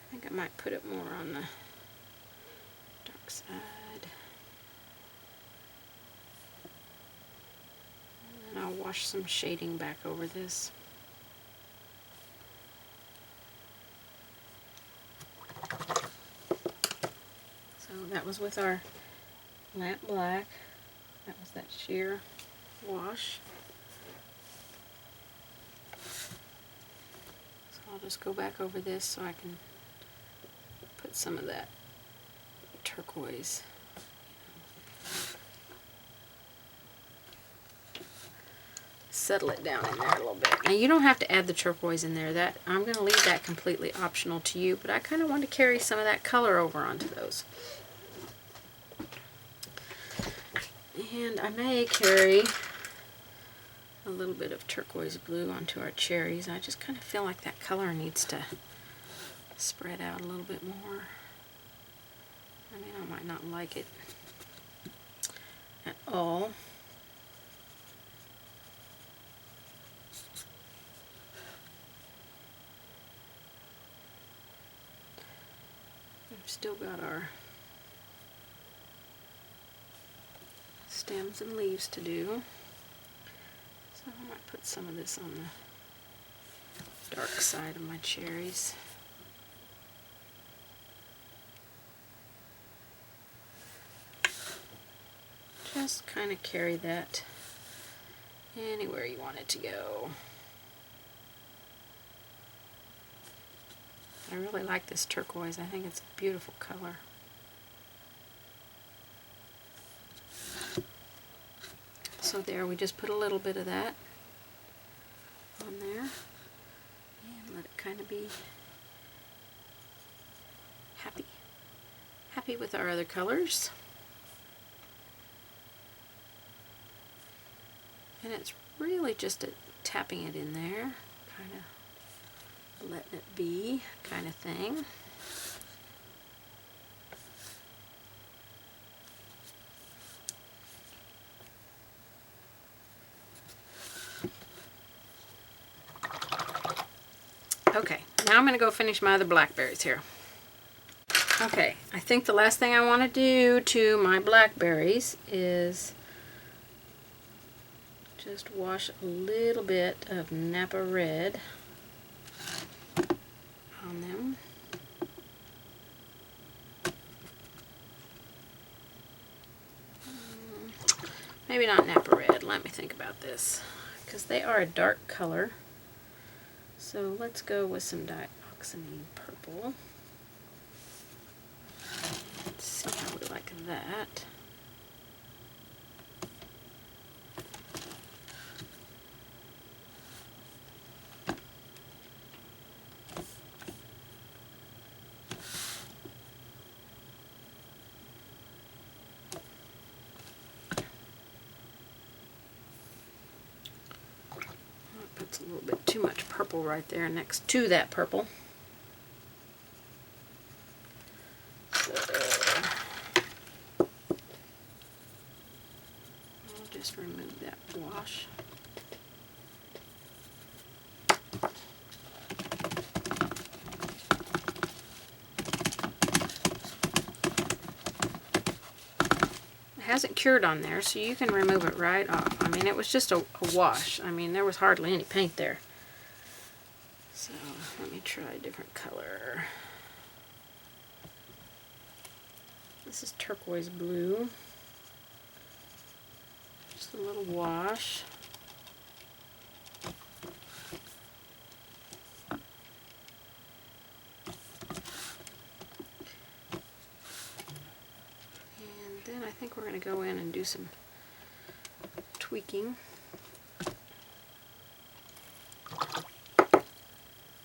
I think I might put it more on the dark side. And then I'll wash some shading back over this. So that was with our lamp black. That was that sheer wash. So I'll just go back over this so I can put some of that turquoise. settle it down in there a little bit. Now you don't have to add the turquoise in there. That I'm going to leave that completely optional to you, but I kind of want to carry some of that color over onto those. And I may carry a little bit of turquoise blue onto our cherries. I just kind of feel like that color needs to spread out a little bit more. I mean, I might not like it at all. We've still got our stems and leaves to do. So I might put some of this on the dark side of my cherries. Just kind of carry that anywhere you want it to go. I really like this turquoise. I think it's a beautiful color. So there, we just put a little bit of that on there and let it kind of be happy with our other colors. And it's really just tapping it in there, kind of letting it be kind of thing. Okay, now I'm going to go finish my other blackberries here. Okay, I think the last thing I want to do to my blackberries is just wash a little bit of Napa Red on them. Maybe not Napa Red. Let me think about this, because they are a dark color. So let's go with some dioxazine purple. Let's see how we like that. That's a little bit too much purple right there next to that purple. So I'll just remove that wash. It hasn't cured on there, so you can remove it right off. I mean, it was just a wash. I mean, there was hardly any paint there. So let me try a different color. This is turquoise blue. Just a little wash. And then I think we're going to go in and do some tweaking.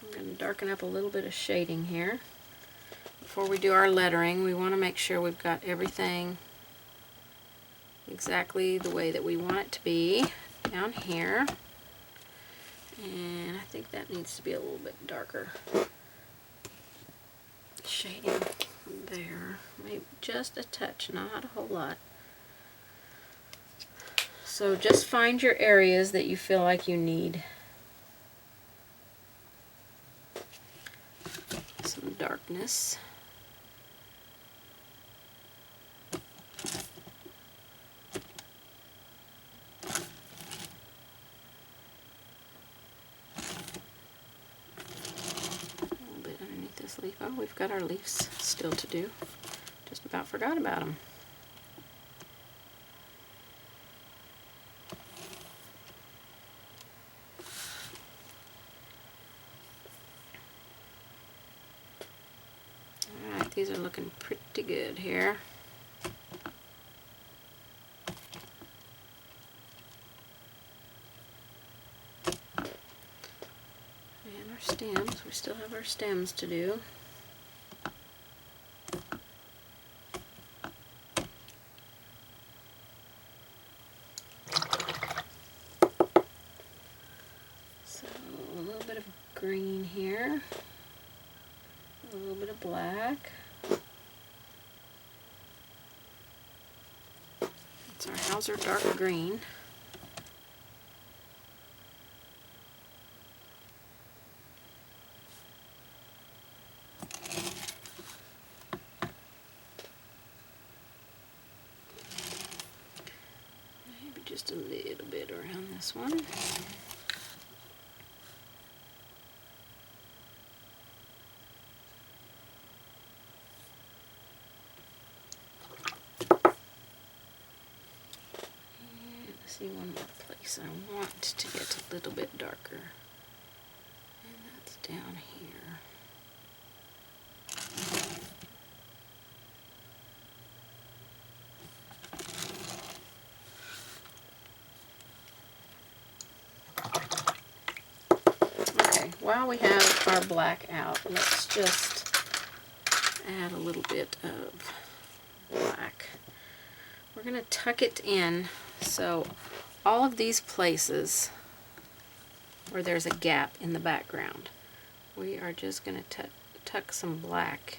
I'm going to darken up a little bit of shading here. Before we do our lettering, we want to make sure we've got everything exactly the way that we want it to be down here. And I think that needs to be a little bit darker shading there. Maybe just a touch, not a whole lot. So just find your areas that you feel like you need some darkness. Leaf. Oh, we've got our leaves still to do. Just about forgot about them. Alright, these are looking pretty good here. stems. We still have our stems to do. So a little bit of green here, a little bit of black. That's our Hauser dark green. Maybe just a little bit around this one. See one more place I want to get a little bit darker, and that's down here. Okay, while we have our black out, let's just add a little bit of black. We're going to tuck it in. So all of these places where there's a gap in the background, we are just going to tuck some black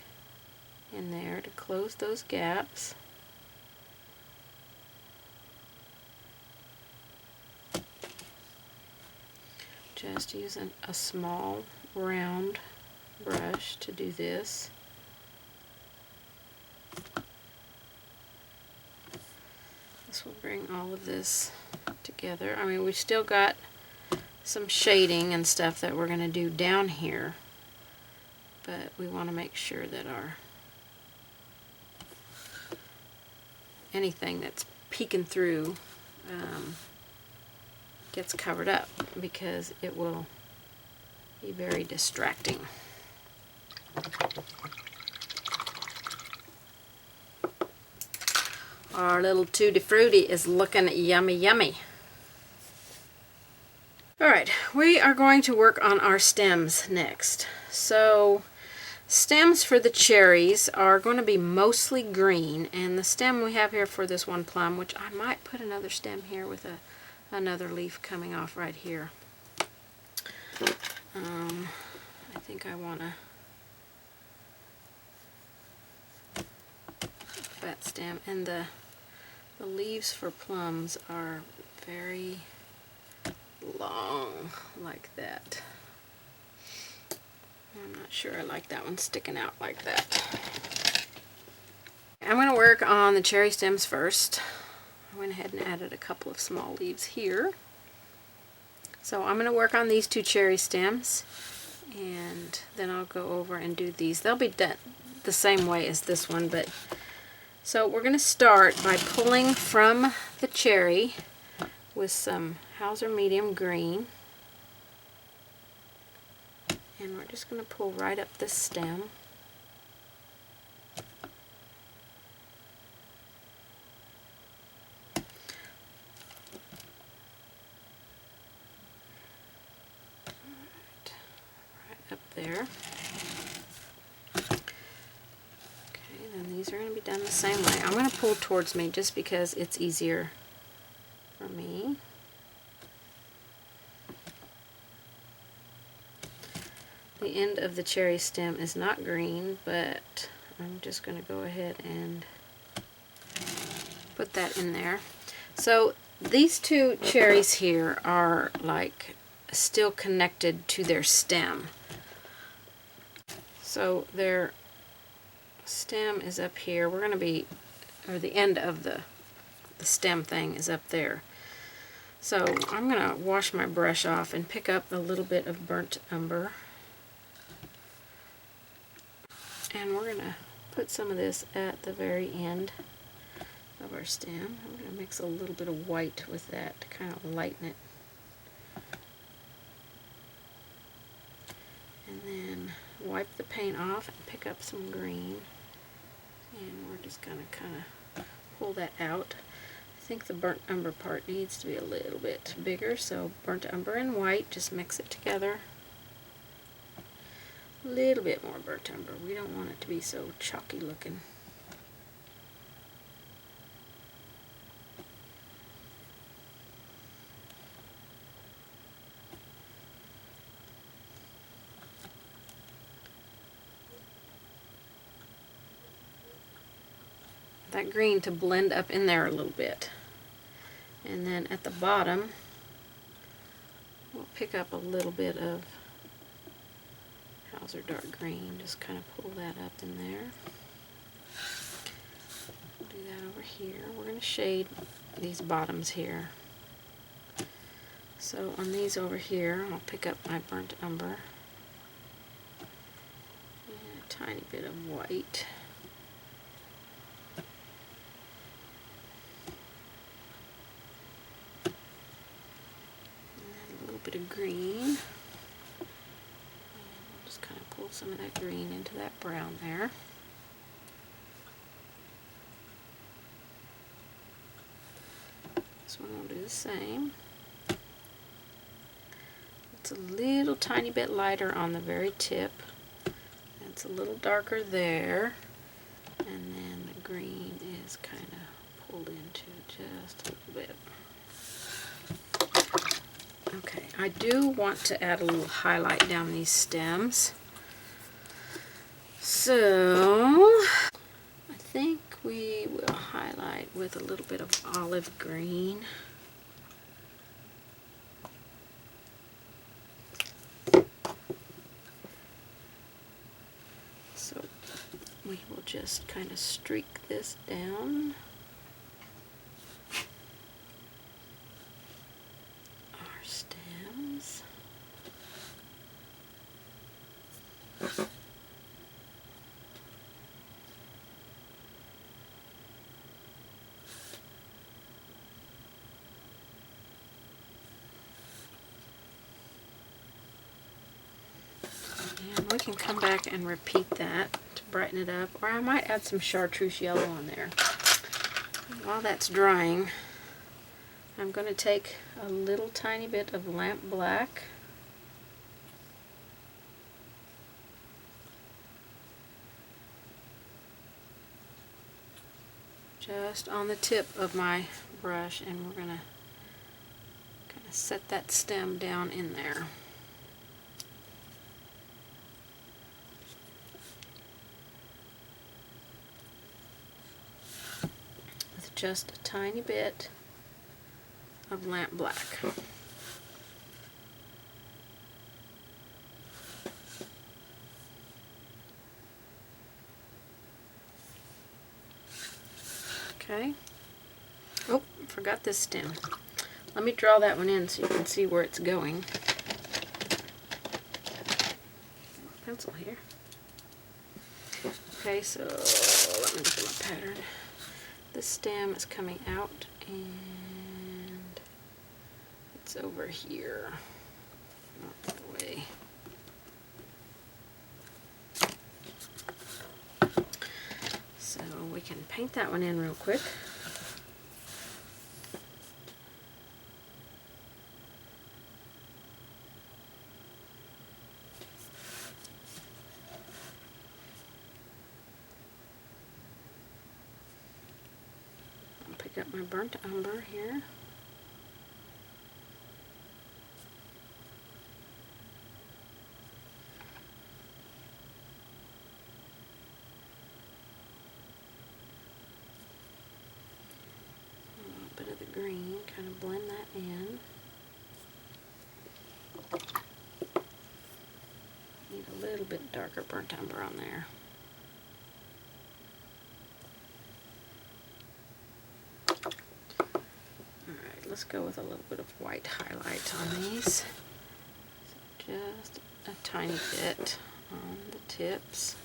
in there to close those gaps. Just using a small round brush to do this. This will bring all of this together. I mean, we've still got some shading and stuff that we're going to do down here, but we want to make sure that our anything that's peeking through gets covered up, because it will be very distracting. Our little Tutti Fruitti is looking yummy yummy. Alright, we are going to work on our stems next. So stems for the cherries are going to be mostly green, and the stem we have here for this one plum, which I might put another stem here with another leaf coming off right here. I think I want a fat stem, and the leaves for plums are very long, like that. I'm not sure I like that one sticking out like that. I'm going to work on the cherry stems first. I went ahead and added a couple of small leaves here. So I'm going to work on these two cherry stems, and then I'll go over and do these. They'll be done the same way as this one, but so we're going to start by pulling from the cherry with some Hauser medium green, and we're just going to pull right up this stem. Right up there. These are going to be done the same way. I'm going to pull towards me just because it's easier for me. The end of the cherry stem is not green, but I'm just going to go ahead and put that in there. So these two cherries here are like still connected to their stem. So they're stem is up here. We're going to be, or the end of the stem thing is up there. So I'm going to wash my brush off and pick up a little bit of burnt umber. And we're going to put some of this at the very end of our stem. I'm going to mix a little bit of white with that to kind of lighten it. And then wipe the paint off and pick up some green. And we're just going to kind of pull that out. I think the burnt umber part needs to be a little bit bigger, so burnt umber and white, just mix it together. A little bit more burnt umber. We don't want it to be so chalky looking. That green to blend up in there a little bit. And then at the bottom, we'll pick up a little bit of Hauser dark green, just kind of pull that up in there. We'll do that over here. We're going to shade these bottoms here. So on these over here, I'll pick up my burnt umber and a tiny bit of white. Bit of green, and we'll just kind of pull some of that green into that brown there. This one will do the same. It's a little tiny bit lighter on the very tip. It's a little darker there, and then the green is kind of pulled into just a little bit. Okay, I do want to add a little highlight down these stems. So, I think we will highlight with a little bit of olive green. So, we will just kind of streak this down. Stems. And we can come back and repeat that to brighten it up, or I might add some chartreuse yellow on there. While that's drying, I'm going to take a little tiny bit of lamp black just on the tip of my brush, and we're going to kind of set that stem down in there. With just a tiny bit of lamp black. Okay. Oh, forgot this stem. Let me draw that one in so you can see where it's going. Pencil here. Okay, so let me look at my pattern. This stem is coming out and it's over here. Not that way. So we can paint that one in real quick. I'll pick up my burnt umber here. Bit of the green, kind of blend that in. Need a little bit darker burnt umber on there. Alright, let's go with a little bit of white highlight on these. So just a tiny bit on the tips.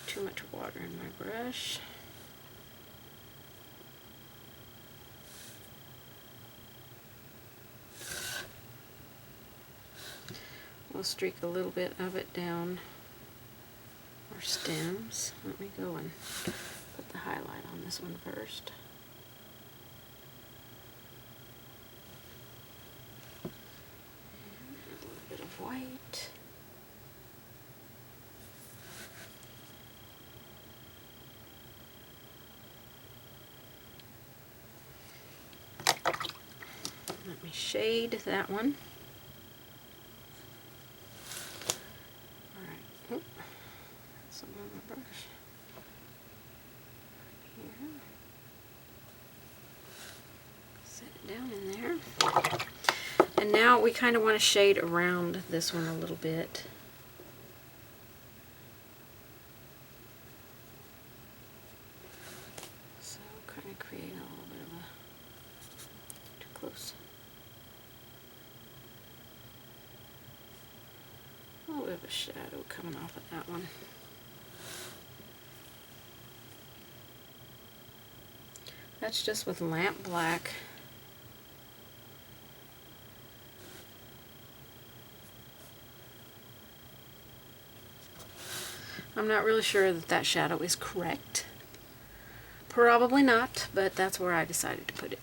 Too much water in my brush. We'll streak a little bit of it down our stems. Let me go and put the highlight on this one first. And a little bit of white. me shade that one. Alright, oh, some on my brush. Here. Set it down in there. And now we kind of want to shade around this one a little bit. So kind of create a little bit of a, too close. A little bit of a shadow coming off of that one. That's just with lamp black. I'm not really sure that that shadow is correct. Probably not, but that's where I decided to put it.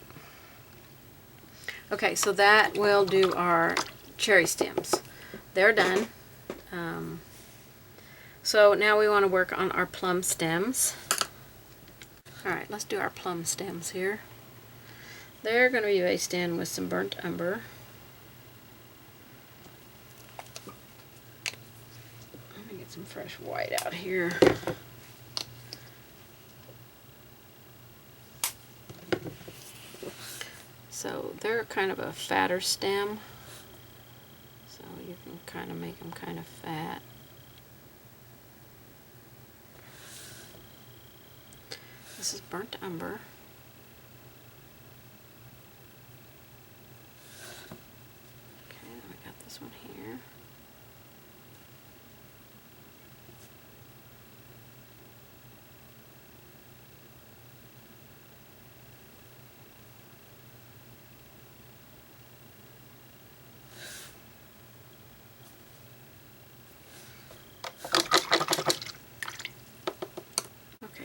Okay, so that will do our cherry stems. They're done. So now we want to work on our plum stems. Alright, let's do our plum stems here. They're going to be based in with some burnt umber. Let me get some fresh white out here. So they're kind of a fatter stem. So you can kind of make them kind of fat. This is burnt umber. Okay, then we got this one here.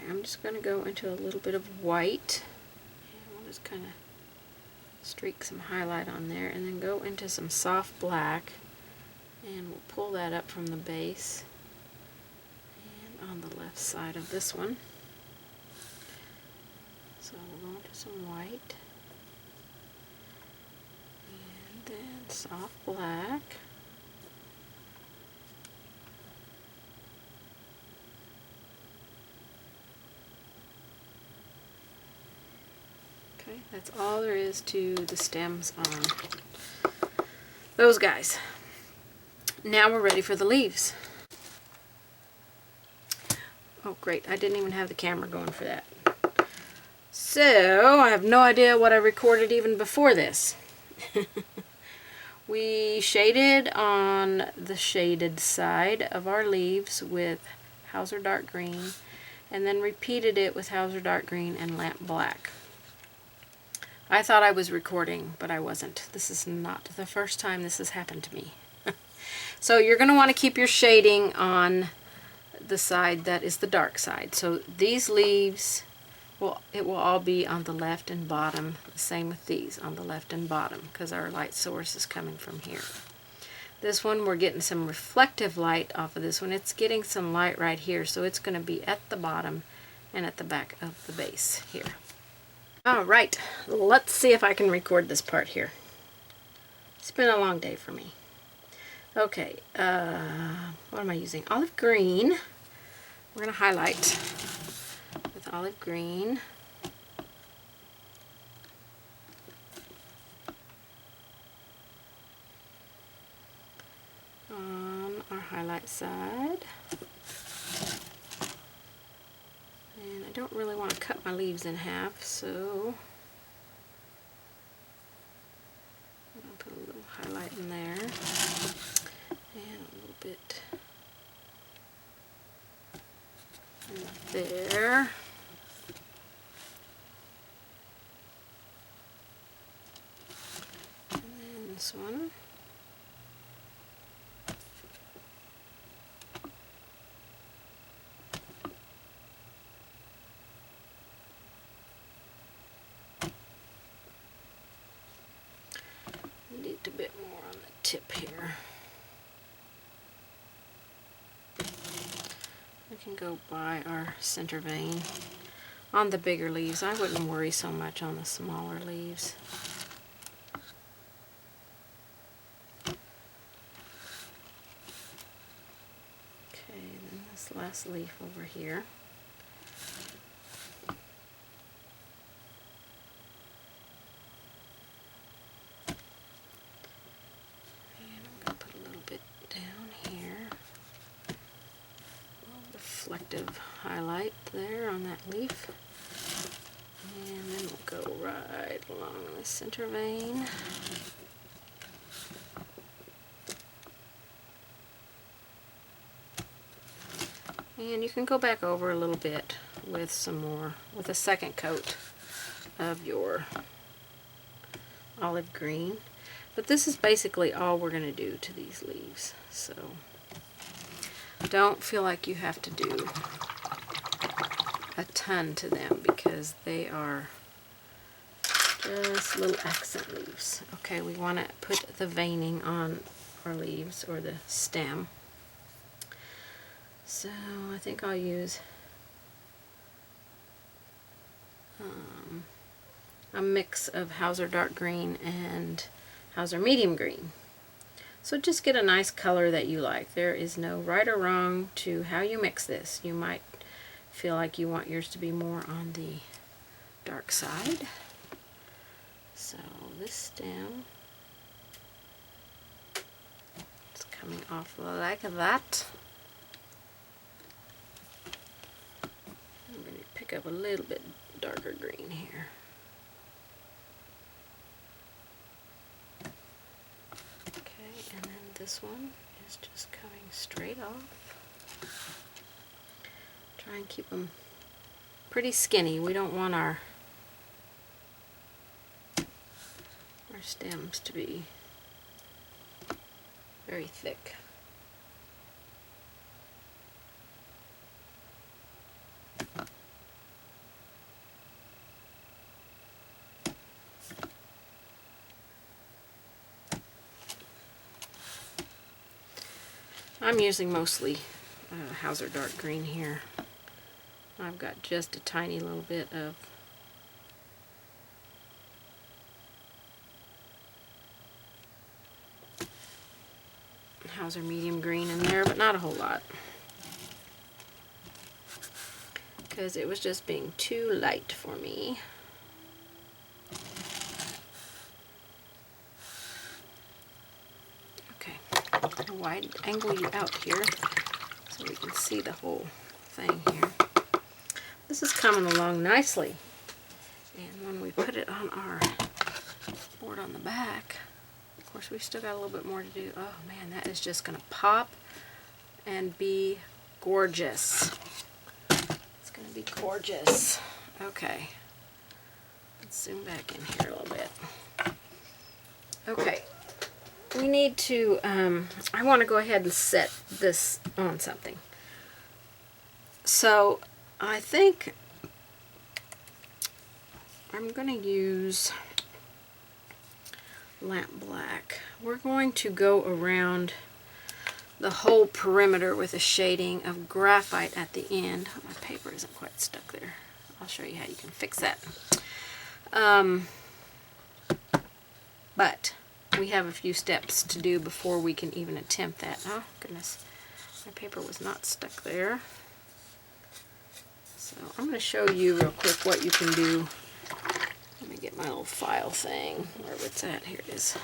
I'm just going to go into a little bit of white, and we'll just kind of streak some highlight on there, and then go into some soft black, and we'll pull that up from the base, and on the left side of this one. So we'll go into some white, and then soft black. Okay, that's all there is to the stems on those guys. Now we're ready for the leaves. Oh great, I didn't even have the camera going for that. So, I have no idea what I recorded even before this. We shaded on the shaded side of our leaves with Hauser Dark Green, and then repeated it with Hauser Dark Green and Lamp Black. I thought I was recording, but I wasn't. This is not the first time this has happened to me. So you're going to want to keep your shading on the side that is the dark side. So these leaves, well, it will all be on the left and bottom. The same with these, on the left and bottom, because our light source is coming from here. This one, we're getting some reflective light off of this one. It's getting some light right here, so it's going to be at the bottom and at the back of the base here. Alright, let's see if I can record this part here. It's been a long day for me. Okay, what am I using? Olive green. We're going to highlight with olive green. On our highlight side. And I don't really want to cut my leaves in half, so I'm going to put a little highlight in there, and a little bit in there. And then this one. A bit more on the tip here. We can go by our center vein on the bigger leaves. I wouldn't worry so much on the smaller leaves. last leaf over here. And I'm going to put a little bit down here. A little reflective highlight there on that leaf. And then we'll go right along the center vein. And you can go back over a little bit with some more, with a second coat of your olive green. But this is basically all we're going to do to these leaves. So don't feel like you have to do a ton to them because they are just little accent leaves. Okay, we want to put the veining on our leaves, or the stem. So I think I'll use a mix of Hauser dark green and Hauser medium green. So just get a nice color that you like. There is no right or wrong to how you mix this. You might feel like you want yours to be more on the dark side. So this stem is coming off like that. I'm going to pick up a little bit darker green here. Okay, and then this one is just coming straight off. Try and keep them pretty skinny. We don't want our stems to be very thick. I'm using mostly Hauser dark green here. I've got just a tiny little bit of Hauser medium green in there, but not a whole lot, because it was just being too light for me. Okay, I'll wide angle you out here so we can see the whole thing here. This is coming along nicely, and when we put it on our board on the back, of course we still got a little bit more to do. Oh man, that is just going to pop and be gorgeous. It's going to be gorgeous. Okay, let's zoom back in here a little bit. Okay, we need to, I want to go ahead and set this on something. So I think I'm going to use lamp black. We're going to go around the whole perimeter with a shading of graphite at the end. My paper isn't quite stuck there. I'll show you how you can fix that. But we have a few steps to do before we can even attempt that. Oh goodness, my paper was not stuck there. So I'm going to show you real quick what you can do. Let me get my little file thing, wherever it's at. Here it is.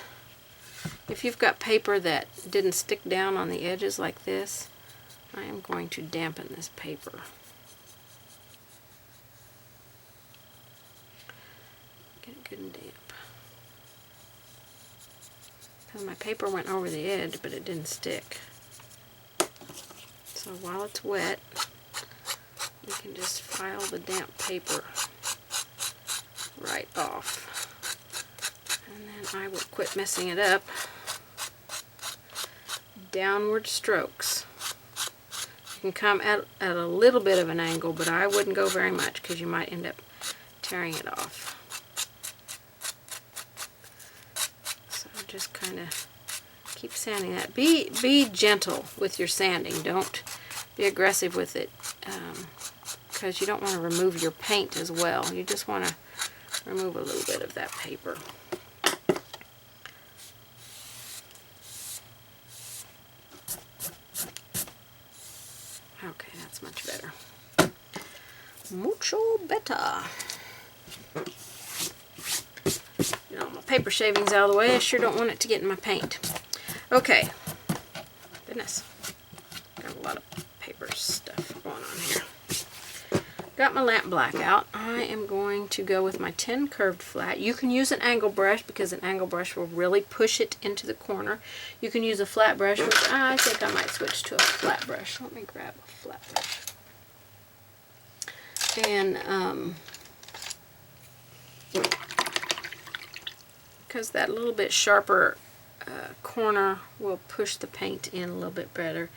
If you've got paper that didn't stick down on the edges like this, I am going to dampen this paper. Get it good and damp. Because my paper went over the edge, but it didn't stick. So while it's wet, you can just file the damp paper right off. And then I will quit messing it up. Downward strokes. You can come at a little bit of an angle, but I wouldn't go very much because you might end up tearing it off. So just kind of keep sanding that. Be gentle with your sanding. Don't be aggressive with it, because you don't want to remove your paint as well. You just want to remove a little bit of that paper. Okay, that's much mucho better. You know, my paper shavings out of the way. I sure don't want it to get in my paint. Okay. Goodness. Got a lot of paper stuff going on here. Got my lamp black out. I am going to go with my 10 curved flat. You can use an angle brush because an angle brush will really push it into the corner. You can use a flat brush, which I think I might switch to a flat brush. Let me grab a flat brush. And because that little bit sharper corner will push the paint in a little bit better.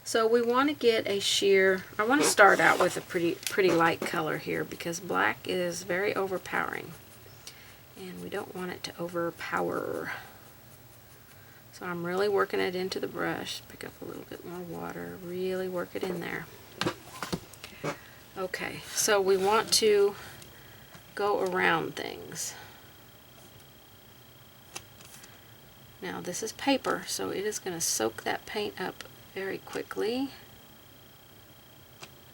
So we want to get a sheer, I want to start out with a pretty light color here because black is very overpowering and we don't want it to overpower. So I'm really working it into the brush. Pick up a little bit more water, really work it in there. Okay, so we want to go around things. Now this is paper, so it is going to soak that paint up very quickly.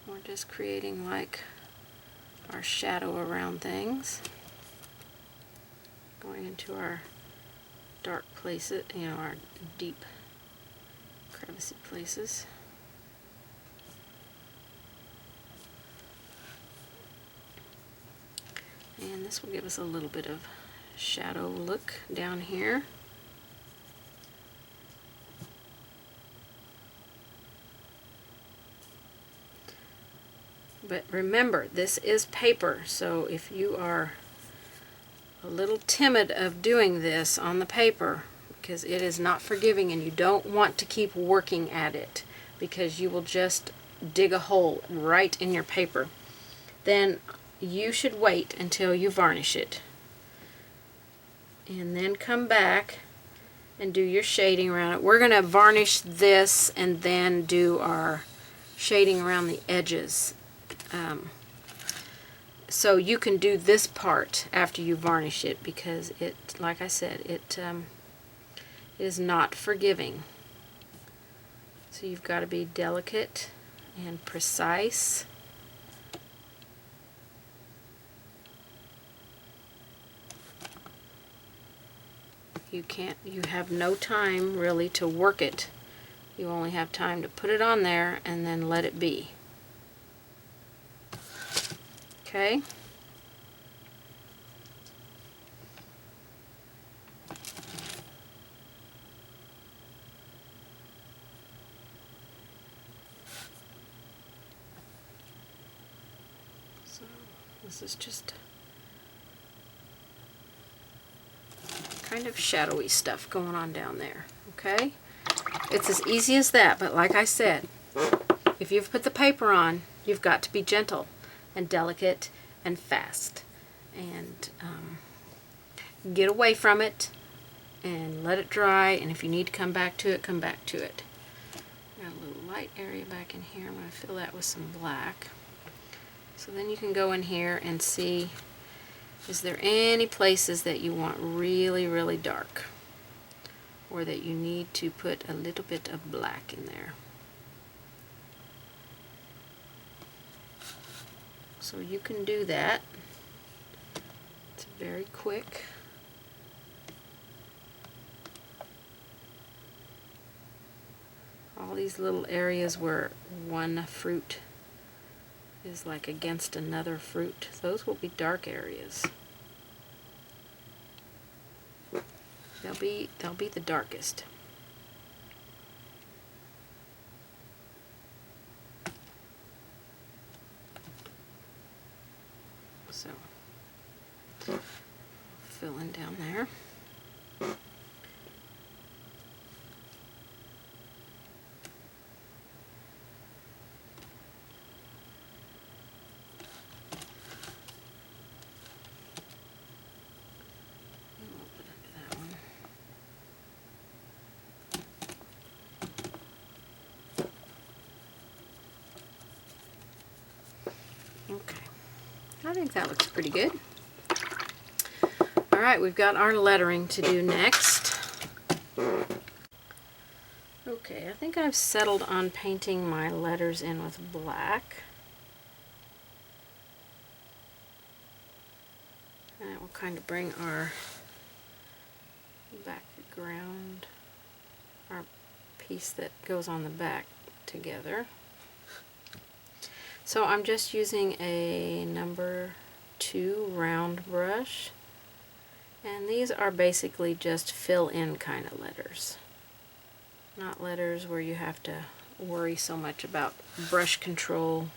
We're just creating like our shadow around things. Going into our dark places, you know, our deep crevice places. And this will give us a little bit of shadow look down here. But remember, this is paper, so if you are a little timid of doing this on the paper, because it is not forgiving and you don't want to keep working at it because you will just dig a hole right in your paper, then you should wait until you varnish it. And then come back and do your shading around it. We're going to varnish this and then do our shading around the edges. So you can do this part after you varnish it because it, like I said, it is not forgiving. So you've got to be delicate and precise. You have no time really to work it. You only have time to put it on there and then let it be. Okay. So this is just kind of shadowy stuff going on down there. Okay. It's as easy as that, but like I said, if you've put the paper on, you've got to be gentle and delicate and fast, and get away from it and let it dry, and if you need to come back to it, come back to it. Got a little light area back in here. I'm going to fill that with some black. So then you can go in here and see, is there any places that you want really, really dark, or that you need to put a little bit of black in there. So you can do that. It's very quick. All these little areas where one fruit is like against another fruit, those will be dark areas. They'll be the darkest. So, fill in down there. Okay, I think that looks pretty good. Alright, we've got our lettering to do next. Okay, I think I've settled on painting my letters in with black. we'll kind of bring our background, our piece that goes on the back together. So I'm just using a number 2 round brush, and these are basically just fill in kind of letters. Not letters where you have to worry so much about brush control.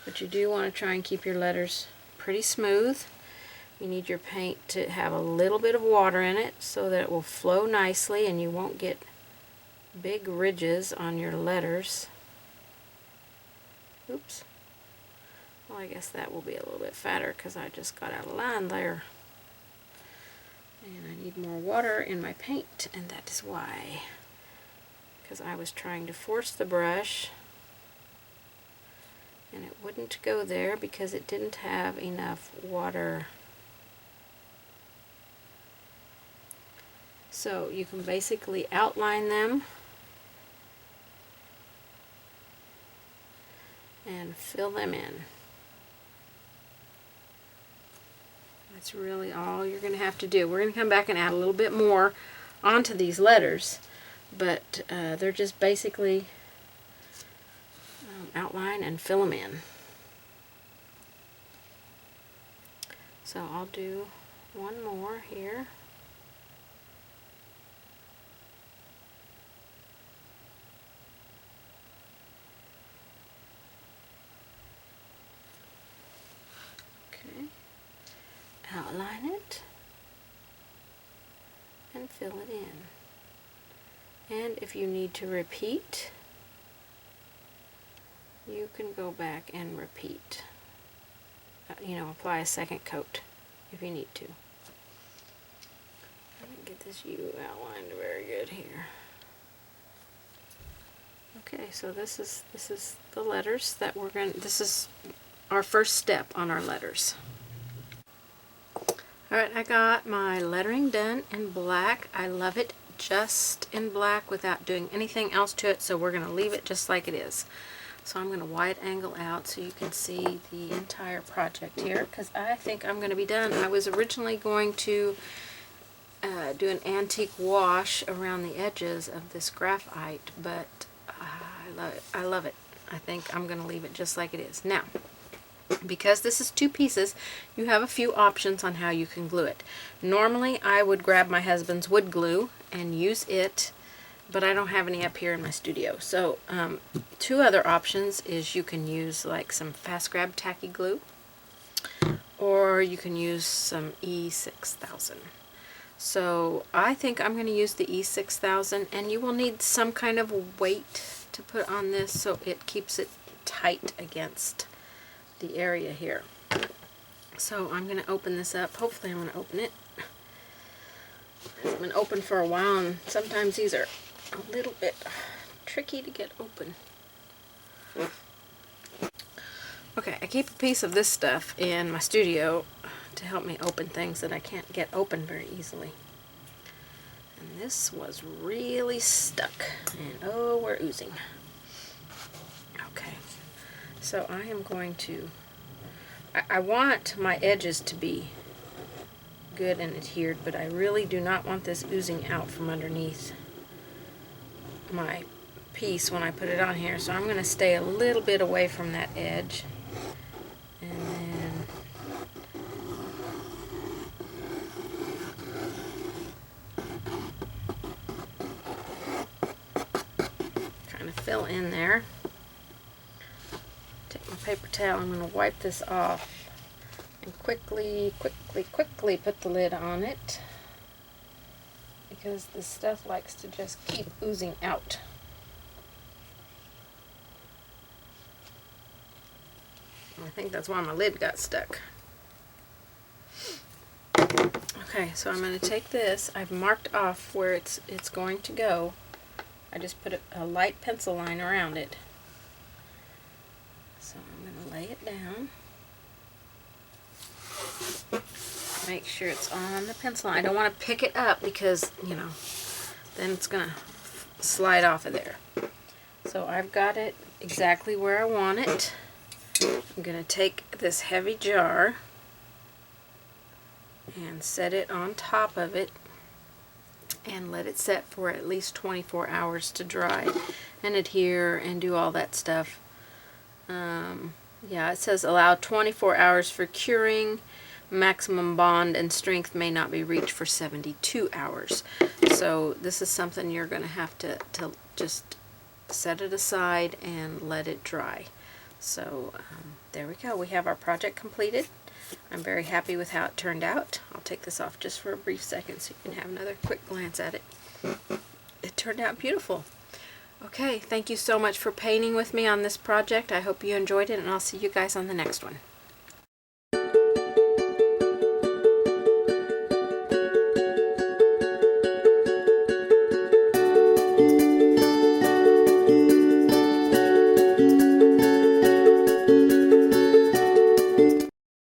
But you do want to try and keep your letters pretty smooth. You need your paint to have a little bit of water in it so that it will flow nicely and you won't get big ridges on your letters. Oops. Well, I guess that will be a little bit fatter because I just got out of line there. And I need more water in my paint, and that is why. Because I was trying to force the brush, and it wouldn't go there because it didn't have enough water. So you can basically outline them and fill them in. That's really all you're going to have to do. We're going to come back and add a little bit more onto these letters, but they're just basically outline and fill them in. So I'll do one more here. Outline it and fill it in. And if you need to repeat, you can go back and repeat. Apply a second coat if you need to. Let me get this U outlined very good here. Okay, so this is the letters that we're going to, this is our first step on our letters. Alright, I got my lettering done in black. I love it just in black without doing anything else to it, so we're going to leave it just like it is. So I'm going to wide angle out so you can see the entire project here, because I think I'm going to be done. I was originally going to do an antique wash around the edges of this graphite, but I love it. I think I'm going to leave it just like it is. Now, because this is 2 pieces, you have a few options on how you can glue it. Normally I would grab my husband's wood glue and use it, but I don't have any up here in my studio. So 2 other options is you can use like some fast grab tacky glue, or you can use some E6000. So I think I'm going to use the E6000, and you will need some kind of weight to put on this so it keeps it tight against the area here. So I'm going to open this up. Hopefully I'm going to open it. It's been open for a while, and sometimes these are a little bit tricky to get open. Okay, I keep a piece of this stuff in my studio to help me open things that I can't get open very easily. And this was really stuck, and oh, we're oozing. Okay, so I am going to, I want my edges to be good and adhered, but I really do not want this oozing out from underneath my piece when I put it on here. So I'm going to stay a little bit away from that edge, and then kind of fill in there. Take my paper towel, I'm going to wipe this off and quickly put the lid on it, because this stuff likes to just keep oozing out. I think that's why my lid got stuck. Okay, so I'm going to take this. I've marked off where it's going to go. I just put a light pencil line around it. So I'm going to lay it down. Make sure it's on the pencil line. I don't want to pick it up because, you know, then it's going to slide off of there. So I've got it exactly where I want it. I'm going to take this heavy jar and set it on top of it and let it set for at least 24 hours to dry and adhere and do all that stuff. Yeah, it says allow 24 hours for curing. Maximum bond and strength may not be reached for 72 hours. So this is something you're going to have to just set it aside and let it dry. So there we go. We have our project completed. I'm very happy with how it turned out. I'll take this off just for a brief second so you can have another quick glance at it. It turned out beautiful. Okay, thank you so much for painting with me on this project. I hope you enjoyed it, and I'll see you guys on the next one.